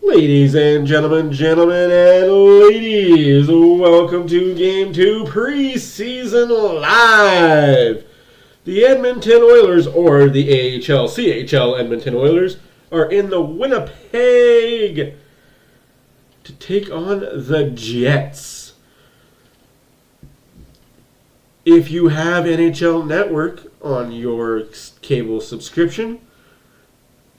Ladies and gentlemen, and ladies, welcome to Game 2 Preseason Live. The Edmonton Oilers, or the AHL-CHL Edmonton Oilers, are in the Winnipeg to take on the Jets. If you have NHL Network on your cable subscription,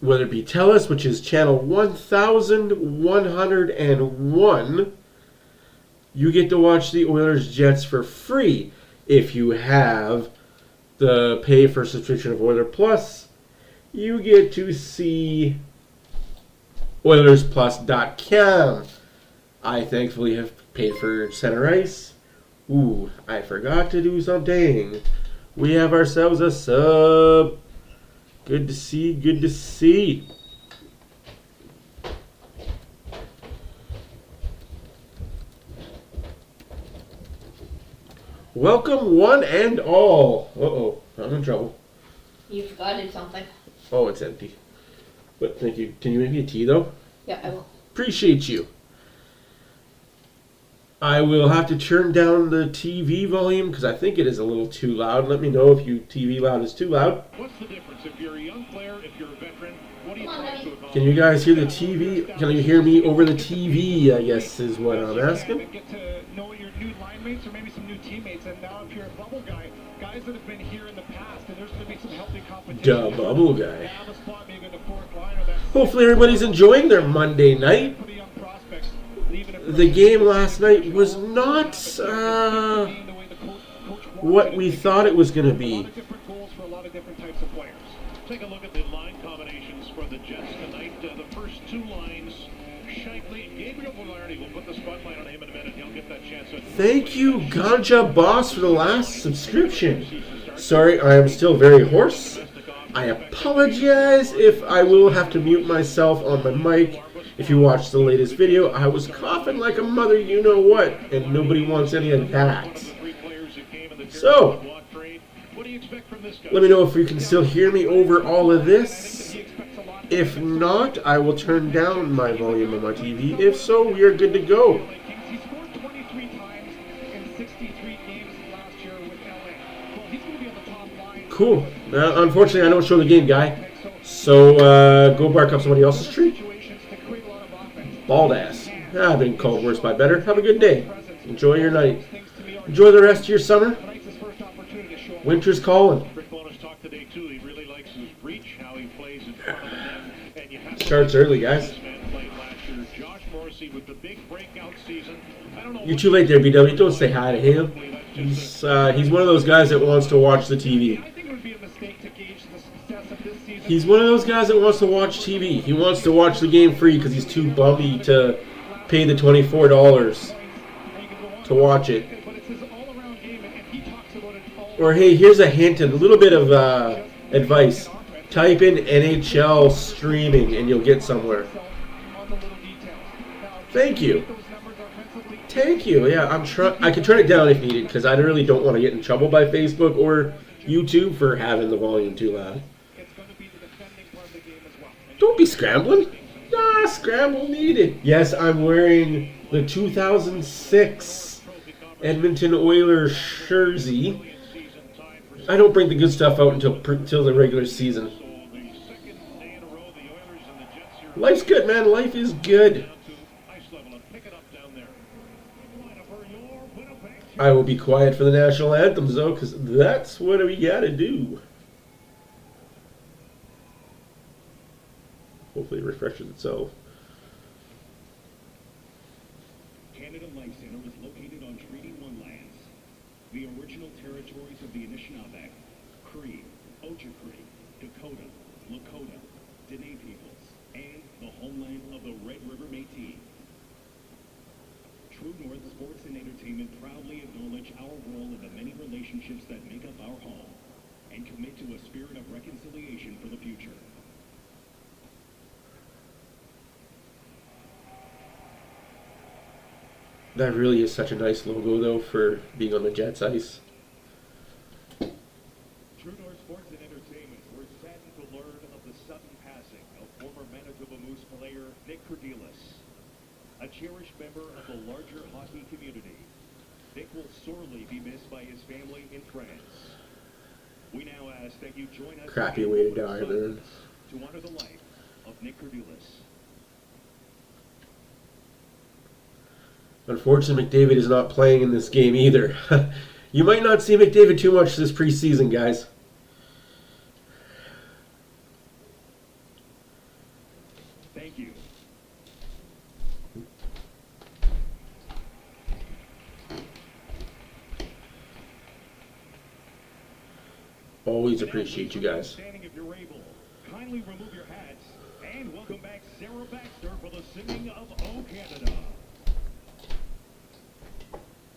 whether it be TELUS, which is channel 1101, you get to watch the Oilers Jets for free. If you have the pay for subscription of Oiler Plus, you get to see OilersPlus.com. I thankfully have paid for center ice. Ooh, I forgot to do something. We have ourselves a sub. Good to see, good to see. Welcome one and all. Uh-oh, I'm in trouble. You forgot to do something. Oh, it's empty. But thank you. Can you make me a tea, though? Yeah, I will. Appreciate you. I will have to turn down the TV volume because I think it is a little too loud. Let me know if your TV loud is too loud. What's the difference if you're a young player, if you're a veteran? What do you try to accomplish? Can you guys hear the TV? Can you hear me over the TV, I guess is what I'm asking. Get to know your new line mates or maybe some new teammates. And now if you're a bubble guy, guys that have been here in the past, and there's going to be some healthy competition. Duh, bubble guy. Now the spot being in the fourth liner, that's Hopefully everybody's enjoying their Monday night. for the young prospects. The game last night was not what we thought it was going to A lot be. of different goals for a lot of different types of players. Take a look at the line combinations for the Jets tonight. The first two lines, Shankly, Gabriel Boulardi will put the spotlight on him in a minute. He'll get that chance. Thank you, Ganja Boss, for the last subscription. Sorry, I am still very hoarse. I apologize if I will have to mute myself on my mic. If you watched the latest video, I was coughing like a mother you-know-what, and nobody wants any of that. So, let me know if you can still hear me over all of this. If not, I will turn down my volume on my TV. If so, we are good to go. He scored 23 times in 63 games last year with LA. Well, he's going to be on the top line. Cool. Unfortunately, I don't show the game, guy. So, go bark up somebody else's tree. Bald ass. I've been called worse by better. Have a good day. Enjoy your night. Enjoy the rest of your summer. Winter's calling. Rick Bonus talked today too. He really likes his reach, how he plays in front of the net. And you have to Starts early, guys. this man played last year. Josh Morrissey with the big breakout season. I don't know. You're too late there, BW. Don't say hi to him. He's one of those guys that wants to watch the TV. I think it would be a mistake to gauge the success of this season. He's one of those guys that wants to watch TV. He wants to watch the game free because he's too bummy to pay the $24 to watch it. But it's his all-around game, and he talks about it all. Or hey, here's a hint and a little bit of advice. Type in NHL streaming and you'll get somewhere. On the little details. Now, Thank you. those numbers offensively. Thank you. Yeah, I can turn it down if needed because I really don't want to get in trouble by Facebook or YouTube for having the volume too loud. It's going to be the defending part of the game as well. Don't be scrambling. Nah, scramble needed. Yes, I'm wearing the 2006 Edmonton Oilers jersey. I don't bring the good stuff out until the regular season. Life's good, man. Life is good. I will be quiet for the national anthems, though, because that's what we got to do. Hopefully it refreshes itself. Canada Life Center is located on Treaty 1 lands, the original territories of the Anishinaabe, Cree, Oji-Cree, Dakota, Lakota, Dene peoples, and the homeland of the Red River Métis. True North Sports and Entertainment proudly acknowledge our role in the many relationships that make up our home and commit to a spirit of reconciliation for the future. That really is such a nice logo, though, for being on the Jets ice. True North Sports and Entertainment were saddened to learn of the sudden passing of former Manitoba Moose player Nick Cordelis. Rick will sorely be missed by his family and friends. We now ask that you join us Crappy way to die, man. to honor the life of Nick Cordulis. Unfortunately, McDavid is not playing in this game either. You might not see McDavid too much this preseason, guys. Thank you. Always appreciate you guys. Standing if you're able. Kindly remove your hats and welcome back Sarah Baxter for the singing of O Canada.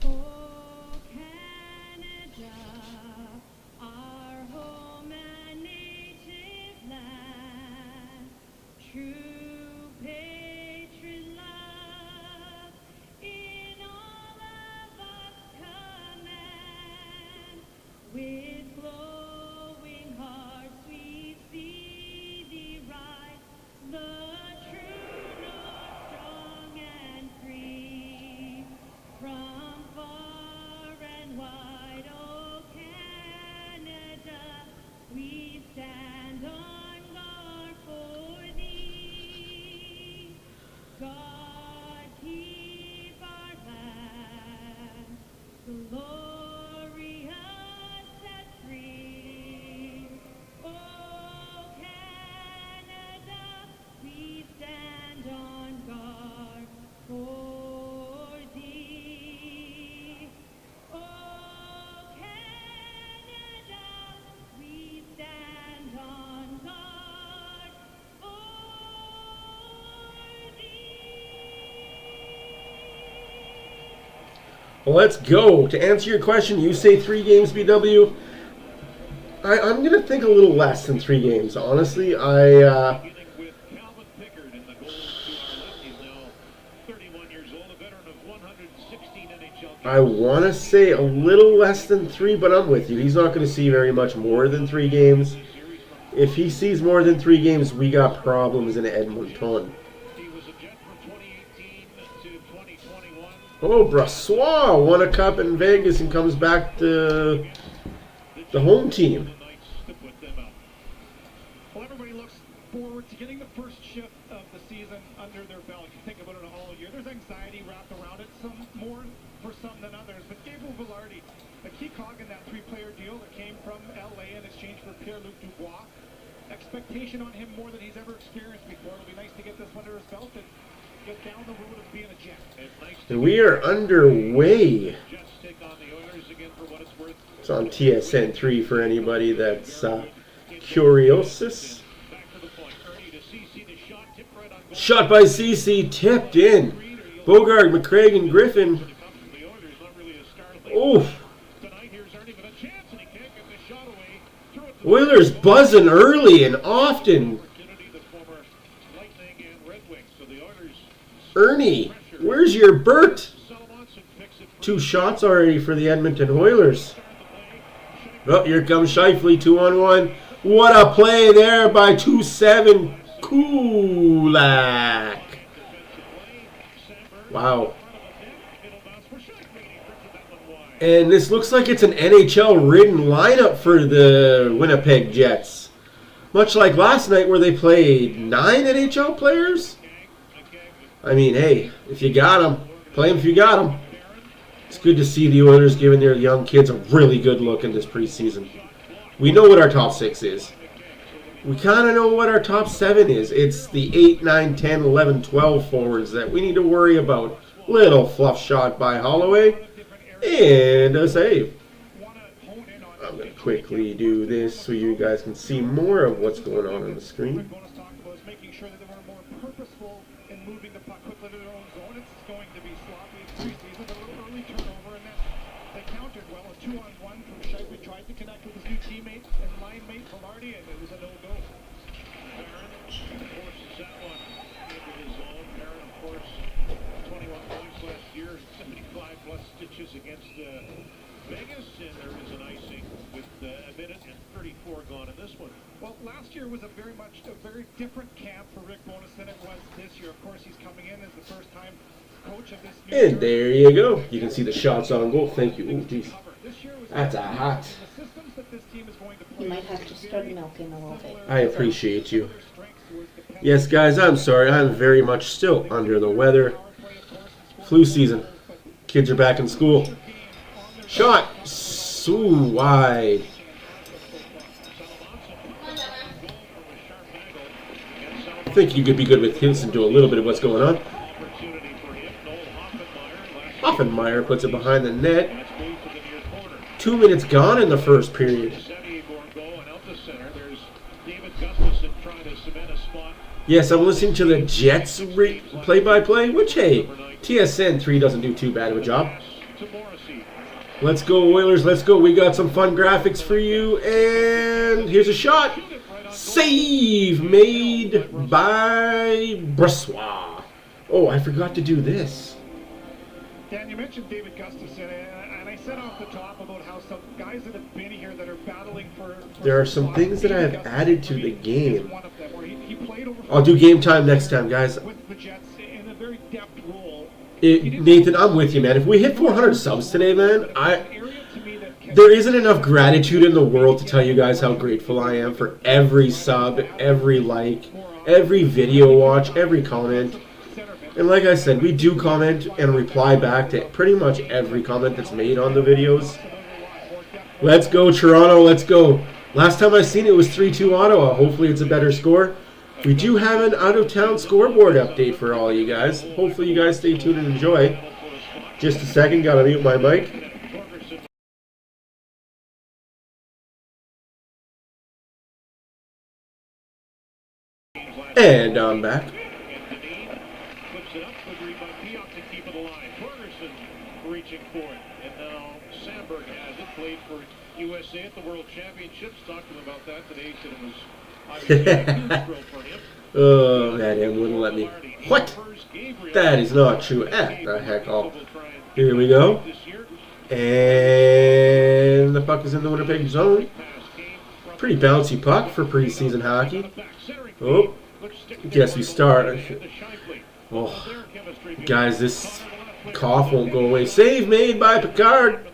Oh, Canada, our home and native land, true patriot love in all of us command. With glowing hearts we see thee rise, the true north, strong and free. From far and wide, oh Canada, we stand on guard for thee. God keep our land glorious and free. Oh Canada, we stand on guard for thee. Oh Canada, we stand on guard for thee. Well, let's go. To answer your question, you say 3 games, BW. I'm going to think a little less than 3 games. Honestly, Beginning with Calvin Pickard in the goal to our left. He's now 31 years old, a veteran of 116 NHL games. I want to say a little less than 3, but I'm with you. He's not going to see very much more than 3 games. If he sees more than 3 games, we got problems in Edmonton. He was a Jet from 2018 to 2021. Oh, Brassois won a cup in Vegas and comes back to the home team. The Knights to put them out. Well, everybody looks forward to getting the first shift of the season under their belt. You think about it all year. There's anxiety wrapped around it, some more for some than others. But Gabriel Velarde, a key cog in that 3-player deal that came from LA in exchange for Pierre-Luc Dubois. Expectation on him more than he's ever experienced before. It'll be nice to get this under his belt and get down the road of being a Jet. It's nice to And we are underway. Jets take on the Oilers again for what it's worth. It's on TSN 3 for anybody that's curiosus. Back to the point. Ernie to CC, the shot tipped right on goal. Shot by CC, tipped in. Bogard, McCraig, and Griffin. The Oilers not really as startling. Oof. Tonight here's Ernie with a chance and he can't get the shot away. Threw it to Oilers buzzing early and often. opportunity, the former Lightning and Red Wings. So the Oilers, Ernie, where's your Bert? Solomonson picks it. 2 shots already for the Edmonton Oilers. Oh, here comes Scheifele, 2-on-1. What a play there by 2-7 Kulak. Wow. And this looks like it's an NHL-ridden lineup for the Winnipeg Jets. Much like last night where they played 9 NHL players. I mean, hey, if you got them, play them if you got them. It's good to see the Oilers giving their young kids a really good look in this preseason. We know what our top 6 is. We kind of know what our top 7 is. It's the 8, 9, 10, 11, 12 forwards that we need to worry about. Little fluff shot by Holloway. And a save. I'm going to quickly do this so you guys can see more of what's going on the screen. Bonus talked about is making sure that they were more purposeful in moving the puck quickly to their own zone. It's going to be sloppy preseason, but a little early turnover, and then they countered well. A 2-on-1 from Scheifele tried to connect with his new teammate and line mate Velarde, and it was a no-go. Barron forces that one into his zone. Barron, of course, 21 points last year, 75 plus stitches against Vegas, and there is an icing with a minute and 34 gone in this one. Well, last year was a very different camp for Rick Bowness than it was this year. Of course, he's coming in as the first time coach of this new And there you go. You can see the shots on goal. Thank you. Oh, jeez. this year was That's a hot. the systems that this team is going to You play. might have to start milking a little bit. I appreciate you. Their strengths was the penalty Yes, guys, I'm sorry. I'm very much still under the weather. power play, of course, and Flu season. Kids are back in school. Shot. So wide. I think you could be good with hints and do a little bit of what's going on. Opportunity for him. Noel Hoffenmeyer. Hoffenmeyer puts it behind the net. That's moved to the near corner. 2 minutes gone in the first period. Seti Borgo and out the center. There's David Gustafson trying to cement a spot. Yes, I'm listening to the Jets play-by-play, which, hey, TSN 3 doesn't do too bad of a job. To Morrissey. Let's go, Oilers. Let's go. We got some fun graphics for you. And here's a shot. Save made by Brossois. Oh, I forgot to do this. Dan, you mentioned David Gustafson, and I said off the top about how some guys that have been here that are battling for There are some spots. things that I have David added to the Gustafson game. is one of them, where he played over I'll do game time next time, guys. with the Jets in a very depth role. Nathan, I'm with you, man. If we hit 400 subs today, man, An area to me that can there isn't enough gratitude in the world to tell you guys how grateful I am for every sub, every like, every video watch, every comment. And like I said, we do comment and reply back to pretty much every comment that's made on the videos. Let's go, Toronto. Let's go. Last time I seen it was 3-2 Ottawa. Hopefully it's a better score. We do have an out-of-town scoreboard update for all you guys. Hopefully you guys stay tuned and enjoy. Just a second, gotta mute my mic. And I'm back. And Deneen flips it up. Good rebound. Pionk to keep it alive. Ferguson reaching for it. And now Sandberg has it. Played for USA at the World Championships. Talked to him about that today. He said it was obviously a huge thrill for him. Oh, that M wouldn't let me. What? That is not true at the heck all. Here we go. And the puck is in the Winnipeg zone. Pretty bouncy puck for preseason hockey. Oh, guess we start. Oh, guys, this cough won't go away. Save made by Picard.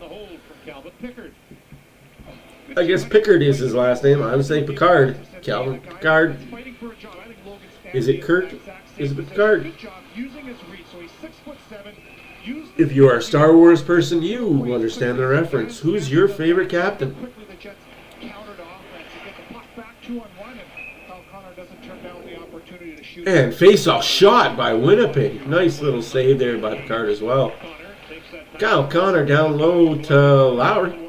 I guess Pickard is his last name. I would say Picard. Calvin Picard. Is it Kirk? Is it Picard? If you are a Star Wars person, you understand the reference. Who's your favorite captain? And face-off shot by Winnipeg. Nice little save there by Picard as well. Kyle Connor down low to Lowry.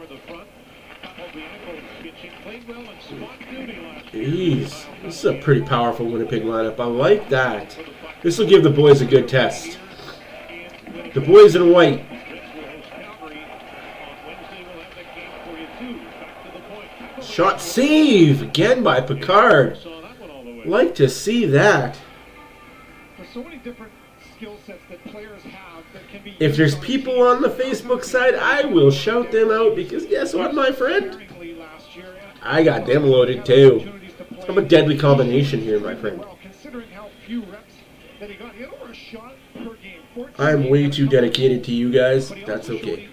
Jeez, this is a pretty powerful Winnipeg lineup. I like that. This will give the boys a good test. The boys in white. Shot save again by Picard. Like to see that. There's so many different skill sets that players have that can be If there's people on the Facebook side, I will shout them out because guess what, my friend? I got them loaded too. I'm a deadly combination here, my friend. Considering how few reps that he got, he had over a shot per game. I'm way too dedicated to you guys. That's okay.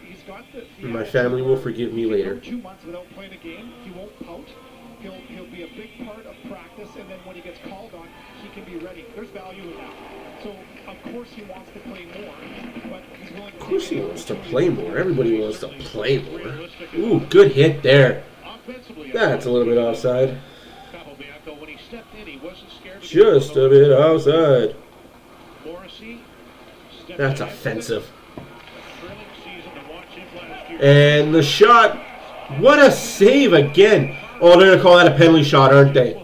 My family will forgive me later. 2 months without playing a game, he won't pout. He'll be a big part of practice, and then when he gets called on, he can be ready. There's value in that. So of course he wants to play more, but he's willing to. Of course he wants to play more. Everybody wants to play more. Ooh, good hit there. That's a little bit offside. Just a bit offside. That's offensive. And the shot. What a save again. Oh, they're going to call that a penalty shot, aren't they?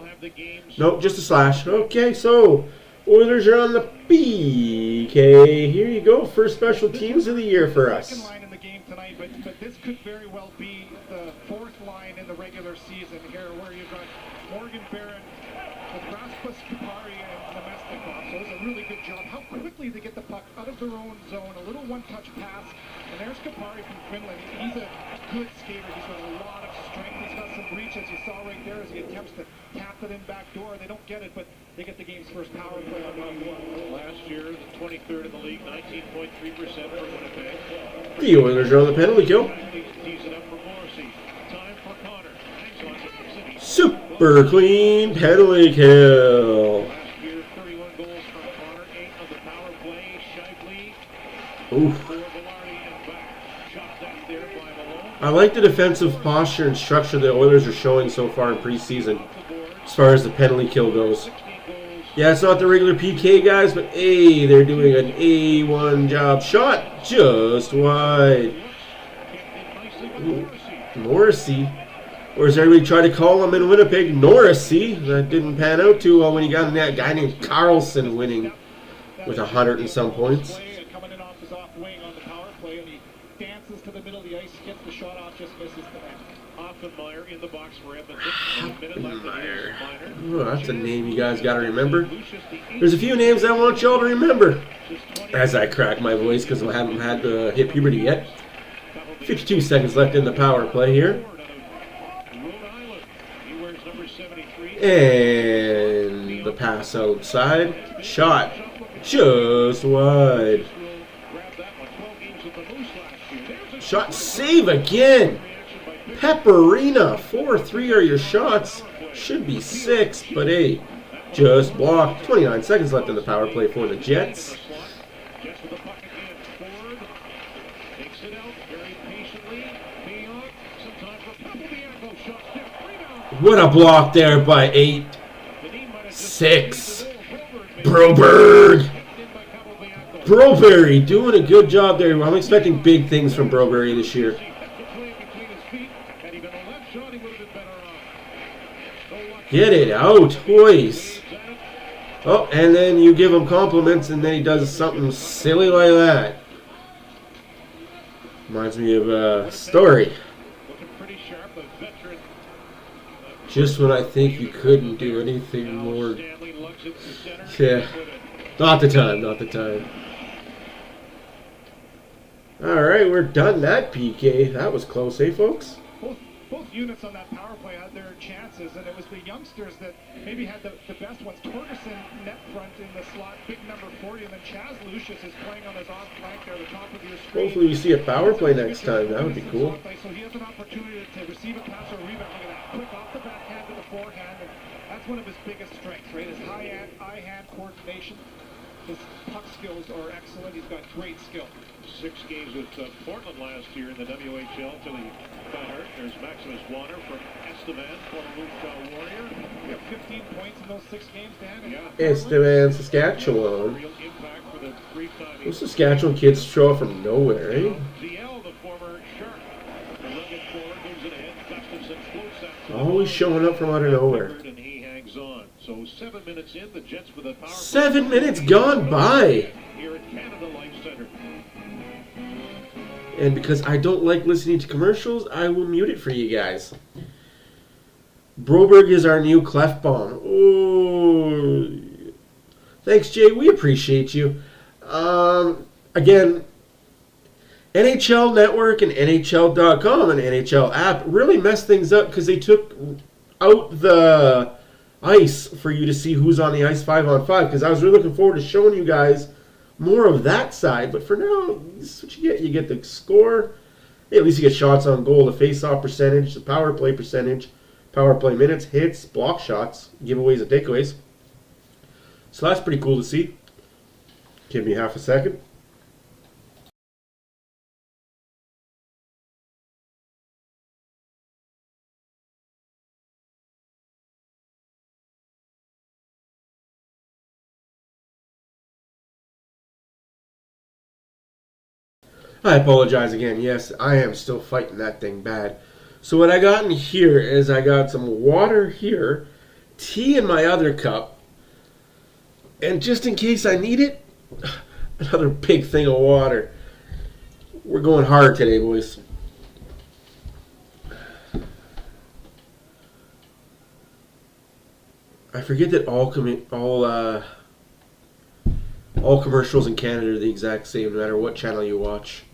Nope, just a slash. Okay, so Oilers are on the PK. Here you go. First special teams of the year for us. Second line in the game tonight, but this could very well be the fourth line in the regular season here, where you've got Morgan Barron with Rasmus Kupari and Nemestikov. So it's a really good job. How quickly they get the puck out of their own zone, a little one-touch pass, and there's Kupari from Finland. He's a good skater. He's got a lot of strength. He's got some breach, as you saw right there, as he attempts to tap it in back door. They don't get it, but they get the game's first power play on round one. Last year, the 23rd in the league, 19.3% for Winnipeg. The Oilers are on the penalty kill. Tees it up for Morrissey. Time for Connor. Hangs on to City. Super clean penalty kill. Last year, 31 goals from Connor, 8 on the power play. Shively Oof. for Velarde and back. Shot that there by Malone. I like the defensive posture and structure the Oilers are showing so far in preseason as far as the penalty kill goes. 16 goals. Yeah, it's not the regular PK guys, but hey, they're doing an A1 job. Shot just wide. Nicely by Morrissey. Morrissey. Or as everybody tried to call him in Winnipeg, Norrisy. That didn't pan out too well when you got that guy named Carlson winning with 100 and some points. Play, coming in off his off wing on the power play, and he dances to the middle of the ice, gets the shot off, just misses the net. Offenmeyer in the box for Edmonton. A minute left in Offenmeyer. the minor. Oh, that's a name you guys got to remember. Lucius, the There's a few names I want y'all to remember just 20. as I crack my voice because I haven't had to hit puberty yet. 52 seconds left in the power play here. Rhode Island. He wears number 73. And the pass outside. Shot just wide. Grab that one. 12 games with the Moose last year. There's a Shot save again. Pepperina. 4-3 are your shots. Should be 6, but hey, just blocked. 29 seconds left in the power play for the Jets. Jets with the puck again. Ford takes it out very patiently. Beau. Some time for Propsect. Shot stiff. Rebound. What a block there by 8. The knee might have just 6. Broberg Broberg. made it. In by Propsect. Broberry doing a good job there. I'm expecting big things from Broberry this year. That's the play between his feet. Had he been a left shot, he would have been better off. So lucky. Get it out, boys. Oh, and then you give him compliments, and then he does something silly like that. Reminds me of a story. Looking pretty sharp, a veteran. Just when I think you couldn't do anything more. Stanley lugs it to center. Yeah. Not the time, not the time. Alright, we're done that PK. That was close, eh, folks? Both units on that power play had their chances, and it was the youngsters that maybe had the best ones. Torgerson net front in the slot, big number 40, and then Chaz Lucius is playing on his off flank there, the top of your screen. Hopefully we see a power play next time. That would be cool. So he has an opportunity to receive a pass or a rebound. Look at that, quick off the backhand to the forehand, and that's one of his biggest strengths, right? His eye-hand coordination. His puck skills are excellent. He's got great skill. 6 games with Portland last year in the WHL till he got hurt. There's Maximus Warner from Estevan, former Moose Warrior. He got 15 points in those 6 games, Dan. Yeah. Estevan, Saskatchewan. Real impact for the brief time. Those Saskatchewan kids show up from nowhere, eh? DL, the former Shark. The rugged forward moves it ahead. Gustafson floats that to the Always ball. showing up from out of nowhere. And he hangs on. So 7 minutes in, the Jets with a power. 7 minutes gone by. Here at Canada Life Center. And because I don't like listening to commercials, I will mute it for you guys. Broberg is our new clef bomb. Oh, thanks, Jay. We appreciate you. Again, NHL Network and NHL.com and NHL app really messed things up because they took out the ice for you to see who's on the ice 5-on-5. Because I was really looking forward to showing you guys more of that side, but for now, this is what you get. You get the score. Hey, at least you get shots on goal, the face-off percentage, the power play percentage, power play minutes, hits, block shots, giveaways, and takeaways. So that's pretty cool to see. Give me half a second. I apologize again. Yes, I am still fighting that thing bad. So what I got in here is I got some water here, tea in my other cup, and just in case I need it, another big thing of water. We're going hard today, boys. I forget that all commercials in Canada are the exact same, no matter what channel you watch.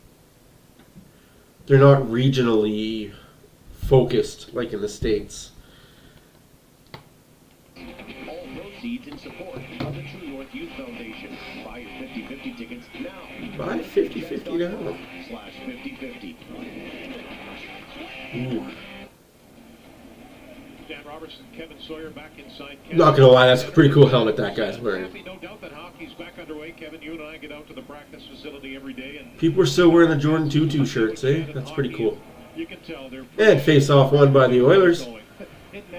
They're not regionally focused like in the States. All proceeds in support of the True North Youth Foundation. Buy your 50/50 tickets now. Buy 50/50 now. /50/50. Ooh. Dan Robertson, Kevin Sawyer back inside. Not gonna lie, that's a pretty cool helmet that guy's wearing. No doubt that hockey's back underway. Kevin, you and I get out to the practice facility every day, and People are still wearing the Jordan 2-2 shirts, eh? That's pretty cool. you can tell they're And face-off won by the Oilers.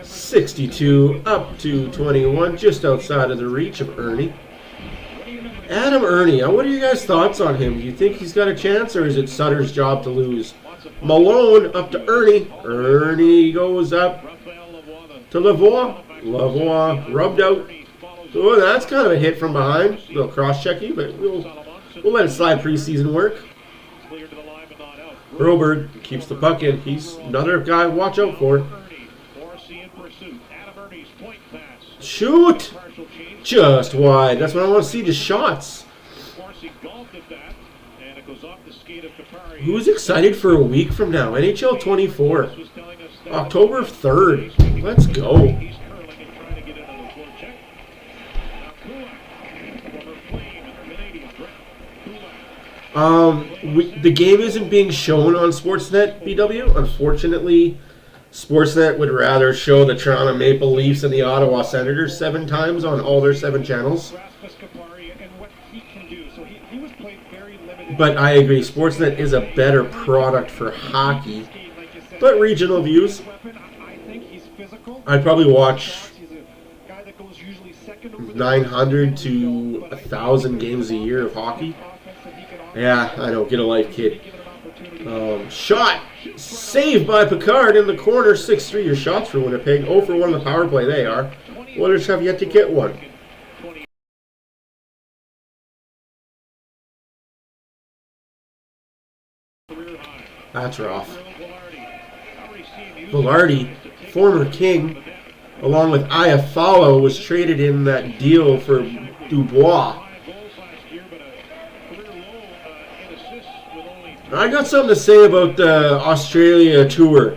62 up to 21, just outside of the reach of Ernie. Adam Ernie, what are you guys' thoughts on him? Do you think he's got a chance, or is it Sutter's job to lose? Malone up to Ernie. Ernie goes up to Lavoie. Lavoie rubbed out. Oh, that's kind of a hit from behind. A little cross-checking, but we'll let it slide preseason work. Broberg keeps the puck in. He's another guy to watch out for. Shoot! Just wide. That's what I want to see, just shots. Who's excited for a week from now? NHL 24. October 3rd. Let's go. The game isn't being shown on Sportsnet, BW. Unfortunately, Sportsnet would rather show the Toronto Maple Leafs and the Ottawa Senators 7 times on all their 7 channels. But I agree, Sportsnet is a better product for hockey. But regional views, I'd probably watch 900 to 1,000 games a year of hockey. Yeah, I know, get a life, kid. Shot! Saved by Picard in the corner. 6-3 your shots for Winnipeg. 0 for 1 on the power play they are. Oilers have yet to get one. That's rough. Velarde, former King, along with Iafallo, was traded in that deal for Dubois. I got something to say about the Australia tour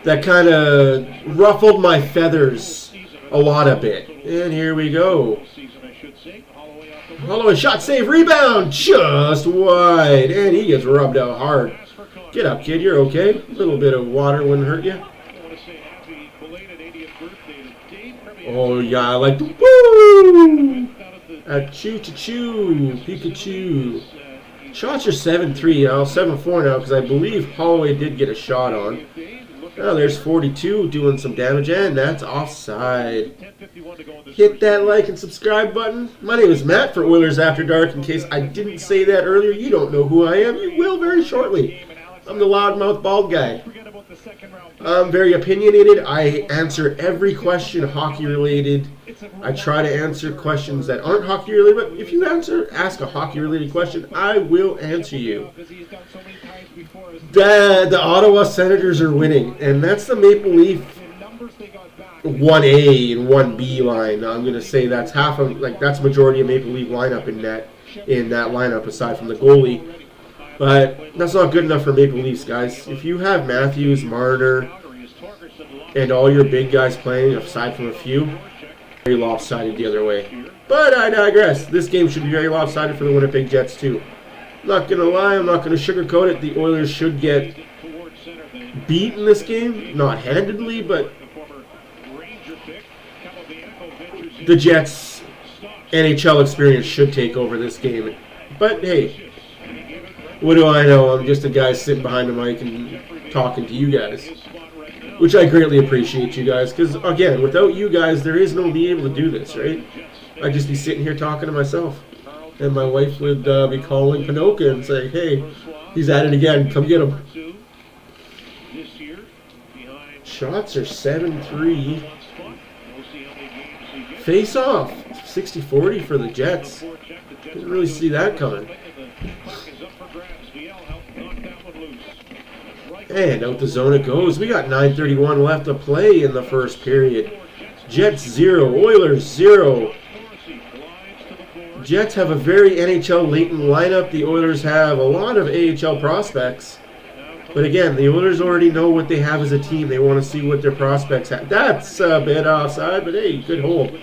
that kind of ruffled my feathers a lot a bit. And here we go. Holloway shot, save, rebound, just wide. And he gets rubbed out hard. Get up, kid, you're okay. A little bit of water wouldn't hurt you. Oh, yeah, I like the woo! Achoo-choo-choo, Pikachu. Shots are 7-3 now, 7-4 now, because I believe Holloway did get a shot on. Oh, there's 42 doing some damage, and that's offside. Hit that like and subscribe button. My name is Matt for Oilers After Dark. In case I didn't say that earlier, you don't know who I am. You will very shortly. I'm the loudmouth bald guy. I'm very opinionated. I answer every question hockey-related. I try to answer questions that aren't hockey-related, but if you ask a hockey-related question, I will answer you. The Ottawa Senators are winning, and that's the Maple Leaf 1A and 1B line. I'm going to say that's that's majority of Maple Leaf lineup in that lineup, aside from the goalie. But that's not good enough for Maple Leafs, guys. If you have Matthews, Marner, and all your big guys playing, aside from a few, very lopsided the other way. But I digress. This game should be very lopsided for the Winnipeg Jets, too. Not going to lie, I'm not going to sugarcoat it. The Oilers should get beat in this game. Not handedly, but the Jets' NHL experience should take over this game. But, hey, what do I know? I'm just a guy sitting behind the mic and talking to you guys, which I greatly appreciate, you guys, because, again, without you guys, there is no me able to do this, right? I'd just be sitting here talking to myself, and my wife would be calling Pinoca and saying, hey, he's at it again, come get him. Shots are 7-3. Face off, 60-40 for the Jets. Didn't really see that coming. And out the zone it goes. We got 9:31 left to play in the first period. Jets 0, Oilers 0. Jets have a very NHL latent lineup. The Oilers have a lot of AHL prospects. But again, the Oilers already know what they have as a team. They want to see what their prospects have. That's a bit offside, but hey, good hold.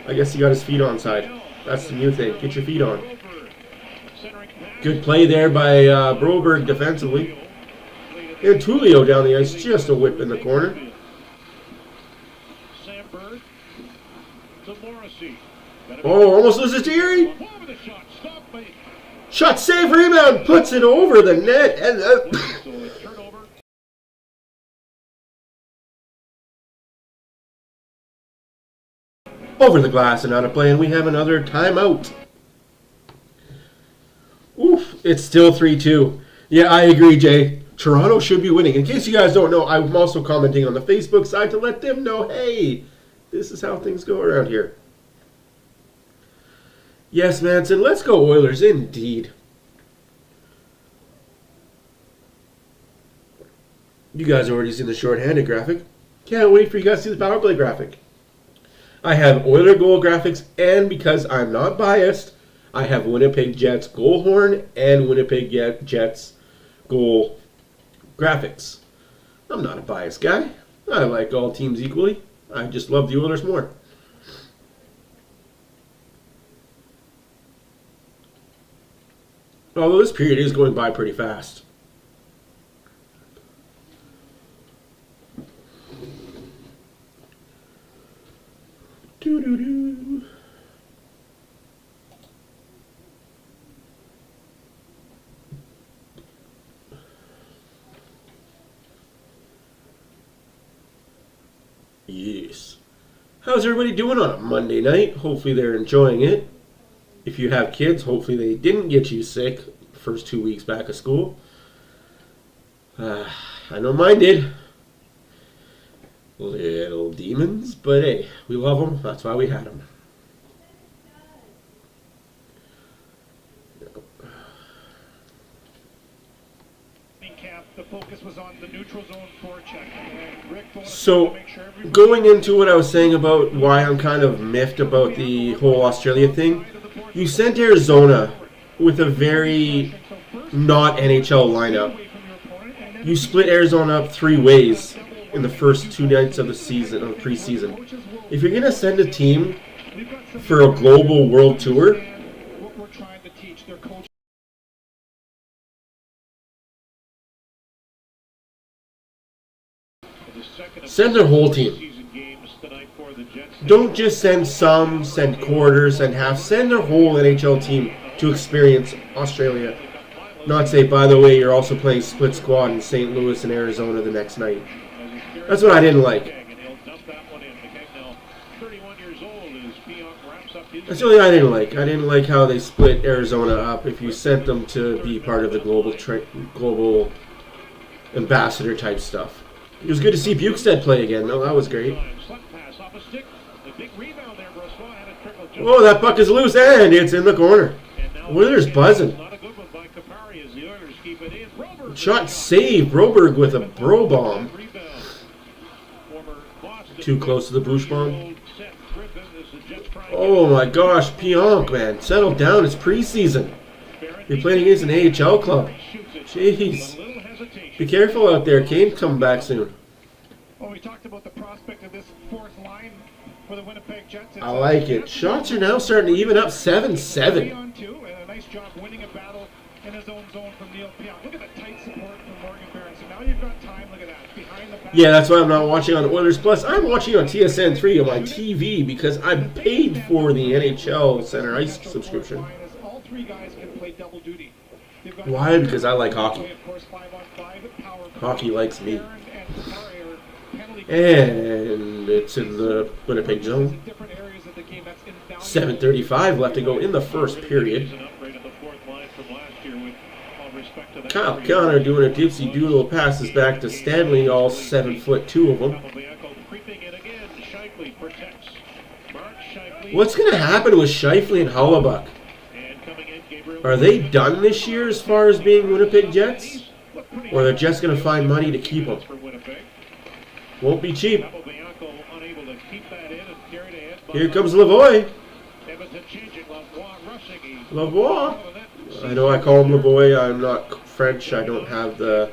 I guess he got his feet onside. That's the new thing. Get your feet on. Good play there by Broberg defensively. And Tullio down the ice, just a whip in the corner. Oh, almost loses to Erie. Shot, save, rebound, puts it over the net. And over the glass and out of play, and we have another timeout. Oof, it's still 3-2. Yeah, I agree, Jay. Toronto should be winning. In case you guys don't know, I'm also commenting on the Facebook side to let them know, hey, this is how things go around here. Yes, Manson, let's go Oilers, indeed. You guys already seen the shorthanded graphic. Can't wait for you guys to see the power play graphic. I have Oiler goal graphics, and because I'm not biased, I have Winnipeg Jets goal horn and Winnipeg Jets goal graphics. I'm not a biased guy. I like all teams equally. I just love the Oilers more. Although this period is going by pretty fast. Doo-doo-doo. Yes. How's everybody doing on a Monday night? Hopefully they're enjoying it. If you have kids, hopefully they didn't get you sick first 2 weeks back of school. I know mine did. Little demons, but hey, we love them. That's why we had them. The focus was on the neutral zone forecheck. And Rick so, going into what I was saying about why I'm kind of miffed about the whole Australia thing, you sent Arizona with a very not NHL lineup. You split Arizona up 3 ways in the first 2 nights of the season, of preseason. If you're going to send a team for a global world tour, send their whole team. Don't just send some, send quarters, send half. Send their whole NHL team to experience Australia. Not say, by the way, you're also playing split squad in St. Louis and Arizona the next night. That's what I didn't like. That's the only thing I didn't like. I didn't like how they split Arizona up if you sent them to be part of the global ambassador type stuff. It was good to see Bukestad play again, though. That was great. Oh, that puck is loose, and it's in the corner. Oilers buzzing. Shot saved. Broberg with a bro bomb. Too close to the Bush bomb. Oh my gosh, Pionk, man. Settle down. It's preseason. You're playing against an AHL club. Jeez. Be careful out there. Kane's coming back soon. Well, we talked about the prospect of this fourth line for the Winnipeg Jets. I like it. Shots are now starting to even up 7-7. And a nice job winning a battle in his own zone from Neil Pionk. Look at the tight support from Morgan Barrie. So now you've got time. Look at that. Behind the back. Yeah, that's why I'm not watching on Oilers Plus. I'm watching on TSN 3 on my TV because I'm paid for the NHL Center Ice subscription. All 3 guys can play double duty. Why? Because I like hockey. Hockey likes me. And it's in the Winnipeg zone. 7:35 left to go in the first period. Kyle Connor doing a dipsy doodle, passes back to Stanley, all 7'2" of them. What's going to happen with Scheifele and Hollebuck? Are they done this year as far as being Winnipeg Jets? Or they're just going to find money to keep them? Won't be cheap. Here comes Lavoie. Lavoie. I know I call him Lavoie. I'm not French. I don't have the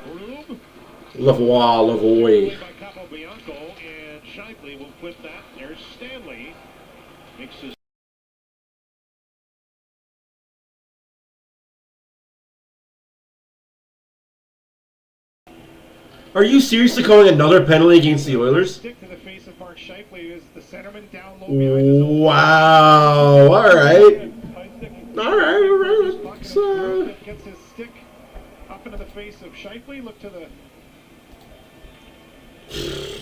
Lavoie, Lavoie. By Capobianco, and Shifley will flip that. There's Stanley. Makes his Are you seriously calling another penalty against the Oilers? Stick to the face of Mark Shifley is the centerman down low behind his own. Wow. All right. High stick. All right. So, Gets his stick up into the face of Shifley. Look to the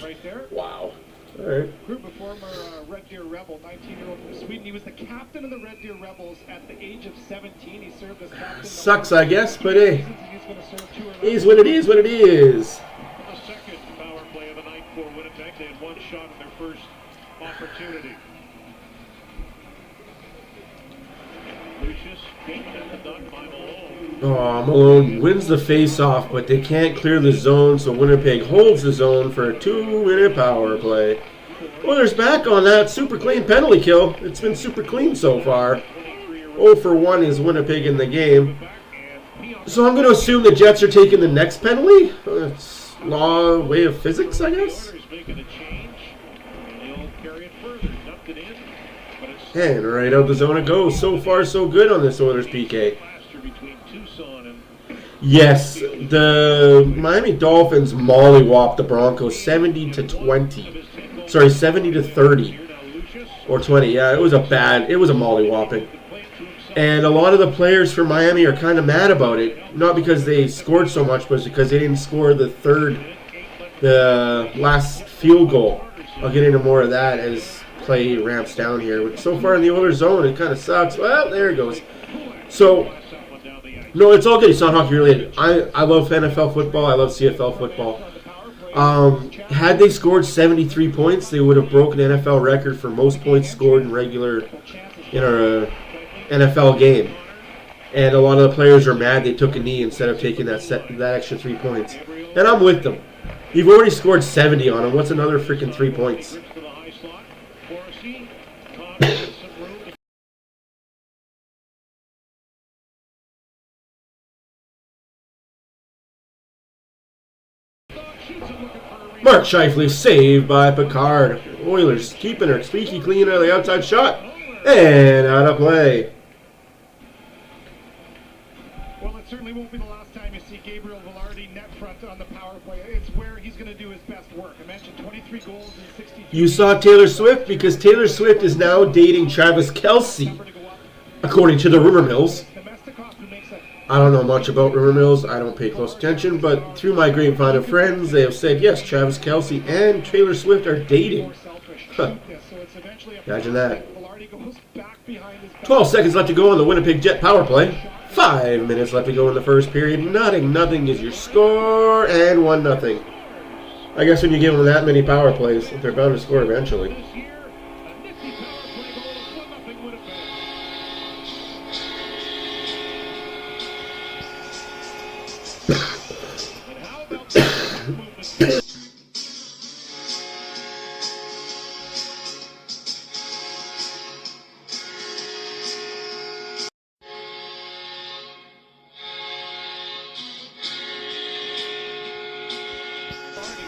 right there. wow. All right. Group of former Red Deer Rebel, 19-year-old from Sweden. He was the captain of the Red Deer Rebels at the age of 17. He served as captain. Sucks, I guess, but hey, He's going to serve 2 or is what it is. What it is. the second power play of the night for Winnipeg. They had one shot in their first opportunity. Lucius kicked at the dunk by Malone. Oh, Malone wins the face-off, but they can't clear the zone, so Winnipeg holds the zone for a 2-minute power play. Oilers back on that super clean penalty kill. It's been super clean so far. 0 for 1 is Winnipeg in the game. So I'm going to assume the Jets are taking the next penalty. It's way of physics, I guess. Oilers making a change, and he'll carry it further. Dumped it in, but it's And right out the zone it goes. So far, so good on this Oilers PK. faster between Tucson and Yes, the Miami Dolphins mollywopped the Broncos 70 to 20. Sorry, 70 to 30 or 20. Yeah, it was a mollywopping. And a lot of the players for Miami are kind of mad about it. Not because they scored so much, but because they didn't score the last field goal. I'll get into more of that as play ramps down here. But so far in the Oilers zone, it kind of sucks. Well, there it goes. So, no, it's all good. It's not hockey related. I love NFL football. I love CFL football. Had they scored 73 points, they would have broken an NFL record for most points scored in a NFL game. And a lot of the players are mad they took a knee instead of taking that extra 3 points. And I'm with them. You've already scored 70 on them. What's another freaking 3 points? to the high slot. Morrissey, Connor with some room to Mark Scheifele saved by Picard. Oilers keeping her squeaky clean out of the outside shot. And out of play. Well, it certainly won't be the last time you see Gabriel Velarde net front on the power play. It's where he's going to do his best work. I mentioned 23 goals in 62. You saw Taylor Swift because Taylor Swift is now dating Travis Kelce, according to the rumor mills. Domestikov, who makes a I don't know much about rumor mills. I don't pay close attention, but through my grapevine of friends, they have said yes, Travis Kelce and Taylor Swift are dating. more selfish. Huh. So it's eventually a Imagine that. Velarde goes back behind his back. 12 seconds left to go on the Winnipeg Jet power play. 5 minutes left to go in the first period. Nothing is your score, and 1-0. I guess when you give them that many power plays, they're bound to score eventually. this year. A nifty power play goal of 1-0 Winnipeg. And how about that movement?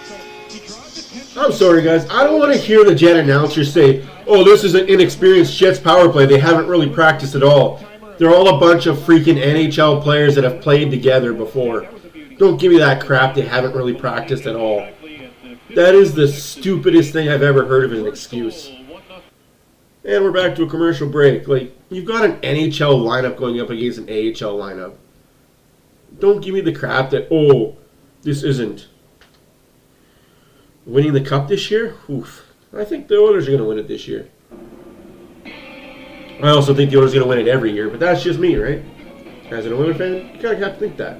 So he draws attention. I'm sorry, guys. I don't want to hear the Jet announcers say, oh, this is an inexperienced Jets power play. They haven't really practiced at all. They're all a bunch of freaking NHL players that have played together before. Don't give me that crap. They haven't really practiced at all. That is the stupidest thing I've ever heard of as an excuse. And we're back to a commercial break. Like, you've got an NHL lineup going up against an AHL lineup. Don't give me the crap that, oh, this isn't winning the cup this year. Oof. I think the Oilers are going to win it this year. I also think the Oilers are going to win it every year, but that's just me, right? As an Oilers fan, you kind of have to think that.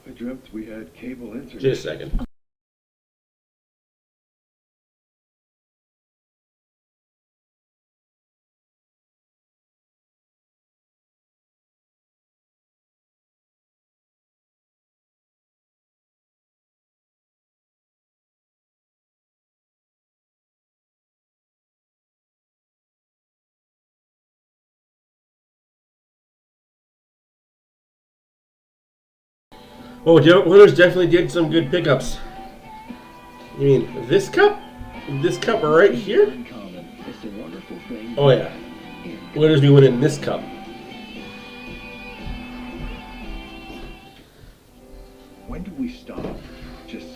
I dreamt we had cable internet. Just a second. Oh, the Oilers definitely did some good pickups. You mean this cup? This cup right here? Oh yeah. Oilers be winning this cup. When do we stop just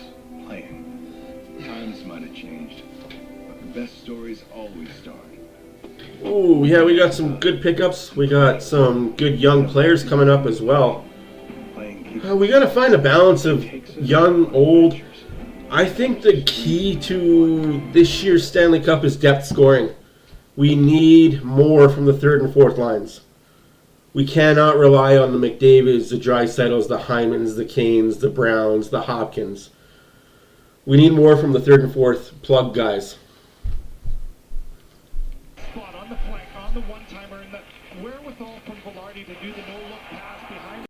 playing? Times might have changed, but the best stories always start. Oh yeah, we got some good pickups. We got some good young players coming up as well. We got to find a balance of young, old. I think the key to this year's Stanley Cup is depth scoring. We need more from the third and fourth lines. We cannot rely on the McDavids, the Dreisaitl's, the Hymans, the Canes, the Browns, the Hopkins. We need more from the third and fourth plug guys. Spot on the flank, on the one-timer, and the wherewithal from Velarde to do the no-look pass behind.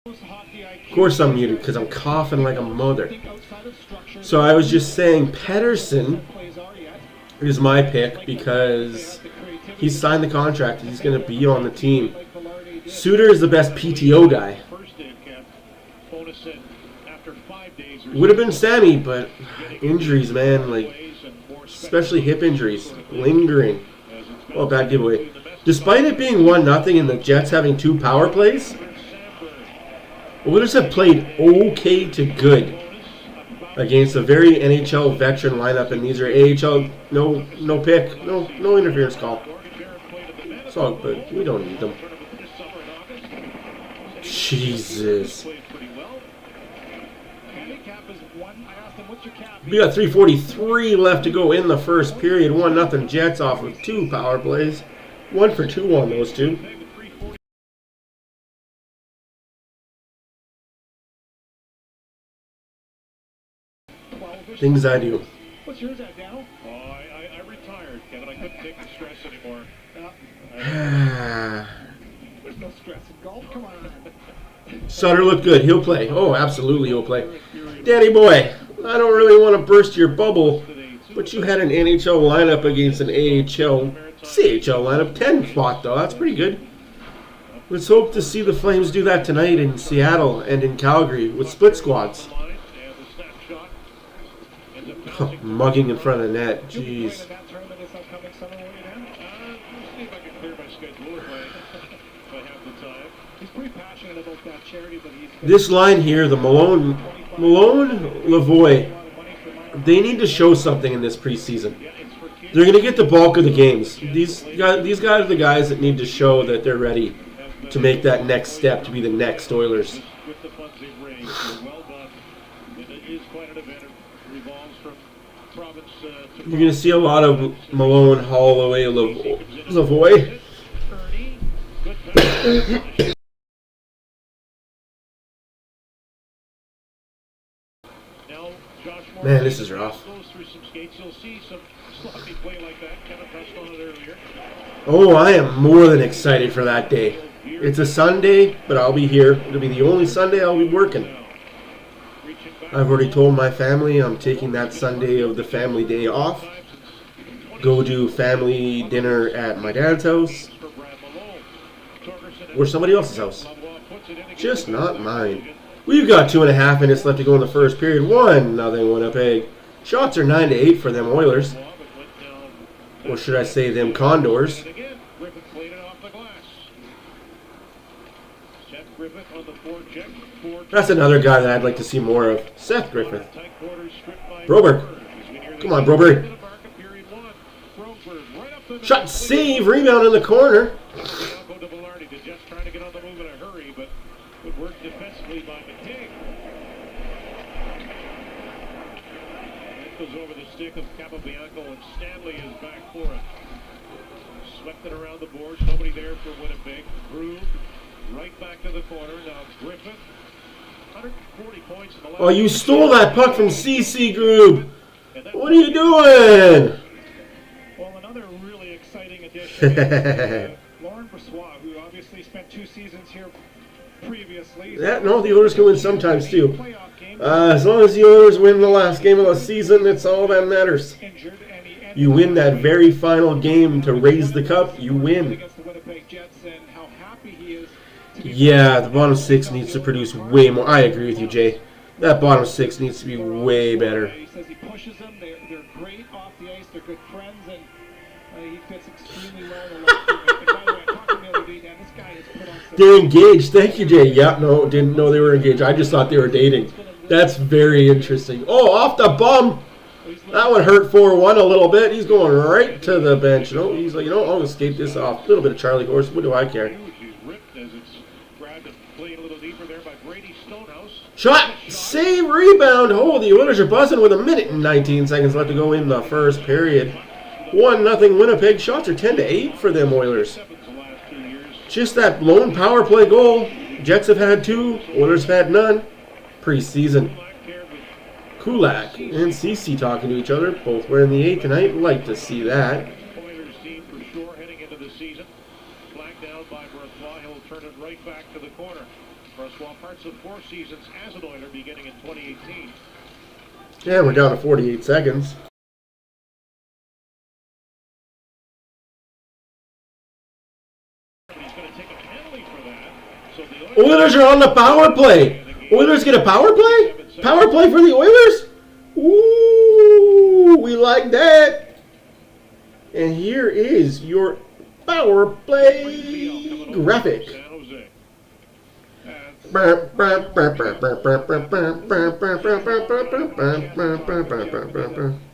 Of course I'm muted because I'm coughing like a mother. So I was just saying Pedersen is my pick because he's signed the contract. He's going to be on the team. Suter is the best PTO guy. Would have been Sammy, but injuries, man, like especially hip injuries, lingering. Oh, bad giveaway. Despite it being 1-0 and the Jets having 2 power plays, Oilers have played okay to good against a very NHL veteran lineup, and these are AHL no pick, no interference call. It's all good. We don't need them. Jesus. We got 3:43 left to go in the first period. 1-0 Jets off of 2 power plays. 1 for 2 on those 2. Things I do. What's yours at, Daniel? Oh, I retired, Kevin. I couldn't take the stress anymore. There's no stress in golf. Come on. Sutter looked good. He'll play. Oh, absolutely he'll play. Danny boy, I don't really want to burst your bubble, but you had an NHL lineup against an AHL, CHL lineup 10 spot, though. That's pretty good. Let's hope to see the Flames do that tonight in Seattle and in Calgary with split squads. Mugging in front of the net. Jeez. This line here, the Malone, Lavoie, they need to show something in this preseason. They're going to get the bulk of the games. These guys are the guys that need to show that they're ready to make that next step to be the next Oilers. You're going to see a lot of Malone, Holloway, Lavoie. Man, this is rough. Oh, I am more than excited for that day. It's a Sunday, but I'll be here. It'll be the only Sunday I'll be working. I've already told my family I'm taking that Sunday of the family day off. Go do family dinner at my dad's house. Or somebody else's house. Just not mine. We've got 2.5 minutes left to go in the first period. 1-0 Winnipeg. Shots are 9-8 for them Oilers. Or should I say them Condors? And again, Griffith played it off the glass. Seth Griffith on the forecheck. That's another guy that I'd like to see more of. Seth Griffith. Tight quarters stripped by Broberg. as we near the Come on, end of Broberg. the mark of period one. Broberg right up the middle. Shot, save, rebound in the corner. Bianco to Velarde. The Jets trying to get on the move in a hurry, but good work defensively by McTigg. That goes over the stick of Capobianco, and Stanley is back for it. Swept it around the boards. Nobody there for Winnipeg. Groove right back to the corner. Now Griffith. 140 points in the last. Oh, you stole that puck from CC Group. What are you doing? Well, another really exciting addition is Lauren Brossois, who obviously spent 2 seasons here previously. No, the Oilers can win sometimes too. Playoff game. As long as the Oilers win the last game of the season, that's all that matters. Injured, and he ended You win that very final game to raise the cup, you win. against the Winnipeg Jets, and how happy he is to be Yeah, the bottom 6 needs to produce way more. I agree with you, Jay. That bottom 6 needs to be way better. He says he pushes them. They're great off the ice. They're good friends, and he fits extremely well in the locker room. And by the way, I talked to him the other day, Dan. This guy has put on some. They're engaged. Thank you, Jay. Yeah, no, didn't know they were engaged. I just thought they were dating. That's very interesting. Oh, off the bum. That one hurt 4-1 a little bit. He's going right to the bench. He's like, I'll escape this off. A little bit of Charlie Horse. What do I care? He's ripped as it's grabbed and played a little deeper there by Brady Stonehouse. Shot, save, rebound. Oh, the Oilers are buzzing with 1 minute and 19 seconds left to go in the first period. 1-0 Winnipeg. Shots are 10-8 for them Oilers. Seventh the last 2 years. Just that lone power play goal. Jets have had 2. Oilers have had none. Preseason. Black paired with Kulak and CC talking to each other. Both wearing the 8 tonight. Like to see that. Oilers team for sure heading into the season. Flagged down by Brossois. He'll turn it right back to the corner. Brossois parts of 4 seasons as an Oiler beginning in 2018. Yeah, we're down to 48 seconds. But he's going to take a penalty for that. So the Oilers are on the power play. Oilers get a power play? Power play for the Oilers? Ooh, we like that. And here is your power play graphic. San Jose.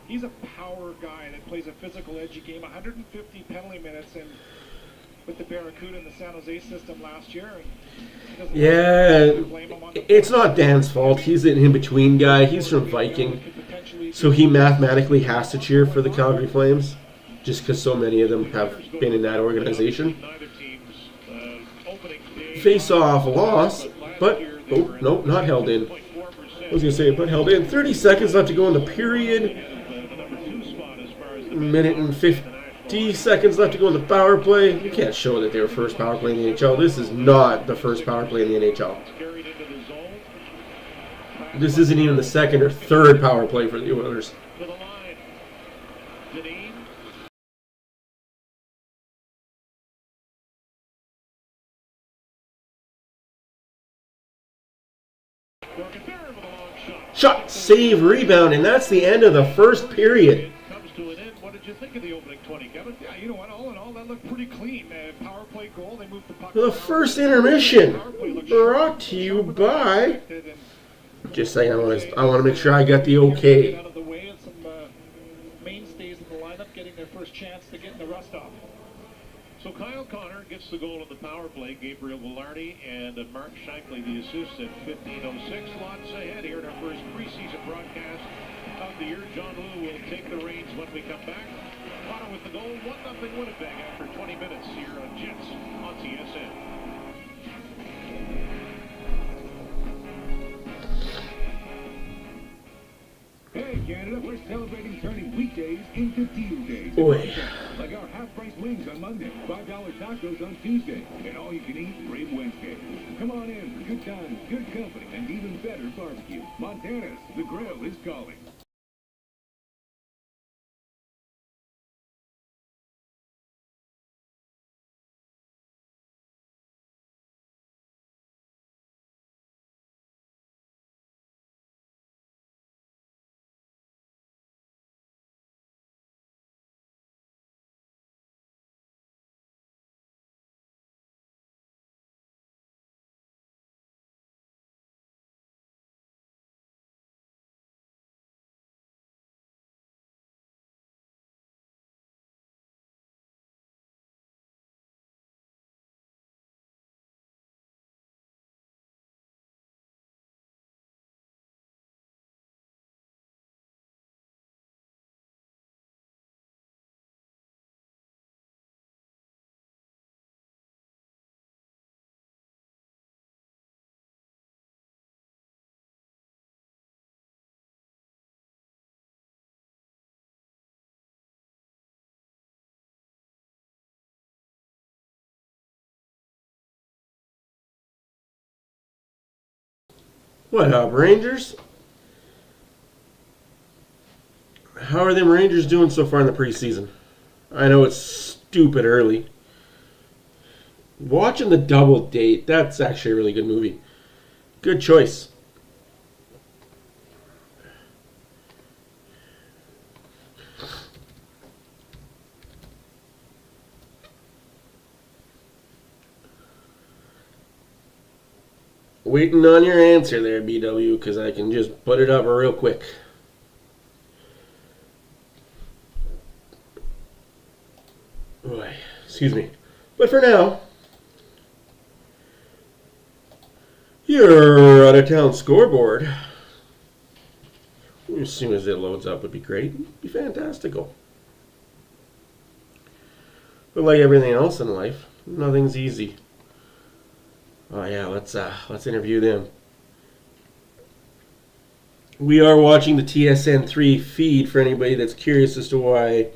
He's a power guy that plays a physical, edgy game. 150 penalty minutes, and with the Barracuda in the San Jose system last year. And he doesn't Yeah, blame him on the it's not Dan's fault. He's an in-between guy. He's from Viking. So he mathematically has to cheer for the Calgary Flames just because so many of them have been in that organization. Neither team's opening day. Face-off loss, but, oh, no, not held in. I was going to say, but held in. 30 seconds left to go in the period. The number 2 spot as far as the Minute and 50 seconds left to go in the power play. You can't show that they were first power play in the NHL. This is not the first power play in the NHL. carried into the zone. This isn't even the second or third power play for the Oilers. To the line. Deneen. Gorgonberry with a long shot. Shot, save, rebound, and that's the end of the first period. Comes to an end. What did you think of the opening 20, Kevin? Yeah, you know what? All in all, that looked pretty clean. Power play goal. They moved the puck. The first intermission brought to you by. Just saying, I want to make sure I got the okay. Out of the way, and some mainstays in the lineup getting their first chance to get the rust off. So Kyle Connor gets the goal in the power play. Gabriel Velarde and Mark Shankly the assist at 15:06. Lots ahead here in our first preseason broadcast of the year. John Lou will take the reins when we come back. Connor with the goal, 1-0 Winnipeg after 20 minutes here on Jets on TSN. Hey, Canada, we're celebrating turning weekdays into deal days. Boy. Like our half-price wings on Monday, $5 tacos on Tuesday, and all-you-can-eat Brave Wednesday. Come on in for good times, good company, and even better barbecue. Montana's, the grill is calling. What up, Rangers? How are them Rangers doing so far in the preseason? I know it's stupid early. Watching The Double Date, that's actually a really good movie. Good choice. Waiting on your answer there, BW, because I can just put it up real quick. Boy, excuse me. But for now, your out-of-town scoreboard, as soon as it loads up, would be great. It'd be fantastical. But like everything else in life, nothing's easy. Oh yeah, let's interview them. We are watching the TSN3 feed for anybody that's curious as to why.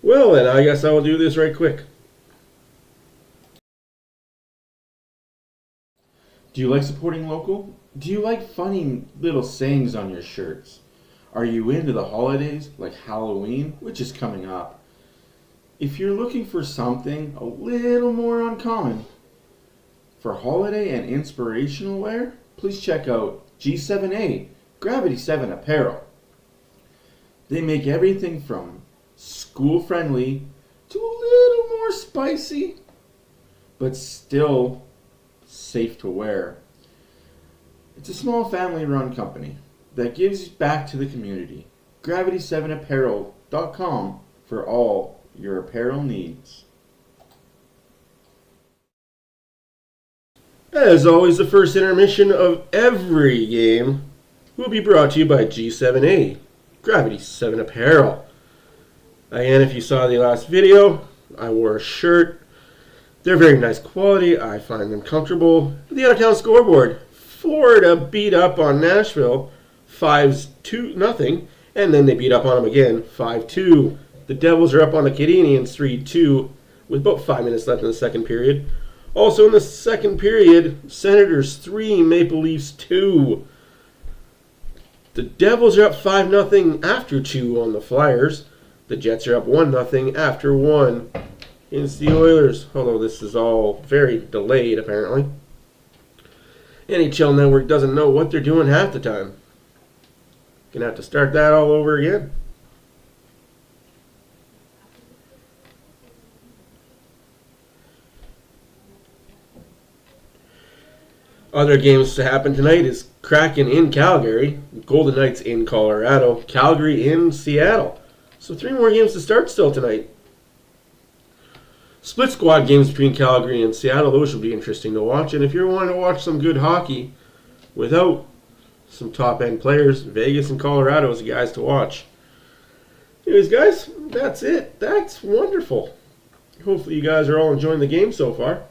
Well then, I guess I will do this right quick. Do you like supporting local? Do you like funny little sayings on your shirts? Are you into the holidays like Halloween, which is coming up? If you're looking for something a little more uncommon, for holiday and inspirational wear, please check out G7A Gravity 7 Apparel. They make everything from school-friendly to a little more spicy, but still safe to wear. It's a small family-run company that gives back to the community. Gravity7apparel.com for all your apparel needs. As always, the first intermission of every game will be brought to you by G7A, Gravity 7 Apparel. Again, if you saw the last video, I wore a shirt. They're very nice quality. I find them comfortable. The out-of-town scoreboard, Florida beat up on Nashville 5-0, and then they beat up on them again 5-2. The Devils are up on the Canadiens 3-2 with about 5 minutes left in the second period. Also in the second period, Senators 3, Maple Leafs 2. The Devils are up 5-0 after 2 on the Flyers. The Jets are up 1-0 after 1 against the Oilers, although this is all very delayed apparently. NHL Network doesn't know what they're doing half the time. Gonna have to start that all over again. Other games to happen tonight is Kraken in Calgary, Golden Knights in Colorado, Calgary in Seattle. So 3 more games to start still tonight. Split squad games between Calgary and Seattle, those will be interesting to watch. And if you're wanting to watch some good hockey without some top-end players, Vegas and Colorado is the guys to watch. Anyways, guys, that's it. That's wonderful. Hopefully you guys are all enjoying the game so far.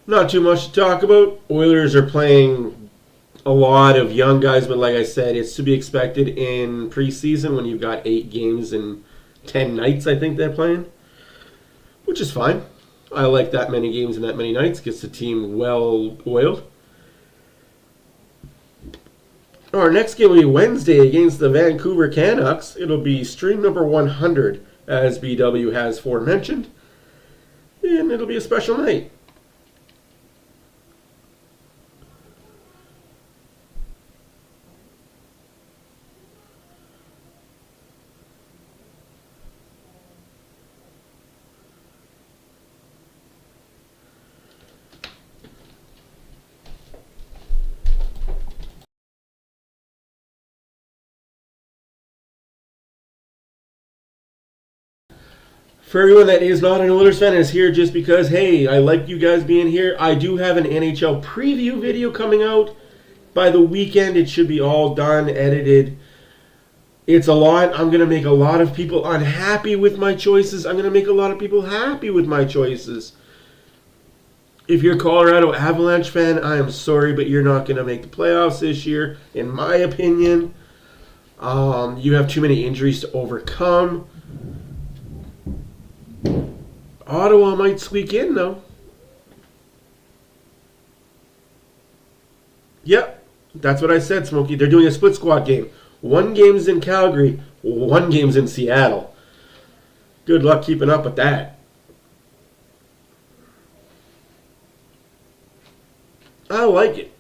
Not too much to talk about. Oilers are playing a lot of young guys, but like I said, it's to be expected in preseason when you've got 8 games and 10 nights, I think they're playing, which is fine. I like that many games and that many nights. Gets the team well oiled. Our next game will be Wednesday against the Vancouver Canucks. It'll be stream number 100, as BW has forementioned, and it'll be a special night. For everyone that is not an Oilers fan and is here just because, hey, I like you guys being here, I do have an NHL preview video coming out. By the weekend, it should be all done, edited. It's a lot. I'm going to make a lot of people unhappy with my choices. I'm going to make a lot of people happy with my choices. If you're a Colorado Avalanche fan, I am sorry, but you're not going to make the playoffs this year, in my opinion. You have too many injuries to overcome. Ottawa might squeak in, though. Yep, that's what I said, Smokey. They're doing a split squad game. One game's in Calgary, one game's in Seattle. Good luck keeping up with that. I like it.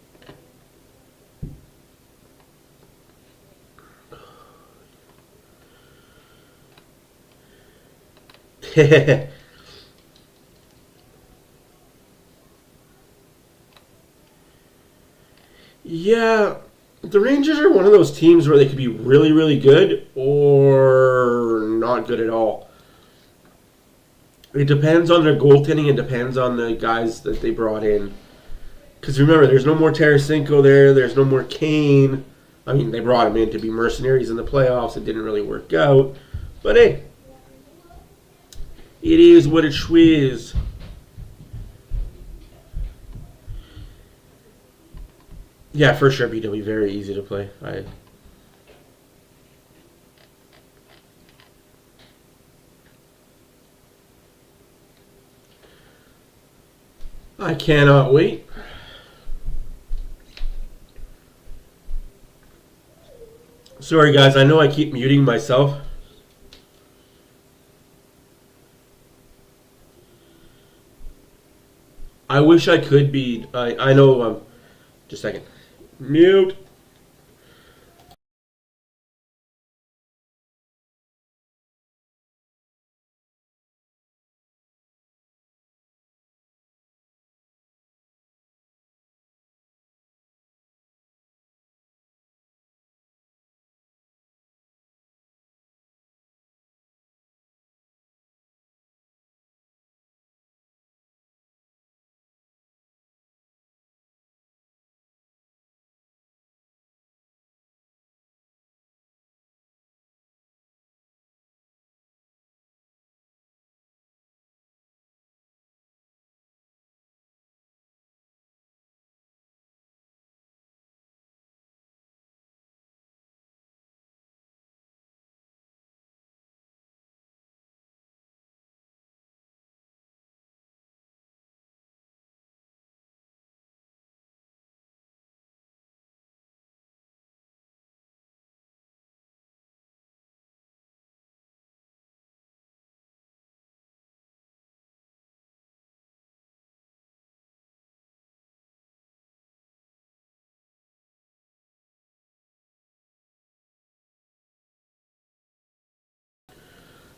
Yeah, the Rangers are one of those teams where they could be really, really good or not good at all. It depends on their goaltending. It depends on the guys that they brought in. Because remember, there's no more Tarasenko there. There's no more Kane. I mean, they brought him in to be mercenaries in the playoffs. It didn't really work out. But hey, it is what it is. Yeah, for sure, BW. Very easy to play. I cannot wait. Sorry, guys. I know I keep muting myself. I wish I could be. I know. Just a second. Mute.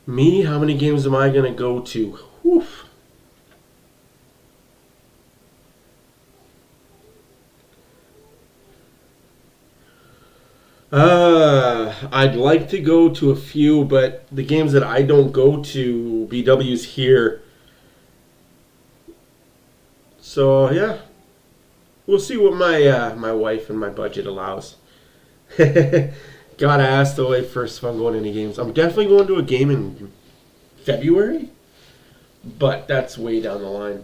Me? How many games am I going to go to? Whew. I'd like to go to a few, but the games that I don't go to, BW's here. So, yeah. We'll see what my wife and my budget allows. Gotta ask though first if I'm going to any games. I'm definitely going to a game in February, but that's way down the line.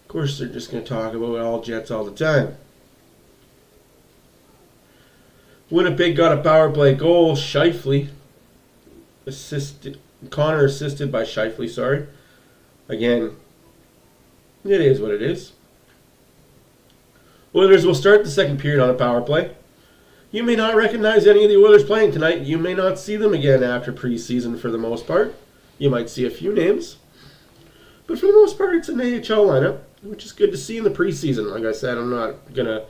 Of course, they're just going to talk about all Jets all the time. Winnipeg got a power play goal. Scheifele assisted. Connor assisted by Scheifele. Sorry. Again, it is what it is. Oilers will start the second period on a power play. You may not recognize any of the Oilers playing tonight. You may not see them again after preseason for the most part. You might see a few names. But for the most part, it's an AHL lineup, which is good to see in the preseason. Like I said, I'm not going to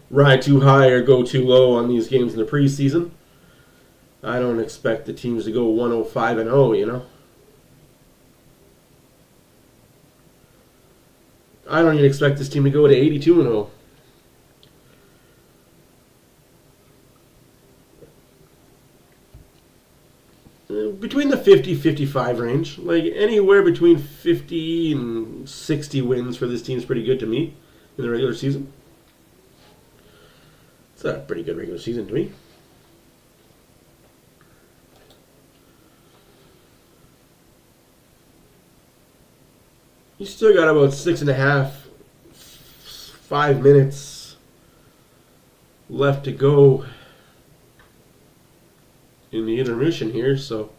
ride too high or go too low on these games in the preseason. I don't expect the teams to go 105-0, you know. I don't even expect this team to go to 82-0. Between the 50-55 range, like anywhere between 50 and 60 wins for this team is pretty good to me in the regular season. It's a pretty good regular season to me. You still got about 5 minutes left to go in the intermission here, so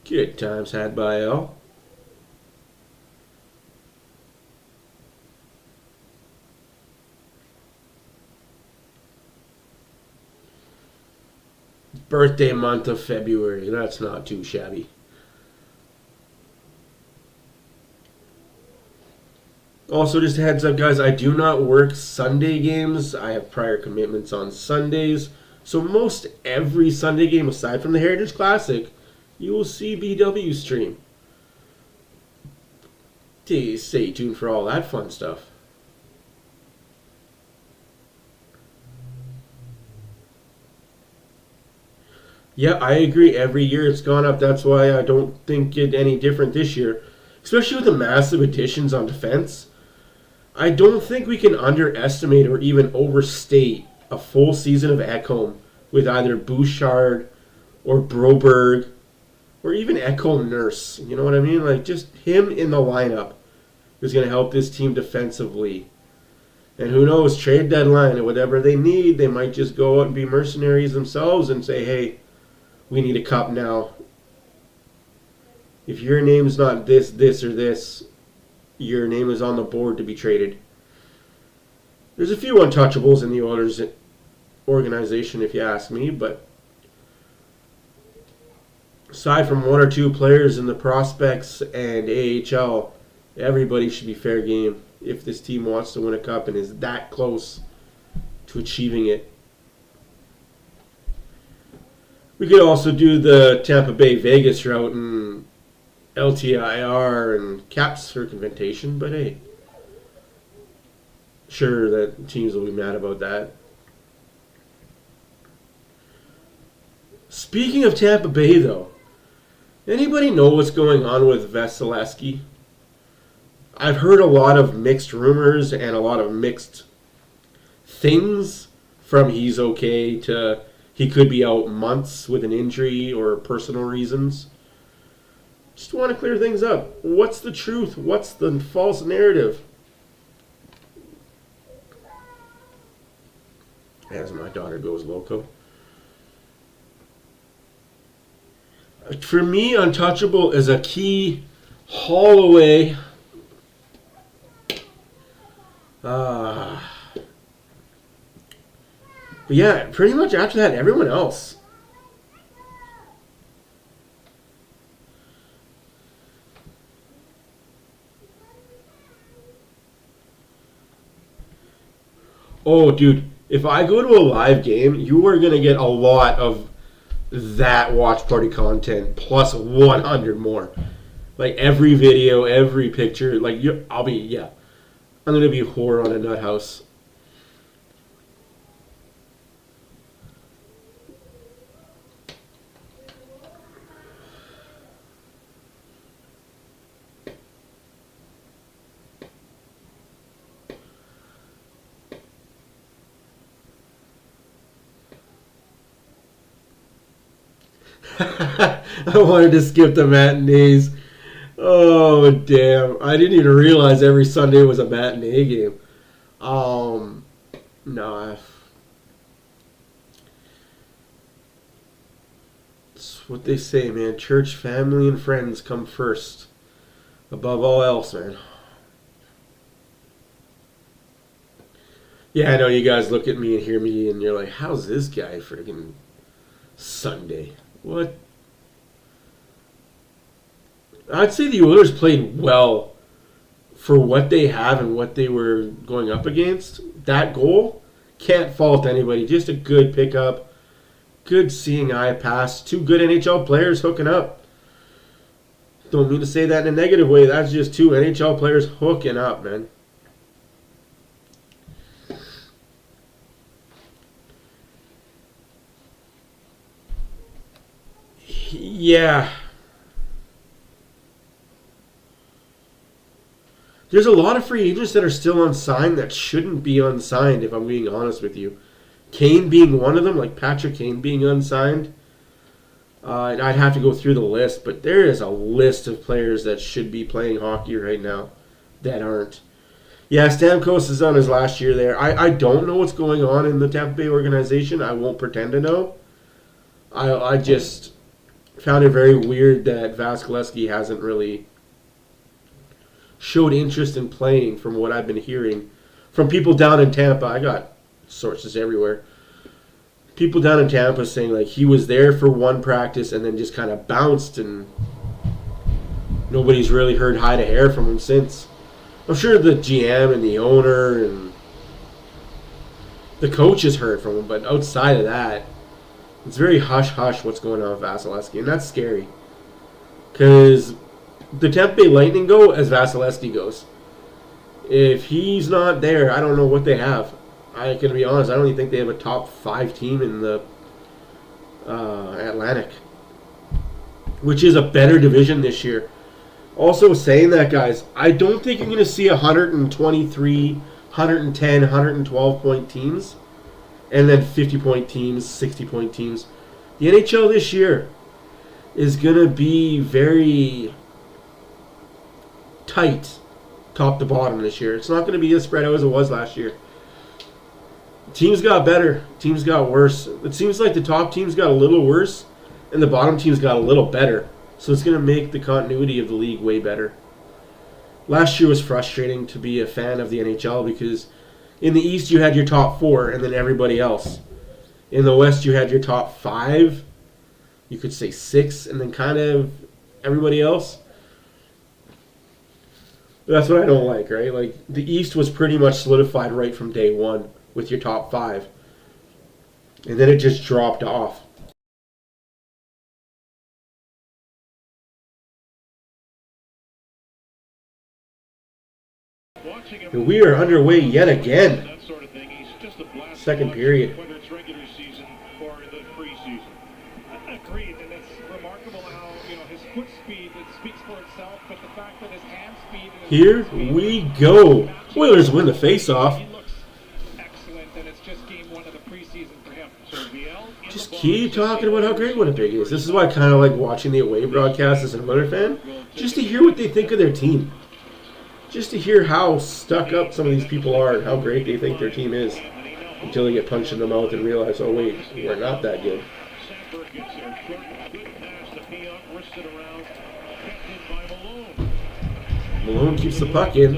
Good times had by L. Birthday month of February. That's not too shabby. Also, just a heads up, guys, I do not work Sunday games. I have prior commitments on Sundays. So most every Sunday game, aside from the Heritage Classic, you will see BW stream. Stay tuned for all that fun stuff. Yeah, I agree. Every year it's gone up. That's why I don't think it any different this year. Especially with the massive additions on defense. I don't think we can underestimate or even overstate a full season of Ekholm with either Bouchard or Broberg or even Ekholm Nurse. You know what I mean? Like, just him in the lineup is going to help this team defensively. And who knows, trade deadline or whatever they need, they might just go out and be mercenaries themselves and say, hey, we need a cup now. If your name's not this, or this, your name is on the board to be traded. There's a few untouchables in the Oilers organization, if you ask me, but aside from one or two players in the prospects and AHL, everybody should be fair game if this team wants to win a cup and is that close to achieving it. We could also do the Tampa Bay Vegas route and LTIR and cap circumvention, but hey, sure that teams will be mad about that. Speaking of Tampa Bay, though, anybody know what's going on with Vasilevsky? I've heard a lot of mixed rumors and a lot of mixed things, from he's okay to he could be out months with an injury or personal reasons. Just want to clear things up. What's the truth? What's the false narrative? As my daughter goes loco. For me, untouchable is Akey, Holloway. But yeah, pretty much after that, everyone else. Oh, dude, if I go to a live game, you are going to get a lot of that watch party content plus 100 more. Like every video, every picture, like I'm going to be a whore on a nut house. I wanted to skip the matinees. Oh, damn. I didn't even realize every Sunday was a matinee game. No. It's what they say, man. Church, family, and friends come first. Above all else, man. Yeah, I know you guys look at me and hear me and you're like, how's this guy friggin' Sunday? What? I'd say the Oilers played well for what they have and what they were going up against. That goal, can't fault anybody. Just a good pickup. Good seeing eye pass. Two good NHL players hooking up. Don't mean to say that in a negative way. That's just two NHL players hooking up, man. Yeah. There's a lot of free agents that are still unsigned that shouldn't be unsigned, if I'm being honest with you. Kane being one of them, like Patrick Kane being unsigned. And I'd have to go through the list, but there is a list of players that should be playing hockey right now that aren't. Yeah, Stamkos is on his last year there. I don't know what's going on in the Tampa Bay organization. I won't pretend to know. I just... found it very weird that Vasilevsky hasn't really showed interest in playing from what I've been hearing from people down in Tampa. I got sources everywhere. People down in Tampa saying like he was there for one practice and then just kind of bounced, and nobody's really heard hi to hair from him since. I'm sure the GM and the owner and the coach has heard from him, but outside of that, it's very hush-hush what's going on with Vasilevsky, and that's scary. Because the Tampa Bay Lightning go as Vasilevsky goes. If he's not there, I don't know what they have. I'm going to be honest, I don't even think they have a top 5 team in the Atlantic, which is a better division this year. Also saying that, guys, I don't think you're going to see 123, 110, 112 point teams and then 50 point teams, 60 point teams. The NHL this year is going to be very tight top to bottom this year. It's not going to be as spread out as it was last year. Teams got better. Teams got worse. It seems like the top teams got a little worse and the bottom teams got a little better. So it's going to make the continuity of the league way better. Last year was frustrating to be a fan of the NHL because in the East you had your top 4 and then everybody else. In the West you had your top 5, you could say 6, and then kind of everybody else. That's what I don't like, right? Like the East was pretty much solidified right from day one with your top 5. And then it just dropped off. And we are underway yet again. Second period. Whether it's regular season or the preseason. Agreed, and it's remarkable how his foot speed, it speaks for itself, but the fact that his hand speed. Here we go. Oilers win the face-off. He looks excellent, and it's just game 1 of the preseason for him. Just keep talking about how great Winnipeg is. This is why I kind of like watching the away broadcast as an Oilers fan, just to hear what they think of their team. Just to hear how stuck up some of these people are and how great they think their team is until they get punched in the mouth and realize, oh wait, we're not that good. Malone keeps the puck in.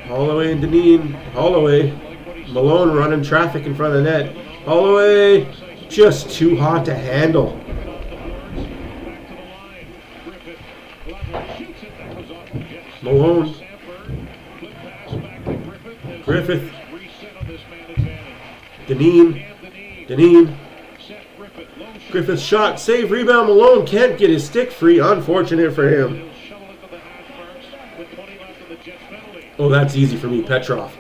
Holloway and Dineen. Holloway. Malone running traffic in front of the net. Holloway just too hot to handle. Malone. Griffith. Dineen. Griffith's shot, save, rebound. Malone can't get his stick free. Unfortunate for him. Oh, that's easy for me. Petrov.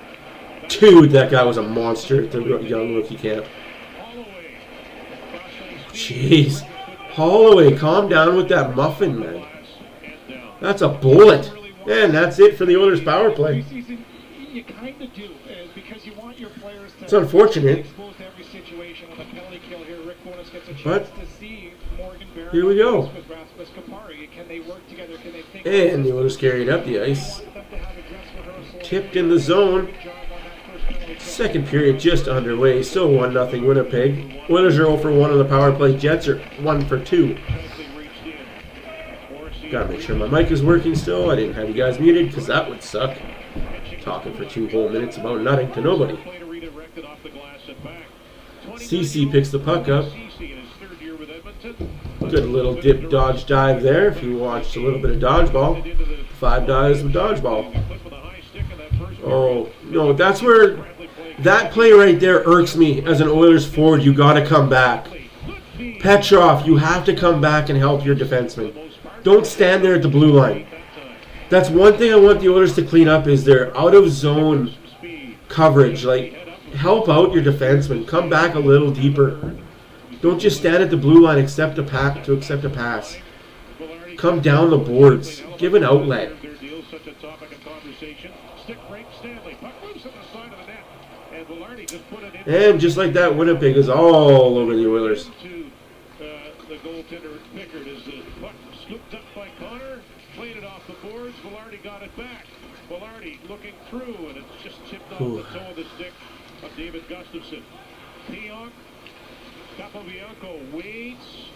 Dude, that guy was a monster at the young rookie camp. Jeez. Holloway, calm down with that muffin, man. That's a bullet. And that's it for the Oilers' power play. You kind of do, because you want your players to. It's unfortunate. But here we go. And the Oilers carried up the ice. Tipped in the zone. Second period just underway. Still 1-0 Winnipeg. Oilers are 0 for 1 on the power play. Jets are 1 for 2. Gotta make sure my mic is working still. I didn't have you guys muted because that would suck. Talking for 2 whole minutes about nothing to nobody. CC picks the puck up. Good little dip dodge dive there. If you watched a little bit of dodgeball. 5 dives with dodgeball. Oh, no, that's where that play right there irks me as an Oilers forward. You got to come back. Petrov, you have to come back and help your defenseman. Don't stand there at the blue line. That's one thing I want the Oilers to clean up is their out-of-zone coverage. Like, help out your defenseman. Come back a little deeper. Don't just stand at the blue line to accept a pass. Come down the boards. Give an outlet. And just like that, Winnipeg is all over the Oilers. The goaltender Pickard as the puck scooped up by Connor, played it off the boards. Velarde got it back. Velarde looking through, and it's just tipped off the toe of the stick of David Gustafsson. Pionk Capobianco waits.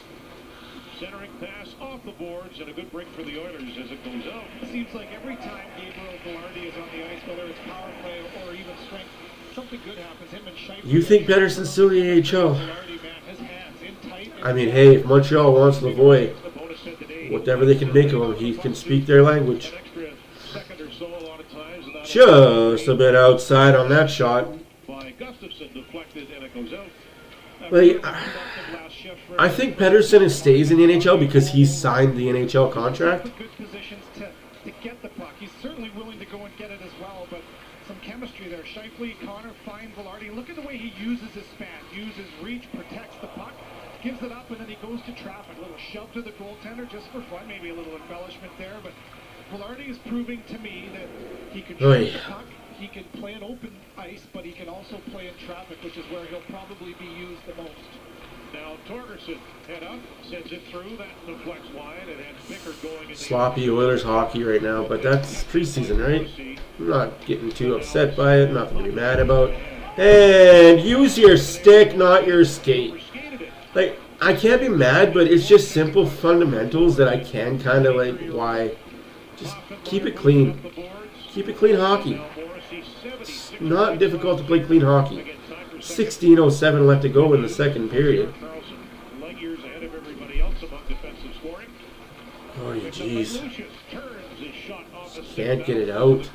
Centering pass off the boards and a good break for the Oilers as it goes out. It seems like every time Gabriel Velarde is on the ice, whether it's power play or even strength, something good happens. Him and Scheifele. You think Pedersen's still the AHL? Velarde, man, his hands in tight. I mean, hey, if Montreal wants Lavoie, whatever they can make of him, he can speak their language. An extra second or so a lot of times. And that Just a bit outside on that shot. by Gustafsson deflected and it goes out. Like, I think Pedersen stays in the NHL because he's signed the NHL contract. Good positions to get the puck. He's certainly willing to go and get it as well, but some chemistry there. Scheifele, Connor, Fine, Velarde. Look at the way he uses his span, uses reach, protects the puck, gives it up, and then he goes to traffic. A little shove to the goaltender just for fun, maybe a little embellishment there, but Velarde is proving to me that he can shoot the puck, he can play an open ice, but he can also play in traffic, which is where he'll probably be used the most. Now Torgerson head up, sends it through, that deflects wide, and has Bickert going in the Sloppy Oilers hockey right now, but that's preseason, right? I'm not getting too upset by it, nothing to be mad about. And use your stick, not your skate. Like, I can't be mad, but it's just simple fundamentals that I can kind of like, why? Just keep it clean. Keep it clean hockey. It's not difficult to play clean hockey. 16:07 left to go in the second period. light years ahead of everybody else among defensive scoring. Oh, jeez. Lucius turns his shot off the Can't get it out.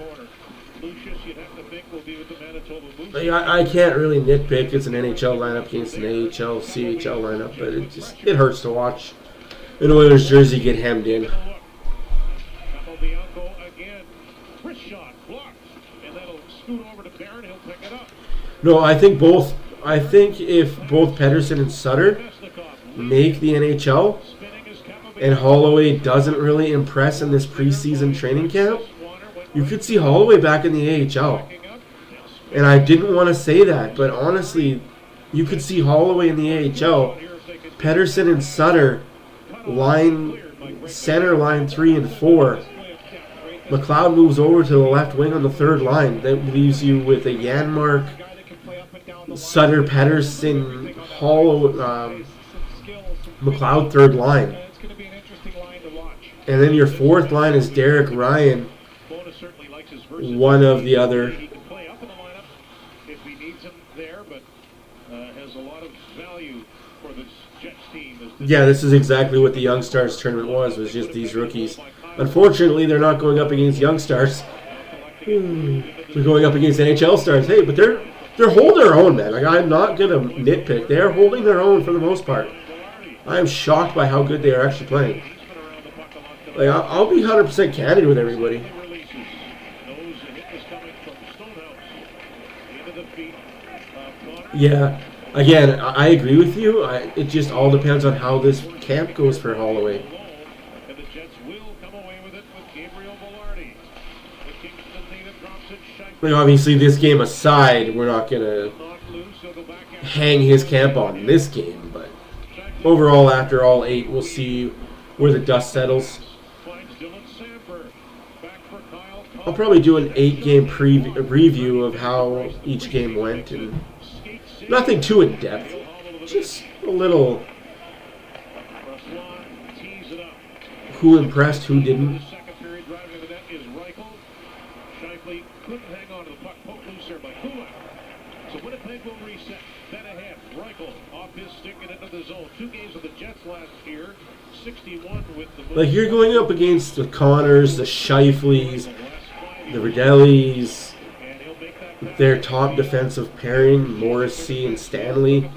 Lucius, you'd have to think, will be with the Manitoba Moose. Like, I can't really nitpick. It's an NHL lineup against an AHL, CHL lineup, but it hurts to watch an Oilers jersey get hemmed in. Capobianco again. Wrist shot blocked, and that'll scoot over to Barrie. He'll pick it up. No, I think if both Pedersen and Sutter make the NHL, and Holloway doesn't really impress in this preseason training camp, you could see Holloway back in the AHL. And I didn't want to say that, but honestly, you could see Holloway in the AHL. Pedersen and Sutter, center line 3 and 4. McLeod moves over to the left wing on the third line. That leaves you with a Janmark, Sutter, Pedersen, McLeod third line. And then your fourth line is Derek Ryan, one of the other. He can play up in the lineup if he needs him there, but has a lot of value for this Jets team. Yeah, this is exactly what the Young Stars tournament was just these rookies. Unfortunately, they're not going up against Young Stars. They're going up against NHL stars. Hey, but they're holding their own, man. Like, I'm not going to nitpick. They're holding their own for the most part. I am shocked by how good they are actually playing. Like, I'll be 100% candid with everybody. Yeah, again, I agree with you. It just all depends on how this camp goes for Holloway. And the Jets will come away with it with Gabriel Velarde. The Kingston native drops it. Like, obviously, this game aside, we're not going to Knocked loose. He'll go back out. hang his camp on this game. But overall, after all 8, we'll see where the dust settles. Finds Dylan Samberg. Back for Kyle. I'll probably do an 8-game review of how each game went, and nothing too in depth. Just a little who impressed, who didn't. The second period driving to the net is Reichel. Scheifele couldn't hang on to the puck. Poked loose there by Kulak. So Winnipeg will reset. Then ahead. Reichel off his stick and into the zone. 2 games with the Jets last year. 61 with the Moose. Like, you're going up against the Connors, the Scheifeles, the Ridellis, their top defensive pairing, Morrissey and Stanley.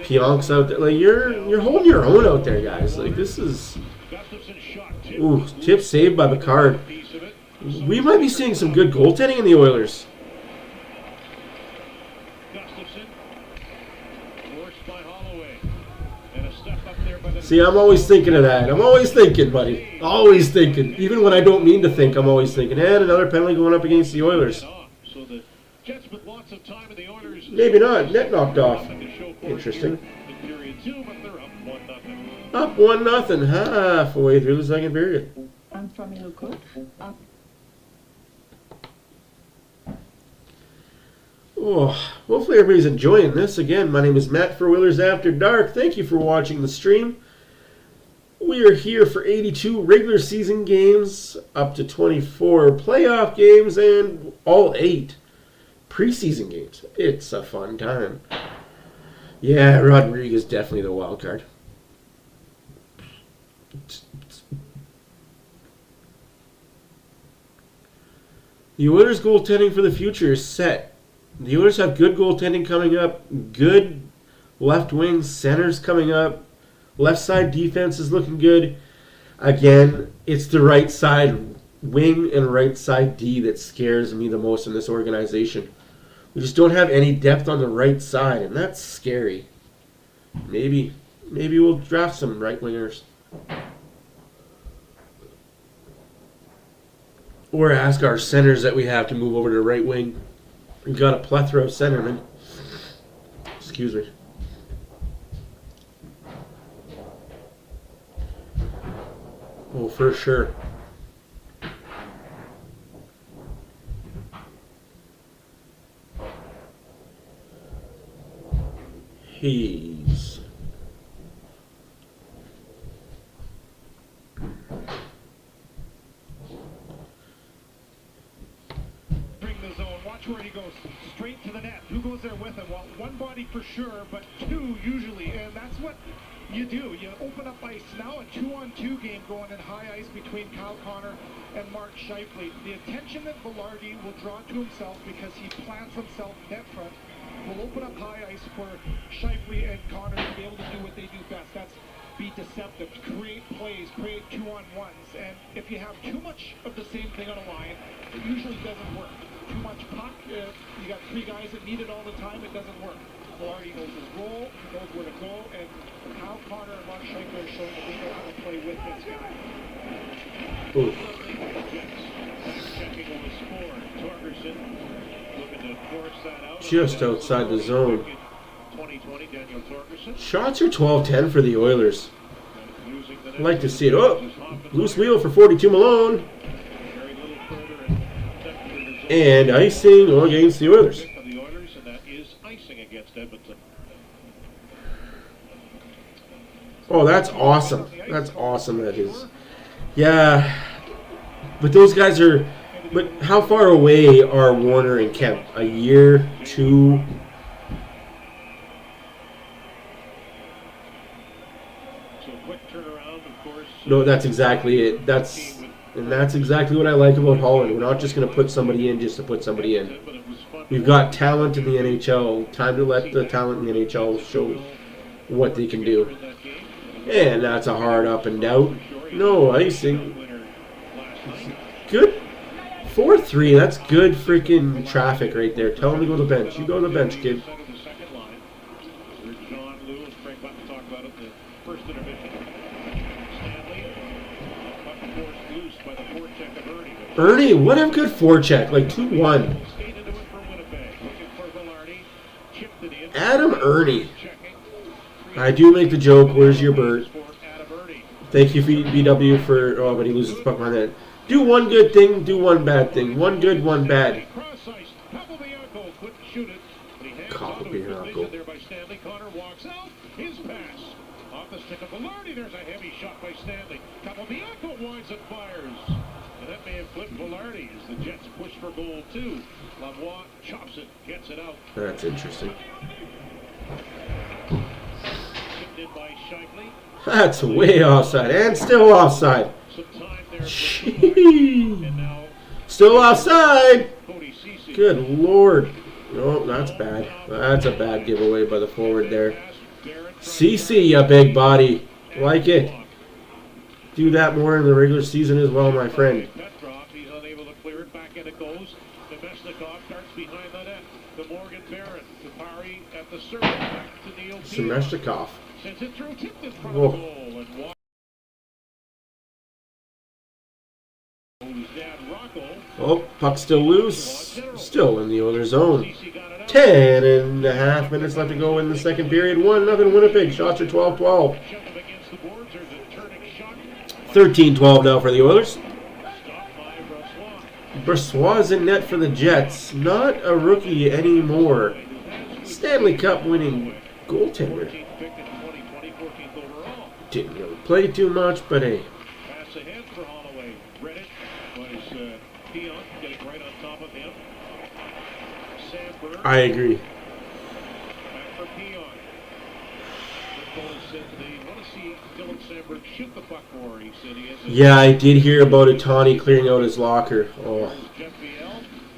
Pionk's out there. Like, you're holding your own out there, guys. Like, this is... Ooh, tip saved by Picard. We might be seeing some good goaltending in the Oilers. See, I'm always thinking of that. I'm always thinking, buddy. Always thinking. Even when I don't mean to think, I'm always thinking, and another penalty going up against the Oilers. So the Jets with lots of time and the Oilers. Maybe not. Net knocked off. Interesting. In period 2, but they're up 1-0. Up 1-0, halfway through the second period. And from Ilko, up. Oh, hopefully everybody's enjoying this. Again, my name is Matt for Oilers After Dark. Thank you for watching the stream. We are here for 82 regular season games, up to 24 playoff games, and all 8 preseason games. It's a fun time. Yeah, Rodriguez definitely the wild card. The Oilers' goaltending for the future is set. The Oilers have good goaltending coming up, good left wing centers coming up, left side defense is looking good. Again, it's the right side wing and right side D that scares me the most in this organization. We just don't have any depth on the right side, and that's scary. Maybe we'll draft some right wingers. Or ask our centers that we have to move over to the right wing. We've got a plethora of centermen. Excuse me. Oh, for sure. Hayes. Where he goes straight to the net. Who goes there with him? Well, one body for sure, but 2 usually, and that's what you do. You open up ice. Now a 2-on-2 game going in high ice between Kyle Connor and Mark Scheifele. The attention that Velarde will draw to himself because he plants himself net front will open up high ice for Scheifele and Connor to be able to do what they do best. That's be deceptive, create plays, create 2-on-1s, and if you have too much of the same thing on a line, it usually doesn't work. Too much puck, you got 3 guys that need it all the time, it doesn't work. Velarde knows his role, he knows where to go, and how Connor and Mark Scheifele are showing that they know how to play with this guy. Ooh. Checking on the score. Torgerson looking to force that out. Just outside the zone. 2020, Daniel Torgerson. Shots are 12-10 for the Oilers. I'd like to see it. Oh, loose wheel for 42 Malone. And icing against the Oilers. The Oilers, and that is icing against Edmonton. Oh, that's awesome. That's awesome, that is. Yeah. But those guys are... But how far away are Warner and Kemp? A year? 2? So quick turnaround, of course. No, that's exactly it. That's exactly what I like about Holland. We're not just going to put somebody in just to put somebody in. We've got talent in the NHL. Time to let the talent in the NHL show what they can do. And that's a hard up and out. No icing. Good. 4-3. That's good freaking traffic right there. Tell him to go to the bench. You go to the bench, kid. Ernie, what a good forecheck. Like 2-1. Adam Ernie. I do make the joke, where's your bird? Thank you, BW, for... Oh, but he loses the puck on that. Do one good thing, do one bad thing. One good, one bad. Capobianco. Connor walks out. His pass. Off the stick of Velarde. There's a heavy shot by Stanley. Capobianco winds and fires. And that may have flipped Velarde as the Jets push for goal 2. Lavoie chops it, gets it out. That's interesting. Tipped in by Scheifele. That's way offside, and still offside. Some time there. And now still offside. Good Lord. No, that's bad. That's a bad giveaway by the forward there. CC, you big body. Like it. Do that more in the regular season as well, my friend. He's unable to clear it. Back in it goes. Nemesnikov darts behind the net. The Morgan Barron to Barrie at the circle. Back to Neil. Nemesnikov. Sends it through. Tipped in front of the goal. Oh, puck still loose. Still in the Oilers zone. 10.5 minutes left to go in the second period. 1-0 Winnipeg. Shots are 12-12. 13-12 now for the Oilers. Brossois in net for the Jets. Not a rookie anymore. Stanley Cup winning goaltender. 14th pick in 2020, 14th overall. Didn't really play too much, but hey. Pass ahead for Holloway. Read it was Peon getting right on top of him. Sandberg. I agree. Back for Peon. Nicole said they want to see Dylan Sandberg shoot the puck more. He said he has a Yeah, I did hear about Ohtani clearing out his locker. Oh. Jeff Viel.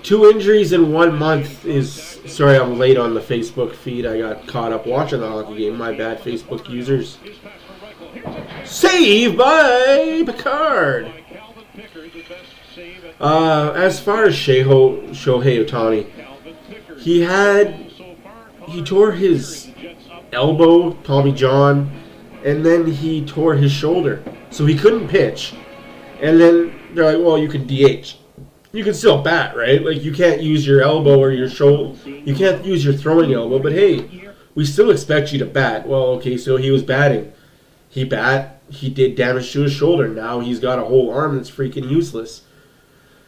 2 injuries in 1 month is... Sorry, I'm late on the Facebook feed. I got caught up watching the hockey game. My bad, Facebook users. His pass for Reichel. Here's a chance Save by Picard. by Calvin Pickard, the best save at As far as Shohei Ohtani, Calvin Pickard. he tore his elbow, Tommy John, and then he tore his shoulder. So he couldn't pitch. And then they're like, well, you can DH. You can still bat, right? Like, you can't use your elbow or your shoulder. You can't use your throwing elbow, but hey, we still expect you to bat. Well, okay, so he was batting. He did damage to his shoulder. Now he's got a whole arm that's freaking useless.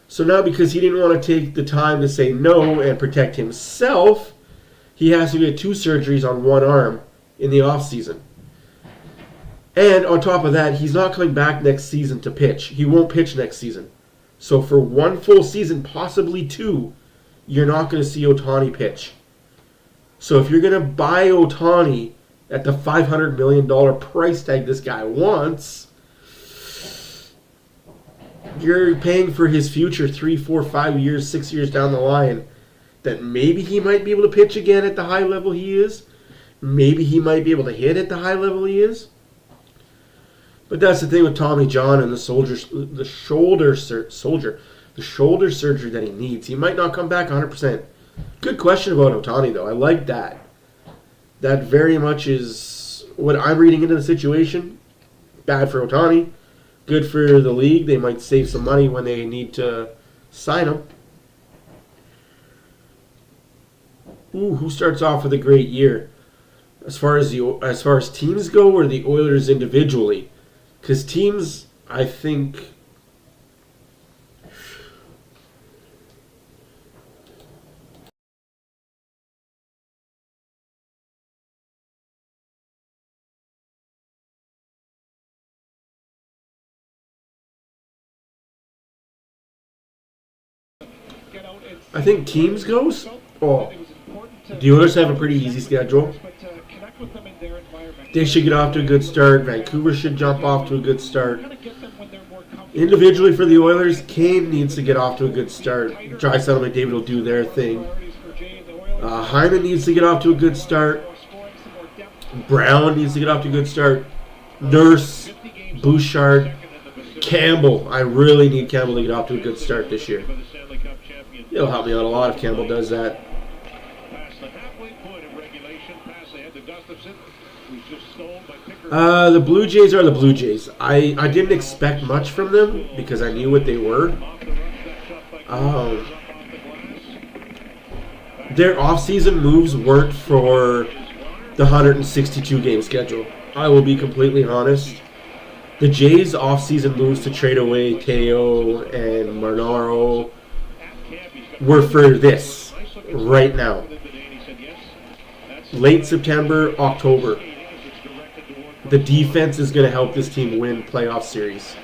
So now because he didn't want to take the time to say no and protect himself, he has to get 2 surgeries on one arm in the offseason. And on top of that, he's not coming back next season to pitch. He won't pitch next season. So for 1 full season, possibly 2, you're not going to see Ohtani pitch. So if you're going to buy Ohtani at the $500 million price tag this guy wants, you're paying for his future 3, 4, 5 years, 6 years down the line, that maybe he might be able to pitch again at the high level he is. Maybe he might be able to hit at the high level he is. But that's the thing with Tommy John and the shoulder surgery that he needs. He might not come back 100%. Good question about Ohtani, though. I like that. That very much is what I'm reading into the situation. Bad for Ohtani. Good for the league. They might save some money when they need to sign him. Ooh, who starts off with a great year? As far as teams go, or the Oilers individually? Because teams, I think... I think teams goes. Oh, the Oilers have a pretty easy schedule. They should get off to a good start. Vancouver should jump off to a good start. Individually for the Oilers, Kane needs to get off to a good start. Draisaitl and McDavid will do their thing. Hyman needs to get off to a good start. Brown needs to get off to a good start. Nurse, Bouchard, Campbell. I really need Campbell to get off to a good start this year. It'll help me out a lot if Campbell does that. The Blue Jays are the Blue Jays. I didn't expect much from them because I knew what they were. Their off-season moves worked for the 162-game schedule. I will be completely honest. The Jays' off-season moves to trade away Teo and Marnaro were for this, right now. Late September, October. The defense is going to help this team win playoff series.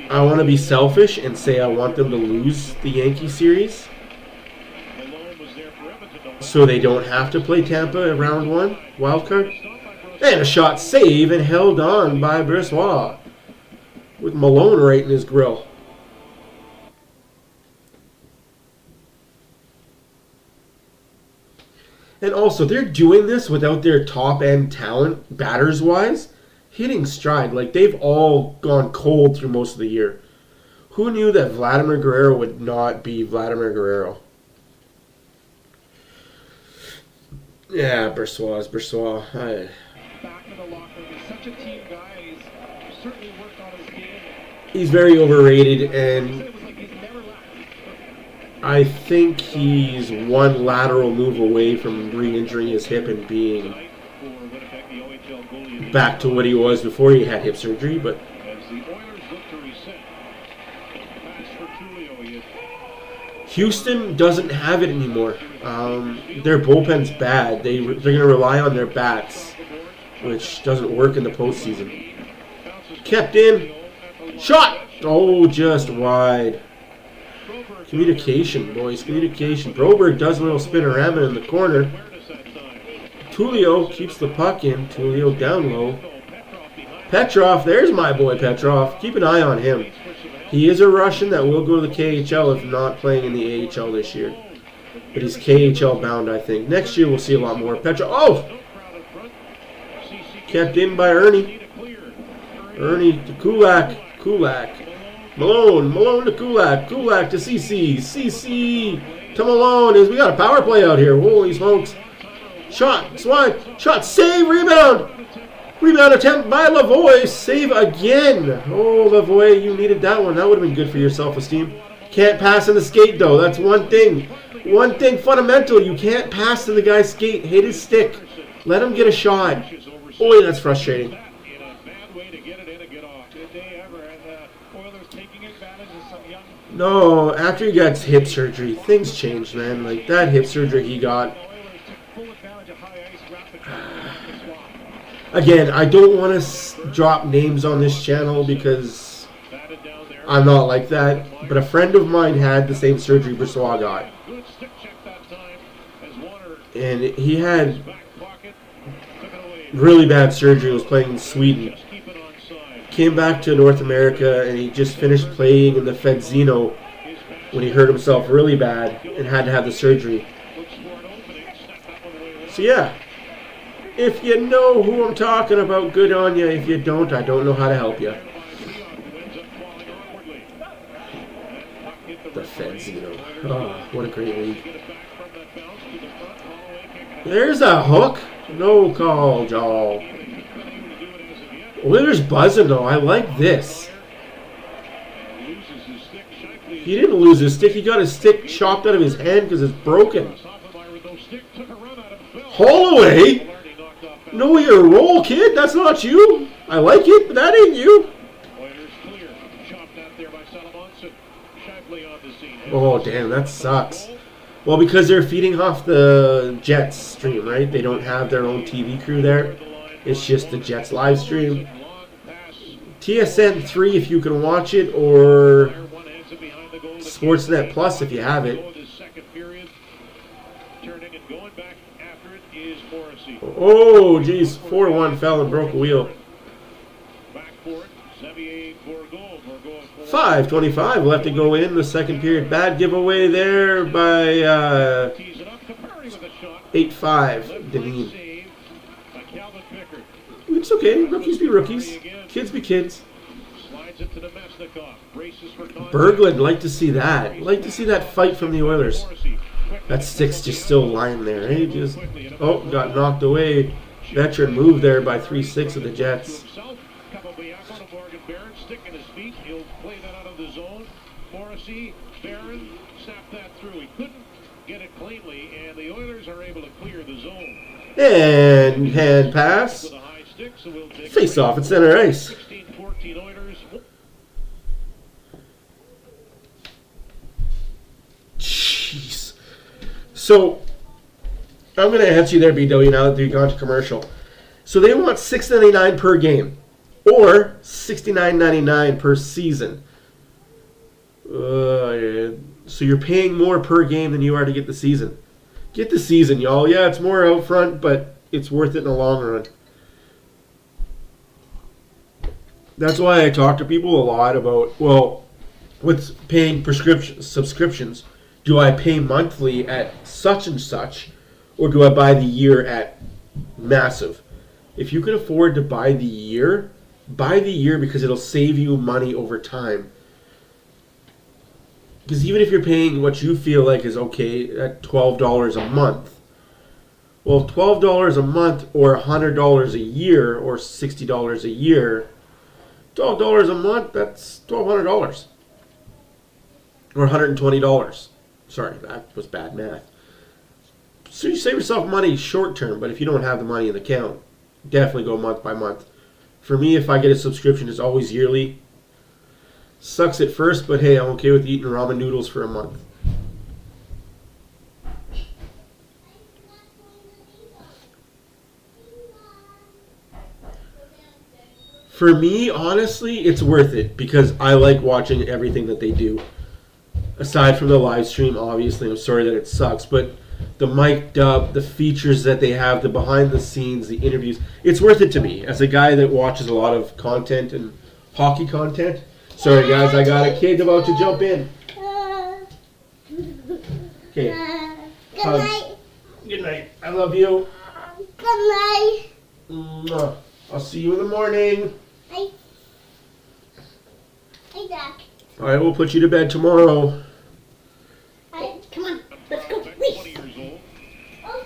I want to be selfish and say I want them to lose the Yankee series so they don't have to play Tampa in round 1, wild card. And a shot save and held on by Brossois with Malone right in his grill. And also, they're doing this without their top-end talent, batters-wise, hitting stride. Like, they've all gone cold through most of the year. Who knew that Vladimir Guerrero would not be Vladimir Guerrero? Yeah, Brossois. Back in the locker room. He's such a team guy. He's certainly worked on his game. He's very overrated, and I think he's one lateral move away from re-injuring his hip and being back to what he was before he had hip surgery. But Houston doesn't have it anymore. Their bullpen's bad. They're going to rely on their bats, which doesn't work in the postseason. Kept in. Shot! Oh, just wide. Communication, boys. Communication. Broberg does a little spinorama in the corner. Tulio keeps the puck in. Tulio down low. Petrov. There's my boy Petrov. Keep an eye on him. He is a Russian that will go to the KHL if not playing in the AHL this year. But he's KHL bound, I think. Next year we'll see a lot more. Petrov. Oh! Kept in by Ernie. Ernie to Kulak. Kulak. Malone to Kulak. Kulak to CC. CC to Malone. We got a power play out here. Holy smokes. Shot. Swine. Shot. Save. Rebound. Rebound attempt by Lavoie. Save again. Oh, Lavoie, you needed that one. That would have been good for your self-esteem. Can't pass in the skate, though. That's one thing. One thing fundamental. You can't pass to the guy's skate. Hit his stick. Let him get a shot. Boy, that's frustrating. No, after he got hip surgery, things changed, man. Like, that hip surgery he got. Again, I don't want to drop names on this channel because I'm not like that. But a friend of mine had the same surgery Brissois got. And he had really bad surgery. He was playing in Sweden. Came back to North America and he just finished playing in the Fedzino when he hurt himself really bad and had to have the surgery. So yeah, if you know who I'm talking about, good on you. If you don't, I don't know how to help you. The Fedzino. Oh, what a great league. There's a hook. No call, Joel. Oilers buzzing, though. I like this. He didn't lose his stick. He got his stick chopped out of his hand because it's broken. Holloway? Know your role, kid. That's not you. I like it, but that ain't you. Oh, damn. That sucks. Well, because they're feeding off the Jets stream, right? They don't have their own TV crew there. It's just the Jets live stream. TSN 3 if you can watch it, or Sportsnet Plus if you have it. Oh, geez. 4-1 fell and broke a wheel. 5:25 left to go in the second period. Bad giveaway there by 8-5. Deneen. It's okay. Rookies be rookies. Kids be kids. Berglund, like to see that. Like to see that fight from the Oilers. That stick's just still lying there. Eh? Just got knocked away. Veteran move there by 3-6 of the Jets. And hand pass. Face off at center ice. Jeez. So, I'm going to answer you there, BW, now that we've gone to commercial. So they want $6.99 per game, or $69.99 per season. So you're paying more per game than you are to get the season. Get the season, y'all. Yeah, it's more out front, but it's worth it in the long run. That's why I talk to people a lot about, well, with paying subscriptions. Do I pay monthly at such and such, or do I buy the year at massive? If you can afford to buy the year because it'll save you money over time. Because even if you're paying what you feel like is okay at $12 a month, well, $12 a month or $100 a year or $60 a year, $12 a month, that's $1,200. Or $120. Sorry, that was bad math. So you save yourself money short term, but if you don't have the money in the account, definitely go month by month. For me, if I get a subscription, it's always yearly. Sucks at first, but hey, I'm okay with eating ramen noodles for a month. For me, honestly, it's worth it because I like watching everything that they do. Aside from the live stream, obviously, I'm sorry that it sucks, but the mic'd up, the features that they have, the behind the scenes, the interviews, it's worth it to me. As a guy that watches a lot of content and hockey content. Sorry, guys, I got a kid about to jump in. Okay. Good night. Good night. I love you. Good night. Mwah. I'll see you in the morning. Hey, Doc. All right, we'll put you to bed tomorrow. Hey, come on. Let's go. 20 Please. years old. Frank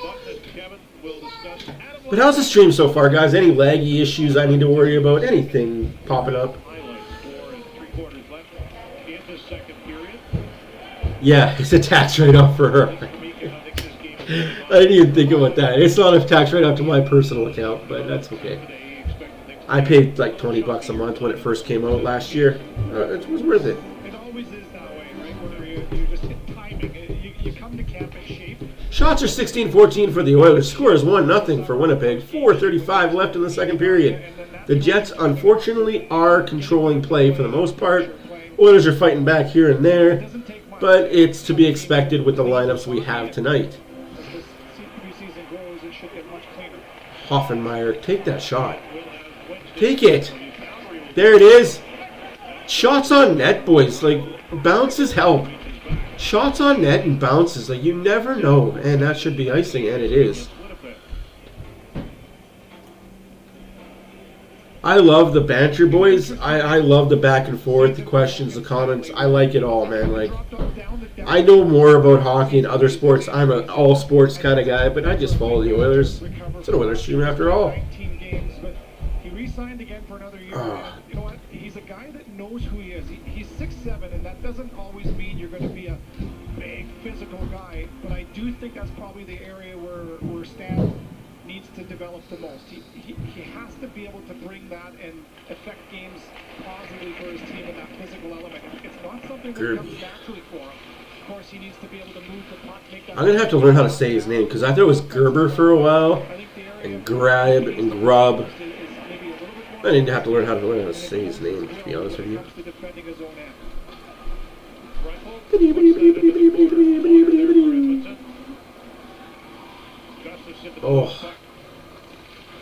Button and Kevin will discuss Adam But how's the stream so far, guys? Any laggy issues I need to worry about? Anything popping up? highlights. 4 and 3/4 left in the second period. Yeah, it's a tax write-off for her. Mika, I think this game is really I didn't even think about that. It's not a tax write-off to my personal account, but that's okay. they expect things I paid like $20 a month when it first came out last year. It was worth it. It always is that way, right? Where you just hit timing. You come to camp in shape. Shots are 16-14 for the Oilers. Score is 1-0 for Winnipeg. 4:35 left in the second period. The Jets, unfortunately, are controlling play for the most part. Oilers are fighting back here and there, but it's to be expected with the lineups we have tonight. As this preseason goes, it should get much cleaner. Hoffenmeyer, take that shot. Take it. There it is. Shots on net, boys. Like, bounces help. Shots on net and bounces. Like, you never know. And that should be icing, and it is. I love the banter, boys. I love the back and forth, the questions, the comments. I like it all, man. Like, I know more about hockey and other sports. I'm an all sports kind of guy, but I just follow the Oilers. It's an Oilers stream after all. 19 games, but he re-signed again for another year. And you know what? He's a guy that knows who he is. He's 6'7", and that doesn't always mean you're going to be a big physical guy. But I do think that's probably the area where Stan needs to develop the most. He has to be able to bring that and affect games positively for his team in that physical element. It's not something that comes naturally for him. Of course, he needs to be able to move the puck, make that. I'm going to have to learn how to say his name, because I thought it was Gerber for a while, I think the area and Grab, and Grub. is maybe a little bit more. I didn't have to learn how to say his name, to be honest with you. Comes to defending his own end. Oh,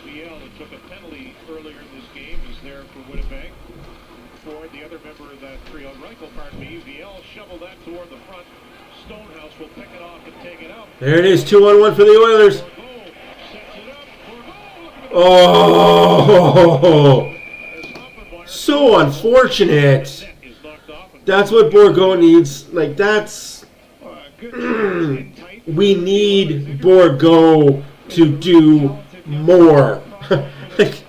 Biel, that took a penalty earlier in this game, is there for Winnipeg. Ford, the other member of that trio, Reichel, pardon me. Biel shoveled that toward the front. Stonehouse will pick it off and take it out. there it is, 2-1-1 for the Oilers. Beau sets it up. Beau, Oh, so unfortunate. is knocked off. And That's what Borgo needs. Like, that's... Good in tight. We need Borgo to do more. Like,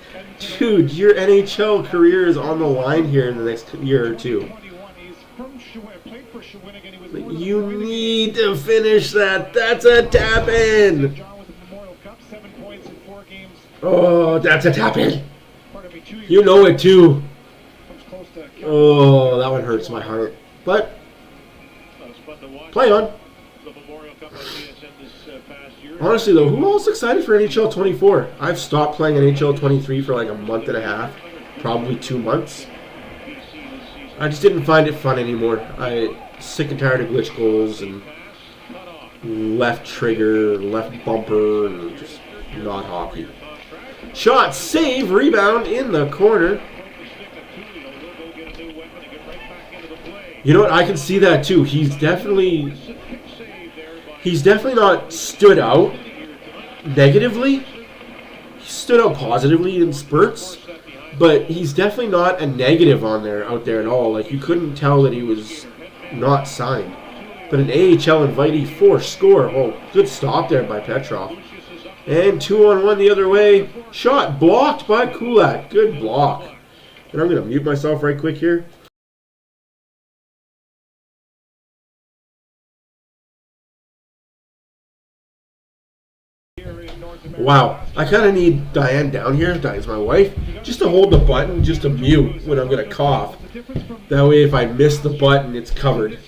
dude, your NHL career is on the line here in the next year or two. 21. He's from played for Shawinigan. He was Like, more than you a point a game. need to finish that. That's a tap-in. John with the Memorial Cup, 7 points in 4 games. Oh, that's a tap-in. Pardon me, 2 years. You know it, too. Comes close to Oh, that one hurts my heart. But, it's fun to watch. play on. The Memorial Cup on TSN this past year. Honestly, though, who else excited for NHL 24? I've stopped playing NHL 23 for like a month and a half. Probably 2 months. I just didn't find it fun anymore. I sick and tired of glitch goals and left trigger, left bumper, and just not hockey. Shot, save, rebound in the corner. You know what? I can see that too. He's definitely not stood out negatively. He stood out positively in spurts, but he's definitely not a negative out there at all. Like, you couldn't tell that he was not signed. But an AHL invitee, 4 score. Oh, good stop there by Petrov. And 2-on-1 the other way. Shot blocked by Kulak. Good block. And I'm going to mute myself right quick here. Wow, I kind of need Diane down here, Diane's my wife, just to hold the button, just to mute when I'm going to cough. That way if I miss the button, it's covered.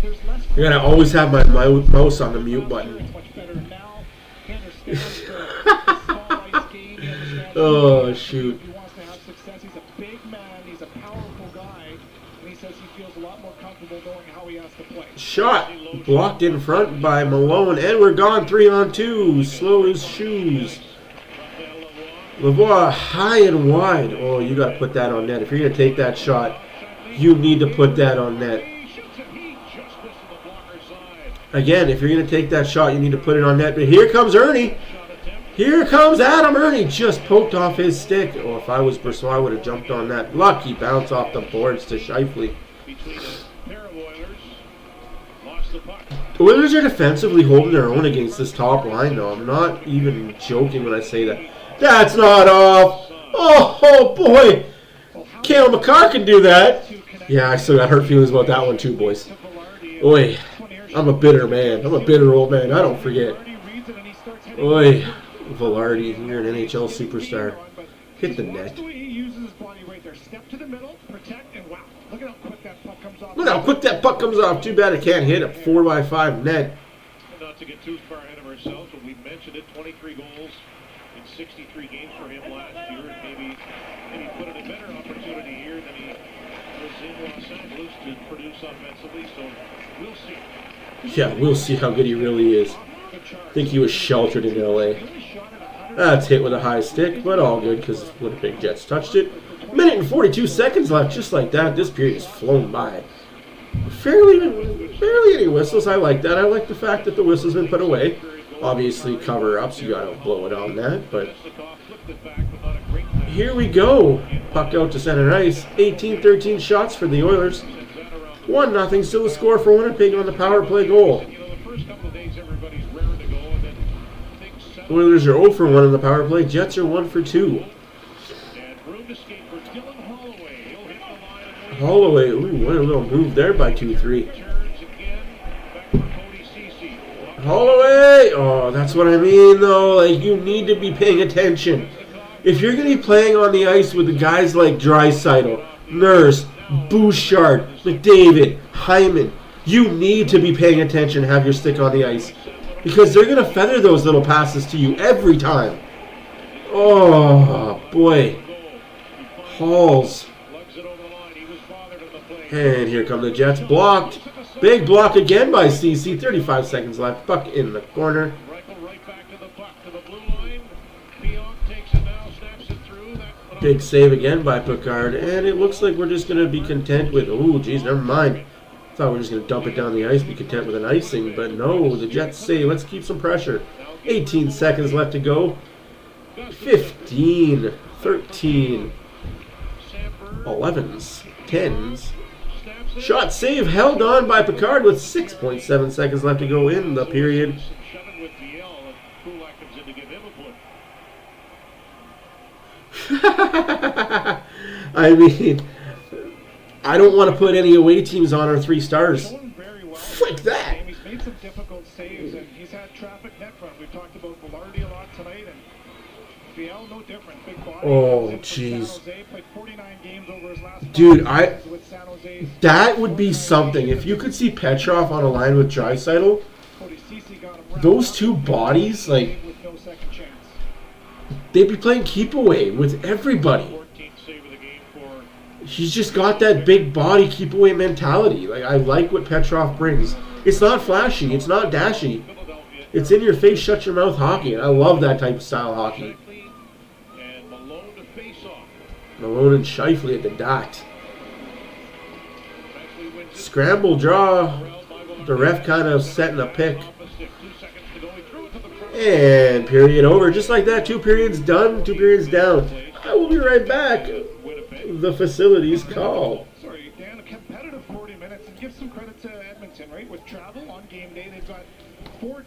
I gotta always have my mouse on the mute button. Oh, shoot. He wants to have success. He's a big man. He's a powerful guy. And he says he feels a lot more comfortable knowing how he has to play. Shot blocked in front by Malone, and we're gone 3-on-2. Slow as shoes. Lavoie high and wide. Oh, you got to put that on net. If you're going to take that shot, you need to put that on net. Again, if you're going to take that shot, you need to put it on net. But here comes Ernie. Here comes Adam Ernie. Just poked off his stick. Oh, if I was Brisson, I would have jumped on that. Lucky bounce off the boards to Scheifele. The Oilers are defensively holding their own against this top line, though. I'm not even joking when I say that. That's not off. Oh boy. Cale McCarr can do that. Yeah, I still got hurt feelings about that one too, boys. Oi, I'm a bitter man. I'm a bitter old man. I don't forget. Oi, Velarde, you're an NHL superstar. Hit the net. Look how quick that puck comes off. Too bad it can't hit a 4x5 net. Not to get too far ahead of ourselves, but we mentioned it, 23 goals in 63 games for him last year, and maybe put in a better opportunity here than he was in Los Angeles to produce offensively, so we'll see. Yeah, we'll see how good he really is. I think he was sheltered in LA. That's hit with a high stick, but all good because Winnipeg Jets touched it. Minute and 42 seconds left, just like that. This period has flown by. Barely any whistles. I like that. I like the fact that the whistle's been put away. Obviously, cover-ups, you gotta blow it on that, but here we go. Puck out to center ice. 18-13 shots for the Oilers. 1-0 still a score for Winnipeg on the power play goal. Oilers are 0 for 1 on the power play. Jets are 1 for 2. Holloway, ooh, what a little move there by 2-3. Holloway! Oh, that's what I mean, though. Like, you need to be paying attention. If you're going to be playing on the ice with the guys like Draisaitl, Nurse, Bouchard, McDavid, Hyman, you need to be paying attention and have your stick on the ice. Because they're going to feather those little passes to you every time. Oh, boy. Halls. And here come the Jets. Blocked. Big block again by CC. 35 seconds left. Puck in the corner. Big save again by Picard. And it looks like we're just going to be content with... Oh, geez, never mind. Thought we were just going to dump it down the ice, be content with an icing. But no, the Jets say, let's keep some pressure. 18 seconds left to go. 15, 13, 11s, 10s. Shot save held on by Picard with 6.7 seconds left to go in the period. I mean, I don't want to put any away teams on our 3 stars. Frick that! He's made some difficult saves, and he's had traffic net front. We've talked about Velarde a lot tonight, and Beau no different. Big body. Oh, jeez. Dude, that would be something. If you could see Petrov on a line with Draisaitl, those two bodies, like, they'd be playing keep away with everybody. He's just got that big body keep away mentality. Like, I like what Petrov brings. It's not flashy. It's not dashy. It's in your face, shut your mouth hockey. And I love that type of style hockey. Malone and Scheifele at the dot. Scramble draw. The ref kind of setting a pick. And period over. Just like that, 2 periods done, 2 periods down. I will be right back. The facilities call. Sorry, Dan, a competitive 40 minutes. And give some credit to Edmonton, right? With travel on game day, they've got 4...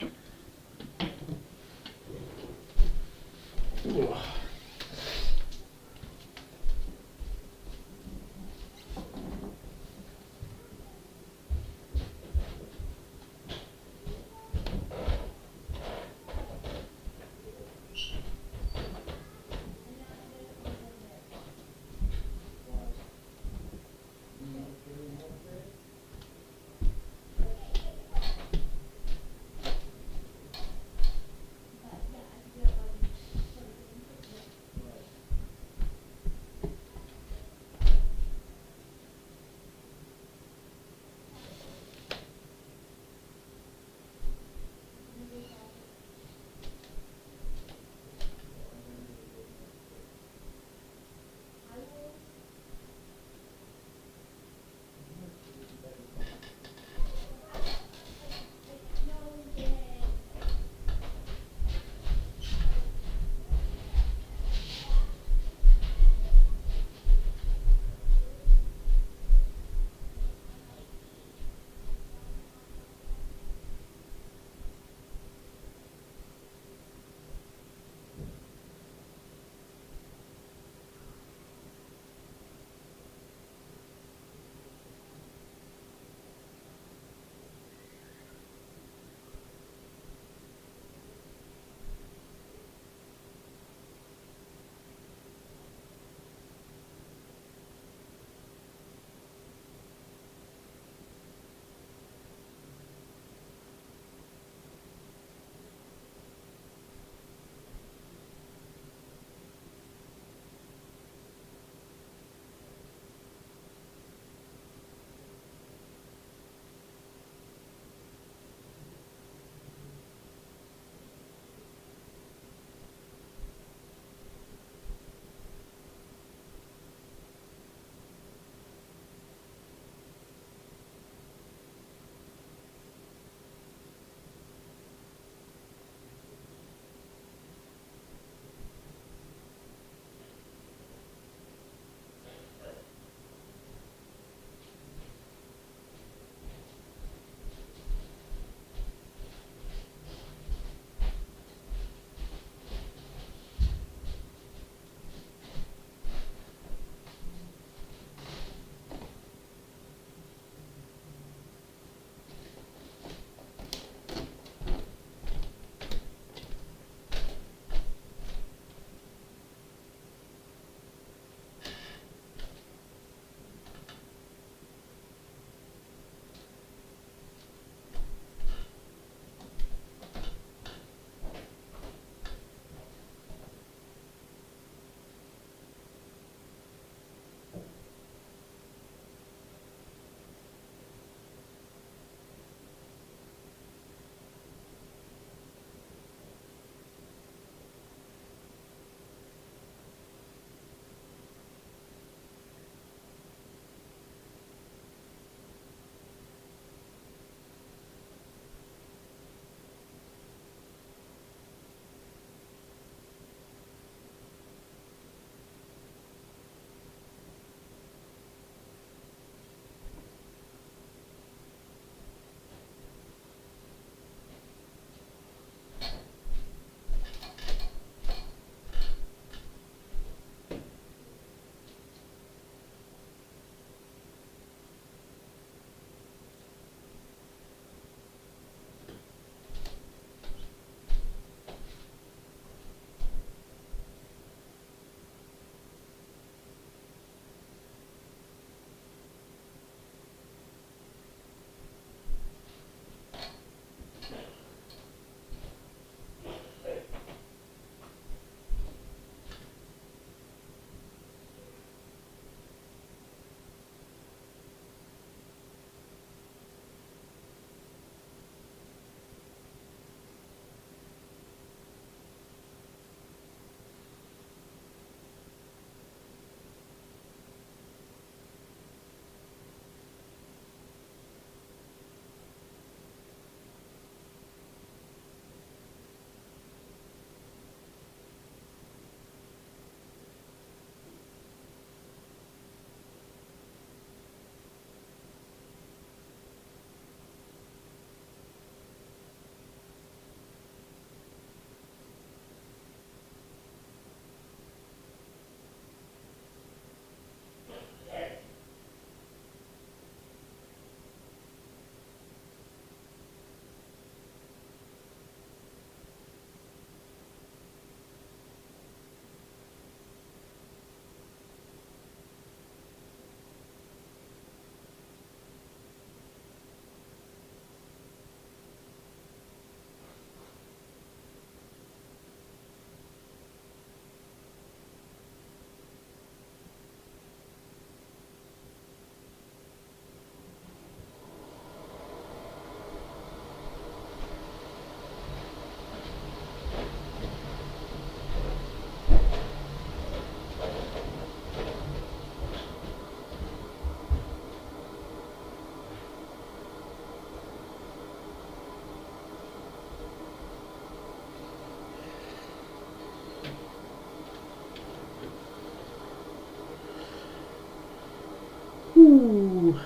Woo!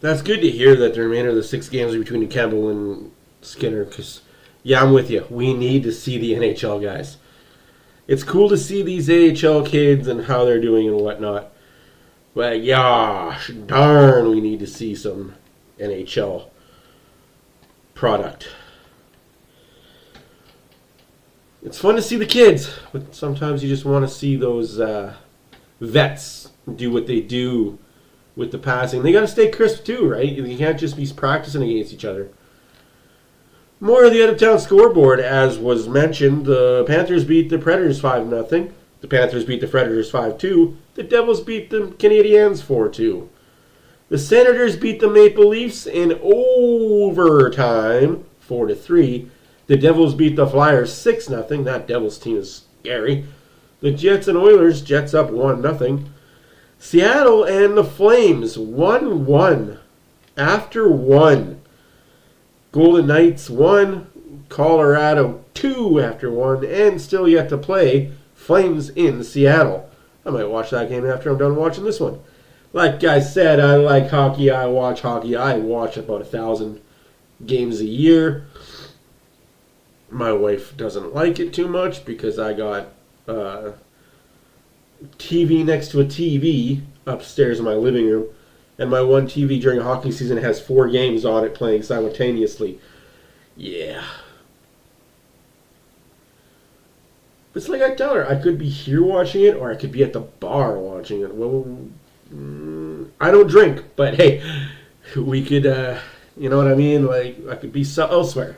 That's good to hear that the remainder of the 6 games are between Campbell and Skinner, because, yeah, I'm with you. We need to see the NHL guys. It's cool to see these AHL kids and how they're doing and whatnot. But, gosh, darn, we need to see some NHL product. It's fun to see the kids, but sometimes you just want to see those vets do what they do with the passing. They got to stay crisp too, right? You can't just be practicing against each other. More of the out-of-town scoreboard, as was mentioned. The Panthers beat the Predators 5-0. The Panthers beat the Predators 5-2. The Devils beat the Canadiens 4-2. The Senators beat the Maple Leafs in overtime 4-3. The Devils beat the Flyers 6-0. That Devils team is scary. The Jets and Oilers, Jets up 1-0. Seattle and the Flames 1-1 after 1. Golden Knights 1, Colorado 2 after 1, and still yet to play, Flames in Seattle. I might watch that game after I'm done watching this one. Like I said, I like hockey. I watch hockey. I watch about 1,000 games a year. My wife doesn't like it too much because I got TV next to a TV upstairs in my living room, and my one TV during hockey season has 4 games on it playing simultaneously. Yeah. But it's like I tell her, I could be here watching it, or I could be at the bar watching it. Well, I don't drink, but hey, we could, you know what I mean? Like, I could be elsewhere.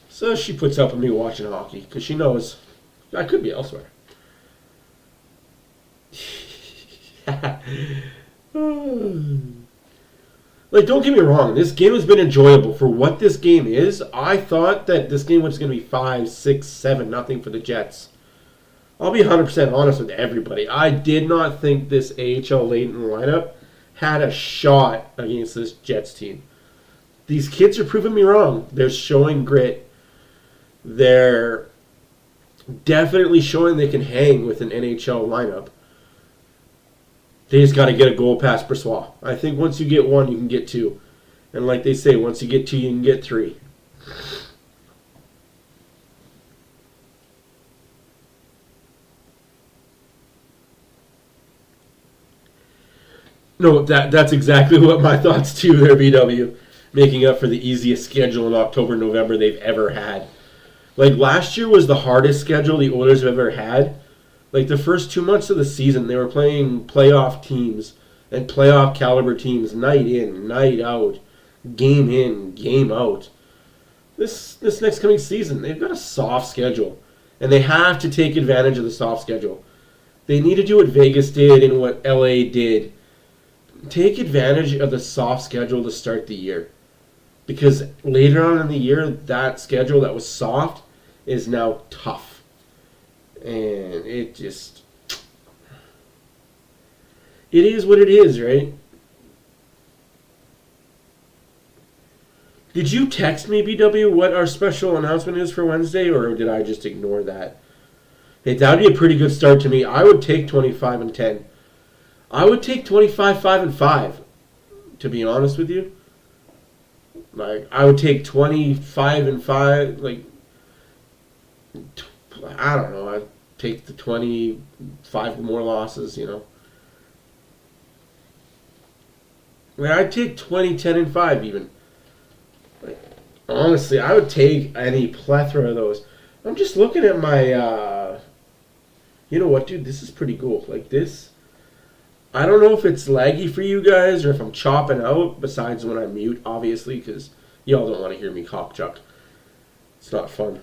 So she puts up with me watching hockey, because she knows I could be elsewhere. Like, don't get me wrong, this game has been enjoyable for what this game is. I thought that this game was going to be 5, 6, 7-0 for the Jets. I'll be 100% honest with everybody. I did not think this AHL laden lineup had a shot against this Jets team. These kids are proving me wrong. They're showing grit. They're definitely showing they can hang with an NHL lineup. They just got to get a goal past Bressois. I think once you get 1, you can get 2. And like they say, once you get 2, you can get 3. No, that's exactly what my thoughts too there, BW. Making up for the easiest schedule in October, November they've ever had. Like, last year was the hardest schedule the Oilers have ever had. Like, the first 2 months of the season, they were playing playoff teams and playoff caliber teams night in, night out, game in, game out. This next coming season, they've got a soft schedule, and they have to take advantage of the soft schedule. They need to do what Vegas did and what LA did. Take advantage of the soft schedule to start the year. Because later on in the year, that schedule that was soft is now tough. And it is what it is, right? Did you text me, BW, what our special announcement is for Wednesday, or did I just ignore that? Hey, that would be a pretty good start to me. I would take 25-10. I would take 25-5-5, to be honest with you. Like, I would take 25-5, like, I don't know, I'd take the 25 more losses, you know. Like, I'd take 20-10-5 even. Like, honestly, I would take any plethora of those. I'm just looking at my, you know what, dude? This is pretty cool. Like this, I don't know if it's laggy for you guys or if I'm chopping out, besides when I mute, obviously, because y'all don't want to hear me cock chuck. It's not fun.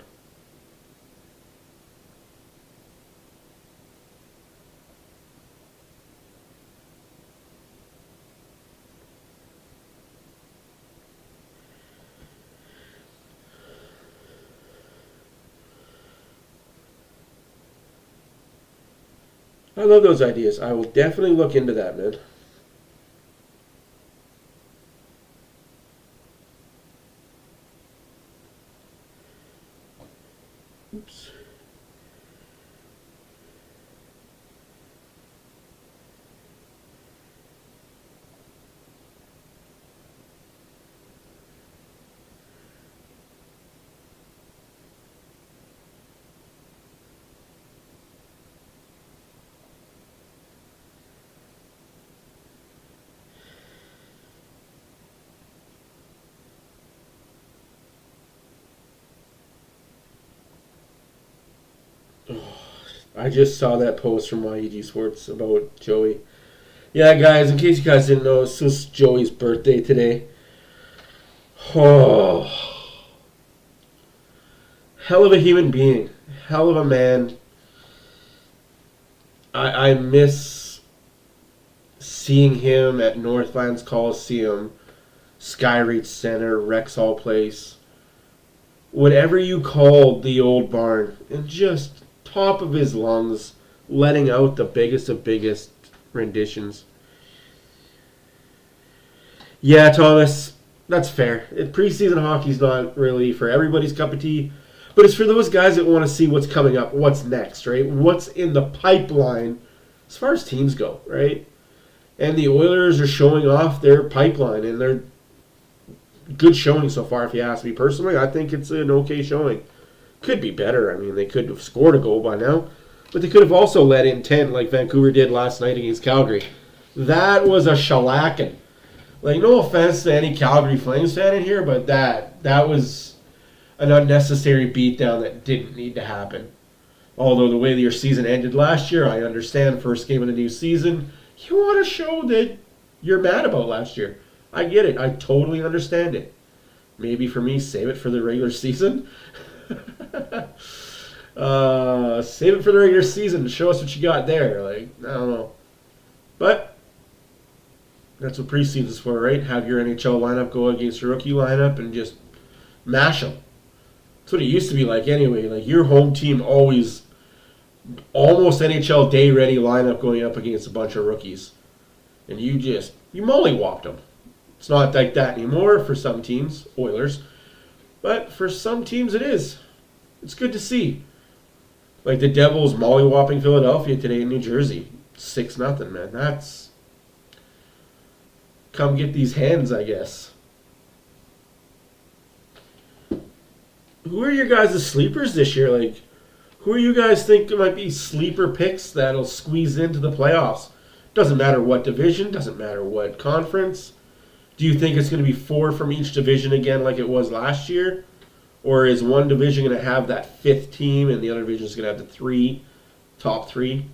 I love those ideas. I will definitely look into that, man. Oops. I just saw that post from YEG Sports about Joey. Yeah, guys, in case you guys didn't know, it's just Joey's birthday today. Oh. Hell of a human being. Hell of a man. I miss seeing him at Northlands Coliseum, Skyreach Center, Rexall Place, whatever you called the old barn, and just top of his lungs, letting out the biggest of biggest renditions. Yeah, Thomas, that's fair. Preseason hockey's not really for everybody's cup of tea, but it's for those guys that want to see what's coming up, what's next, right? What's in the pipeline as far as teams go, right? And the Oilers are showing off their pipeline, and they're good showing so far, if you ask me personally. I think it's an okay showing. Could be better. I mean, they could have scored a goal by now, but they could have also let in 10 like Vancouver did last night against Calgary. That was a shellacking. Like, no offense to any Calgary Flames fan in here, but that was an unnecessary beatdown that didn't need to happen. Although the way your season ended last year, I understand. First game of the new season, you want to show that you're mad about last year. I get it. I totally understand it. Maybe for me, save it for the regular season. Save it for the regular season to show us what you got there. Like, I don't know. But that's what preseason's for, right? Have your NHL lineup go against your rookie lineup and just mash them. That's what it used to be like anyway. Like, your home team always almost NHL day-ready lineup going up against a bunch of rookies. And you mollywopped them. It's not like that anymore for some teams, Oilers. But for some teams it is. It's good to see. Like the Devils mollywopping Philadelphia today in New Jersey. 6-0, man. That's... Come get these hands, I guess. Who are your guys' sleepers this year? Like, who are you guys think might be sleeper picks that'll squeeze into the playoffs? Doesn't matter what division, doesn't matter what conference. Do you think it's going to be 4 from each division again like it was last year? Or is one division going to have that 5th team and the other division is going to have the top 3?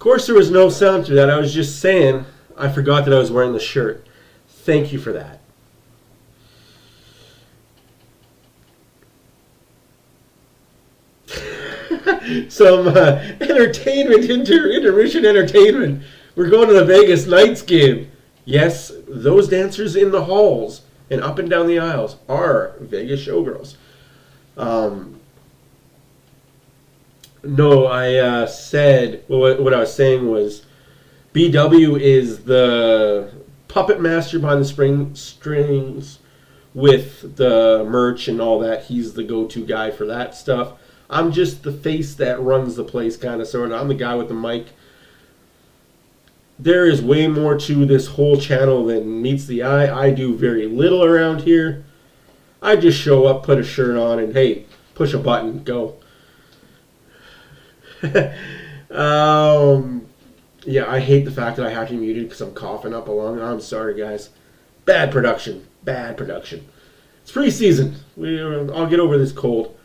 course, there was no sound to that. I was just saying I forgot that I was wearing the shirt. Thank you for that. Some entertainment, intermission entertainment. We're going to the Vegas Knights game. Yes, those dancers in the halls and up and down the aisles are Vegas showgirls. No, I said, what I was saying was BW is the puppet master behind the strings with the merch and all that. He's the go-to guy for that stuff. I'm just the face that runs the place, kind of, sort of. I'm the guy with the mic. There is way more to this whole channel than meets the eye. I do very little around here. I just show up, put a shirt on, and hey, push a button, go. Yeah, I hate the fact that I have to be muted because I'm coughing up a lung. I'm sorry, guys. Bad production. Bad production. It's preseason. I'll get over this cold.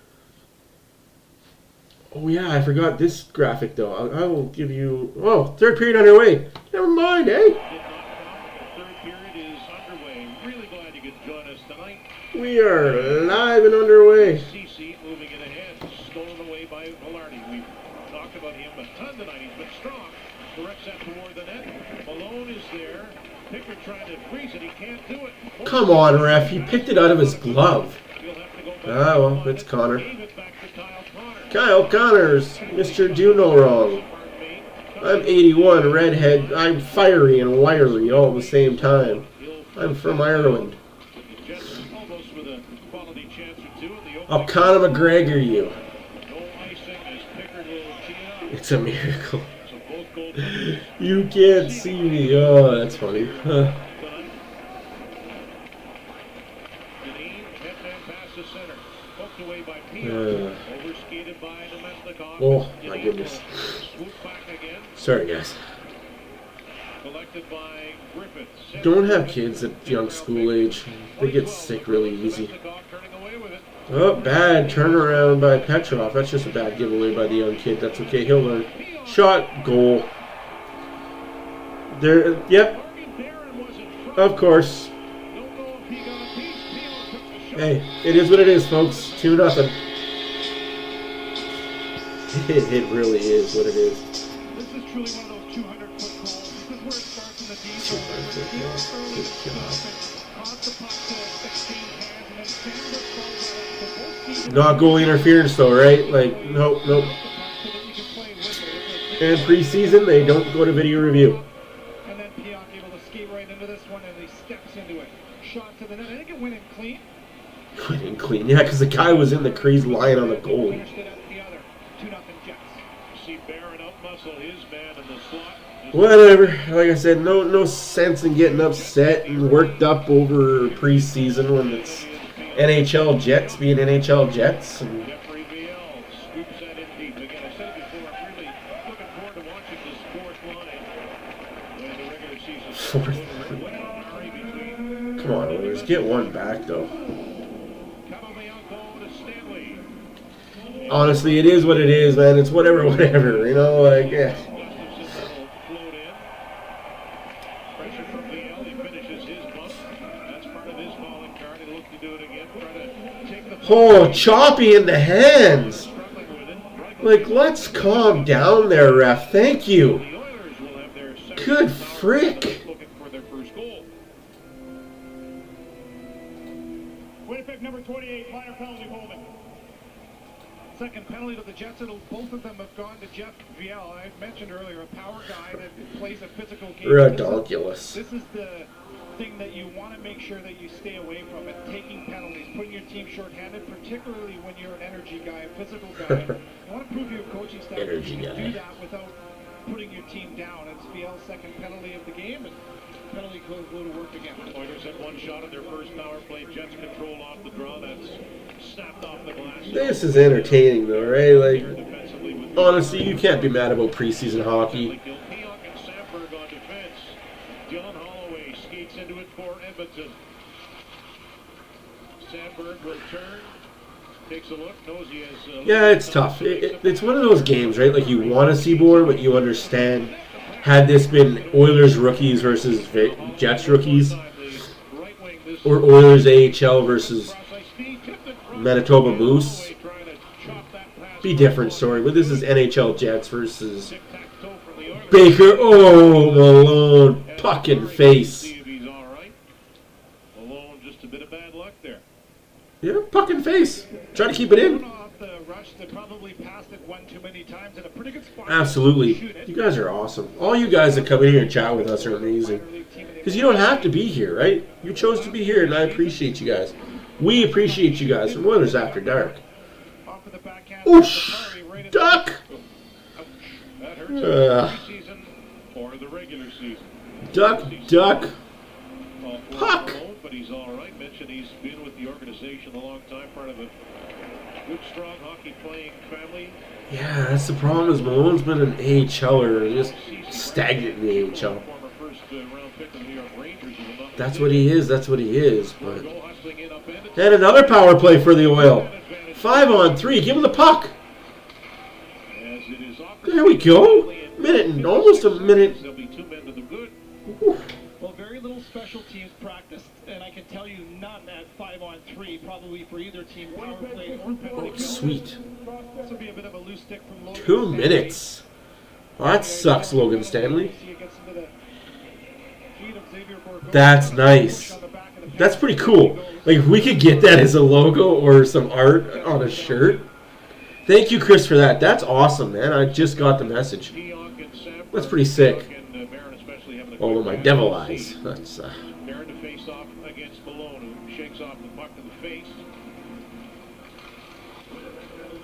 Oh, yeah, I forgot this graphic, though. I will give you... Oh, third period underway. Never mind, eh? Third period is underway. Really glad you could join us tonight. We are live and underway. CC moving it ahead. Stolen away by Velarde. We've talked about him a ton tonight. He's been strong. Directs that toward the net. Malone is there. Pickard trying to freeze it. He can't do it. Come on, ref. He picked it out of his glove. Ah, well, it's Connor. Kyle Connors, Mr. Do No Wrong. I'm 81, redhead. I'm fiery and wiry all at the same time. I'm from Ireland. I'll Conor McGregor you. It's a miracle. You can't see me. Oh, that's funny. Oh, my goodness. Sorry, guys. Don't have kids at young school age. They get sick really easy. Oh, bad turnaround by Petrov. That's just a bad giveaway by the young kid. That's okay. He'll learn. Shot, goal. There. Yep. Of course. Hey, it is what it is, folks. 2-0. It really is what it is. This is truly one of those 200-foot goals. This is where it starts in the defense. Not goal interference, though, right? Like, nope. And preseason, they don't go to video review. And then Pionk able to skate right into this one, and he steps into it. Shot to the net. I think it went in clean. Went in clean, yeah, because the guy was in the crease lying on the goal. Whatever. Like I said, no sense in getting upset and worked up over preseason when it's NHL Jets being NHL Jets. And fourth. Come on, Oilers, get one back though. Honestly, it is what it is, man. It's whatever, you know, like, yeah. Oh, choppy in the hands. Like, let's calm down there, ref. Thank you. Good frick. Winnipeg number 28, minor penalty holding. Second penalty to the Jets. Both of them have gone to Jeff Viel. I mentioned earlier, a power guy that plays a physical game. Ridiculous. This is the thing that you want to make sure that you stay away from it. Taking penalties, putting your team shorthanded, particularly when you're an energy guy, a physical guy. You want to prove your coaching staff that you can do that without putting your team down. It's Viel's second penalty of the game, and penalty code go to work again. Oilers had one shot at their first power play. Jets control off the draw. That's snapped off the glass. This is entertaining, though, right? Like, honestly, you can't be mad about preseason hockey. Into it for Edmonton. Sandberg return. Takes a look, knows he has, Yeah, it's tough. It's one of those games, right? Like, you want to see more, but you understand. Had this been Oilers rookies versus Jets rookies, or Oilers AHL versus Manitoba Moose, be different story. But this is NHL Jets versus Baker. Oh, Malone, puck in face. see if he's all right. Malone, just a bit of bad luck there. Yeah, puck in face. Try to keep it in. Off the rush, they probably passed it one too many times in a pretty good spot. Absolutely. You guys are awesome. All you guys that come in here and chat with us are amazing. Because you don't have to be here, right? You chose to be here, and I appreciate you guys. We appreciate you guys from Oilers After Dark. Off of the backhand, Oosh! Barrie right at Duck! That hurts Uh. the preseason or the regular season. Duck, duck. Puck! Puck! But he's all right. Mentioned he's been with the organization a long time, part of a good, strong hockey-playing family. Yeah, that's the problem is Malone's been an AHLer, just stagnant in the AHL. Former first-round pick of the New York Rangers. That's what he is, that's what he is. But Go hustling in upended. and another power play for the Oil. 5-on-3, give him the puck. As it is off There we go. Minute and almost a minute. There'll be 2 men to the good. Well, very little special teams practiced, and I can tell you none at 5-on-3, probably for either team, power play or penalty Oh, kill. sweet. This will be a bit of a loose stick from Logan. 2 minutes. Well, that sucks, Logan Stanley. That's nice. That's pretty cool. Like, if we could get that as a logo or some art on a shirt. Thank you, Chris, for that. That's awesome, man. I just got the message. Keogh and Sam That's pretty sick. and Barron especially having a Oh, quick my pass. devil eyes. That's Barron to face off against Malone, who shakes off the puck to the face.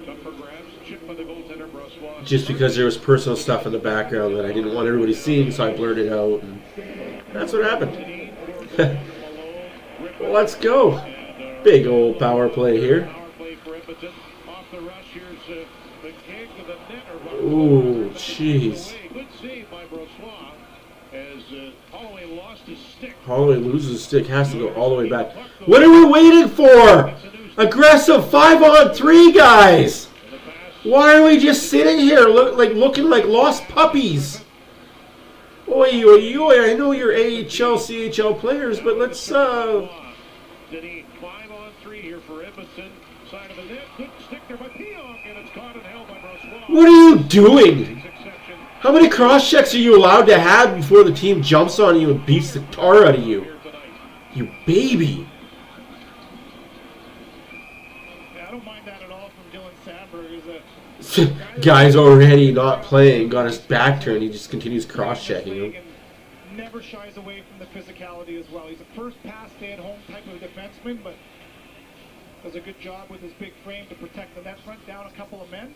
Tough for grabs, chipped by the goaltender, Brossois. just because there was personal stuff in the background that I didn't want everybody seeing, so I blurted out. And that's what happened. Let's go. Big old power play here. Power play for Edmonton. Off the rush, here's McKeag to the net. Ooh, jeez. Good save by Brossois as Holloway lost his stick. Holloway loses his stick, has to go all the way back. What are we waiting for? Aggressive 5-on-3, guys. Why are we just sitting here looking like lost puppies? Oi, oi, oi, I know you're AHL, CHL players, but let's, Denny 5-on-3 here for Edmonton. Side of the net. Good stick there by Keogh, and it's caught and held by Brossois. what are you doing? Exception. How many cross checks are you allowed to have before the team jumps on you and beats the tar out of you? Here tonight. You baby. Yeah, I don't mind that at all from Dylan Sandberg. Guy's already not playing, got his back turned, he just continues cross-checking him. And never shies away from the physicality as well. He's a first pass, stay-at-home type of defenseman, but does a good job with his big frame to protect the net front, down a couple of men.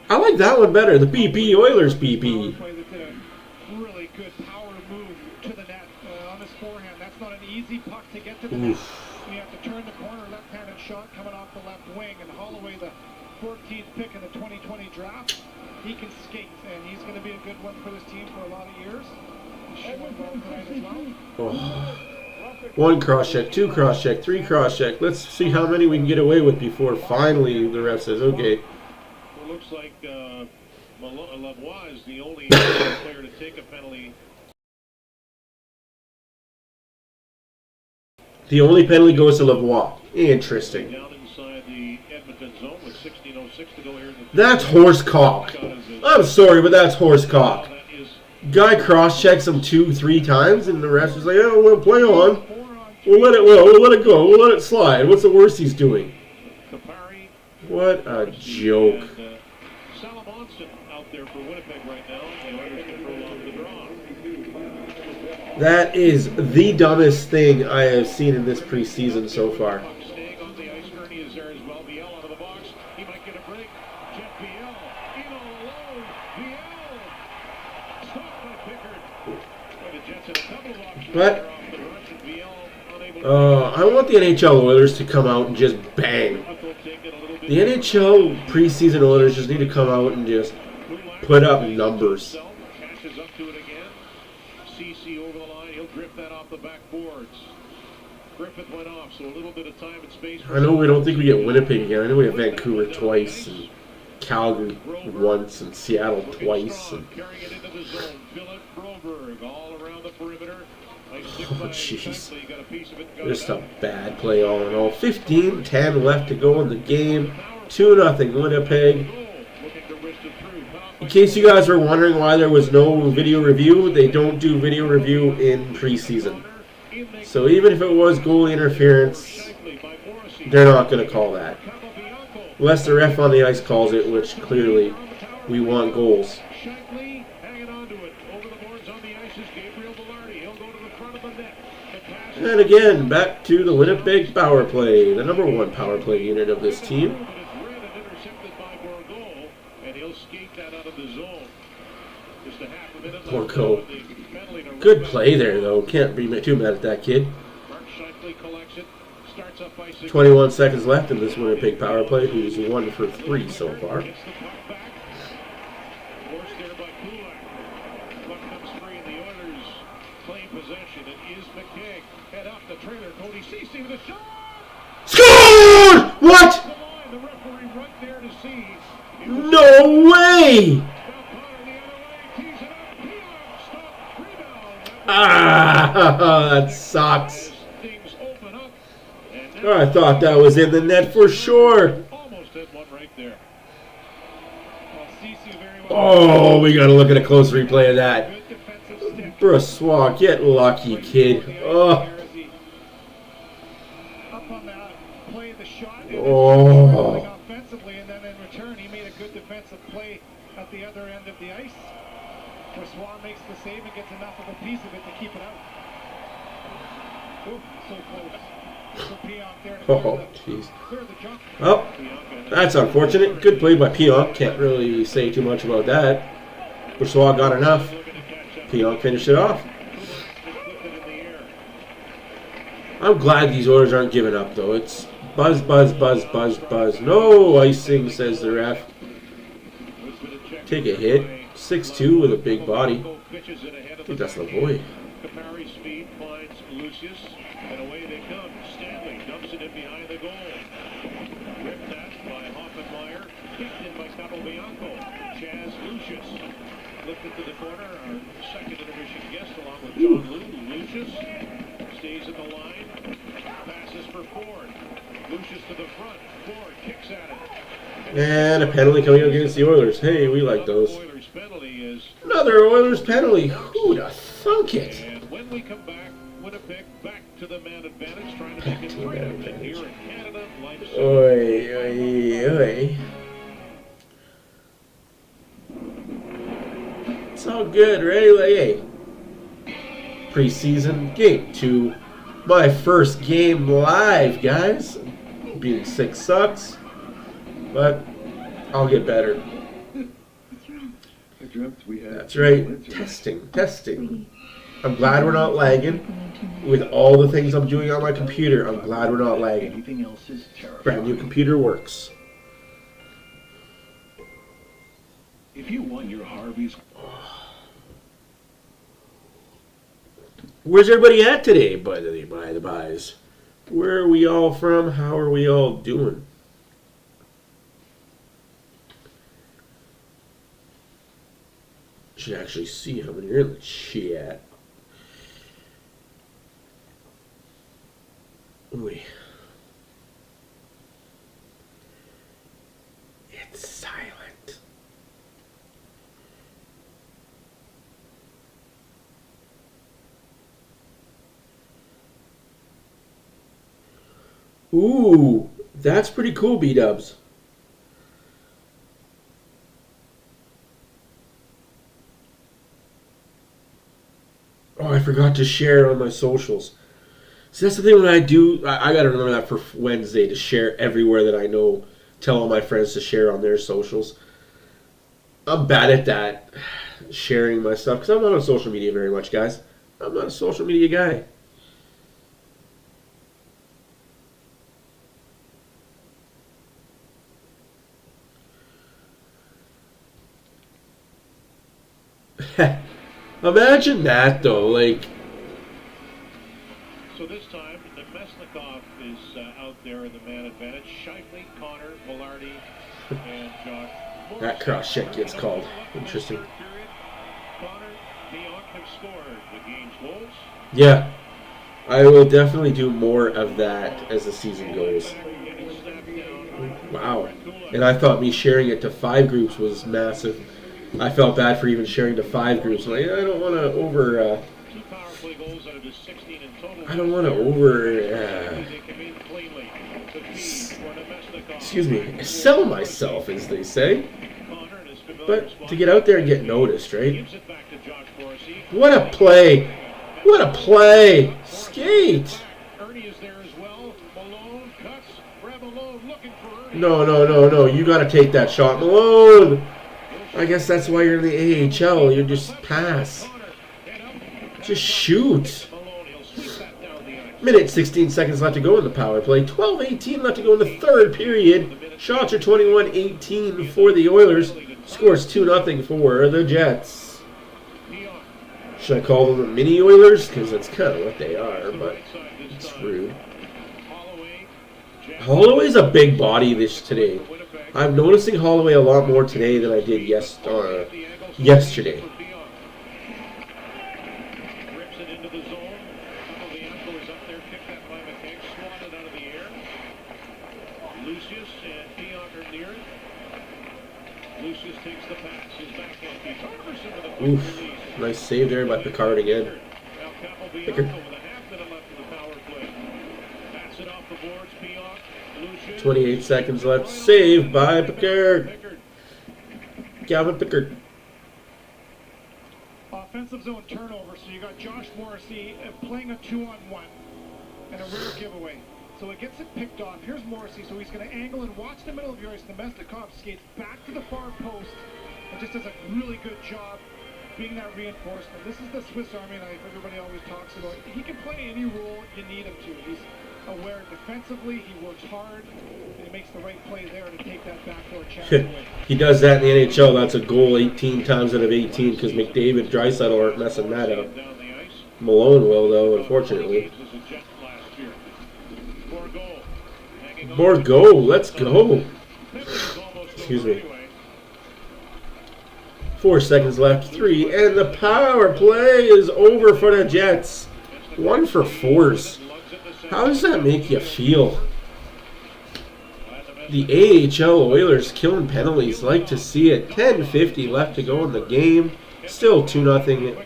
I like that one better, the BP Oilers BP. Power play that did a really good power move to the net on his forehand. That's not an easy puck to get to the net. You have to turn the corner, left-handed shot coming off the left wing, and Holloway, the 14th pick in the 2020 draft, he can skate, and he's going to be a good one for this team for a lot of years. He's showing well tonight as well. Oh. 1 cross-check, 2 cross-check, 3 cross-check. Let's see how many we can get away with before finally the ref says, okay. It looks like Lavoie is the only player to take a penalty. The only penalty goes to Lavoie. Interesting. Down inside the Edmonton zone with 16:06 to go here in the That's horsecock. I'm sorry, but that's horsecock. that is Guy cross-checks him 2-3 times, and the ref is like, oh, we'll play on. We'll let it go. We'll let it slide. What's the worst he's doing? Kapari. What a joke. And Salamonson out there for Winnipeg right now. The Oilers control off the draw. That is the dumbest thing I have seen in this preseason so far. Puck staying on the ice. Kearney is there as well. Viel out of the box. He might get a break. Jeff Viel. In all alone. Viel. Stopped by Pickard. But the Jets had a double option. What? Off the rush, and Viel unable to I want the NHL Oilers to come out and just bang. The NHL preseason Oilers just need to come out and just put up numbers. Catches up to it again. CC over the line. He'll drift that off the backboards. Griffith went off, so a little bit of time and space. I know we don't think we get Winnipeg again. I know we have Vancouver twice, and Calgary once, and Seattle twice. And... Carrying it into the zone. Philip Broberg all around the perimeter. Oh, jeez. Just a bad play all in all. 15-10 left to go in the game. 2-0 Winnipeg. In case you guys were wondering why there was no video review, they don't do video review in preseason. So even if it was goalie interference, they're not going to call that. Unless the ref on the ice calls it, which clearly we want goals. And again, back to the Winnipeg power play, the number one power play unit of this team. Poor Coe. Good play there, though. Can't be too mad at that kid. 21 seconds left in this Winnipeg power play, who's 1 for 3 so far. Scored! What? No way! Ah, that sucks. Oh, I thought that was in the net for sure. Oh, we gotta look at a close replay of that. Brossoit, get lucky, kid. Oh. Oh. Offensively, and then in return, he made a good defensive play at the other end of the ice. Brossoit makes the save and gets enough of a piece of it to keep it out. Ooh, so close. So Pionk there to Oh, jeez. Oh, that's unfortunate. Good play by Pionk. Can't really say too much about that. Brossoit got enough. Pionk finished it off. I'm glad these Oilers aren't giving up, though. It's buzz, buzz, buzz, buzz, buzz. No icing, says the ref. Take a hit. 6'2" with a big body. I think that's the boy. Capari speed finds Lucius, and away they come. Stanley dumps it in behind the goal. Ripped at by Hoffenmeyer, kicked in by Capobianco. Chaz Lucius lifted to the corner. Our second intermission guest, along with John Lou. Lucius stays at the line, passes for Ford. Lucius to the front. Ford kicks at it. And a penalty coming against the Oilers. Hey, we like those. Another Oilers penalty. Who'd have thunk it? And when we come back, Winnipeg back to the man advantage, trying to make it 3-0 here in Canada. Oi, oi, oi. It's all good, right? Like, hey, preseason game 2. My first game live, guys. Being sick sucks, but I'll get better. That's right. Testing. I'm glad we're not lagging. With all the things I'm doing on my computer, I'm glad we're not lagging. Brand new computer works. If you want your Harveys. Where's everybody at today, by the byes? Where are we all from? How are we all doing? Should actually see how many are in the chat. Ooh. It's silent. Ooh, that's pretty cool, B-dubs. Oh, I forgot to share on my socials. So that's the thing when I do, I got to remember that for Wednesday to share everywhere that I know. Tell all my friends to share on their socials. I'm bad at that, sharing my stuff, because I'm not on social media very much, guys. I'm not a social media guy. Imagine that, though, like... So this time, the Nemesnikov is out there in the man advantage. Shifley, Connor, Velarde, and Josh. That cross check gets called. Interesting. Connor, Beau have scored the game's goals. Yeah. I will definitely do more of that as the season goes. Wow. And I thought me sharing it to 5 groups was massive. I felt bad for even sharing to 5 groups. Like, I don't want to excuse me, sell myself, as they say. But to get out there and get noticed, right? What a play! What a play! Skate! No. You got to take that shot, Malone. I guess that's why you're in the AHL. You just pass. Just shoot. Minute 16 seconds left to go in the power play. 12:18 left to go in the third period. Shots are 21-18 for the Oilers. Scores 2-0 for the Jets. Should I call them the mini Oilers? Because that's kind of what they are, but it's rude. Holloway's a big body today. I'm noticing Holloway a lot more today than I did yesterday. Oof. Nice save there by Picard again. Pickard. 28 seconds left. Save by Picard. Calvin Pickard. Offensive zone turnover, so you got Josh Morrissey playing a 2-on-1 and a rare giveaway. So it gets it picked off. Here's Morrissey, so he's going to angle and watch the middle of your ice. Nemesnikov skates back to the far post and just does a really good job being that reinforcement. This is the Swiss Army knife everybody always talks about. He can play any role you need him to. He's aware defensively, he works hard, and he makes the right play there to take that backdoor chance away. He does that in the NHL. That's a goal 18 times out of 18 because McDavid, Draisaitl aren't messing that up. Malone will, though, unfortunately. Borgo, let's go. Excuse me. 4 seconds left, 3, and the power play is over for the Jets. 1 for 4s. How does that make you feel? The AHL Oilers killing penalties. Like to see it. 10:50 left to go in the game. Still 2-0.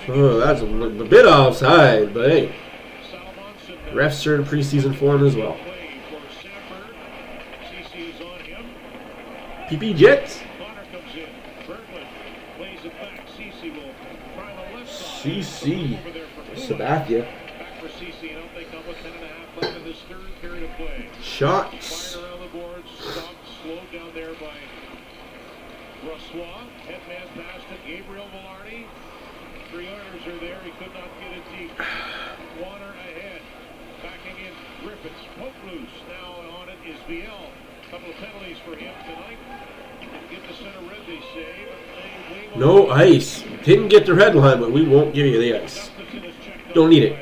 Oh, that's a bit offside, but hey. Refs are in preseason form as well. PP Jets. CC. Sabathia. Shots. Headman pass to Gabriel Velarde. 3 Oilers are there. He could not get it deep. Warner ahead. Backing in Griffiths. Poke loose. Now on it is Beau. Couple of penalties for him tonight. Didn't get the center red, they say. No ice. Didn't get the red line, but we won't give you the ice. Don't need it.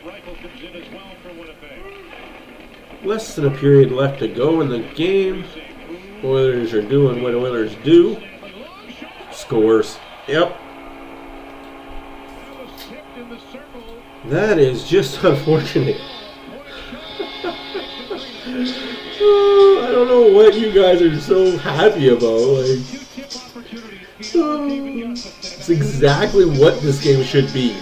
Rifle comes in as well for Winnipeg. Less than a period left to go in the game. Oilers are doing what Oilers do. Scores. Yep. That is just unfortunate. Oh, I don't know what you guys are so happy about. It's exactly what this game should be.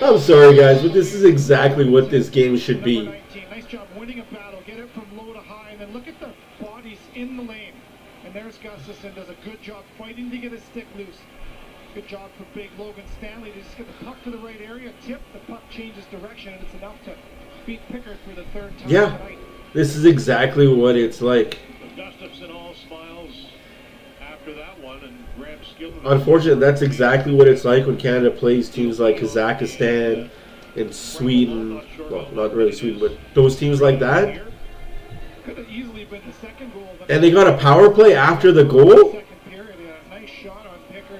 I'm sorry, guys, but this is exactly what this game should be. Nice job winning a battle. Get it from low to high, and then look at the bodies in the lane. And there's Gustafson does a good job fighting to get his stick loose. Good job for big Logan Stanley to just get the puck to the right area. Tip, the puck changes direction, and it's enough to beat Pickard for the 3rd time tonight. This is exactly what it's like. Gustafson all smiles after that one, and Graham Skilton. Unfortunately, that's exactly what it's like when Canada plays teams like Kazakhstan and Sweden. Well, not really Sweden, but those teams like that. Could have easily been the second goal. And they got a power play after the goal? Second period, a nice shot on Pickard.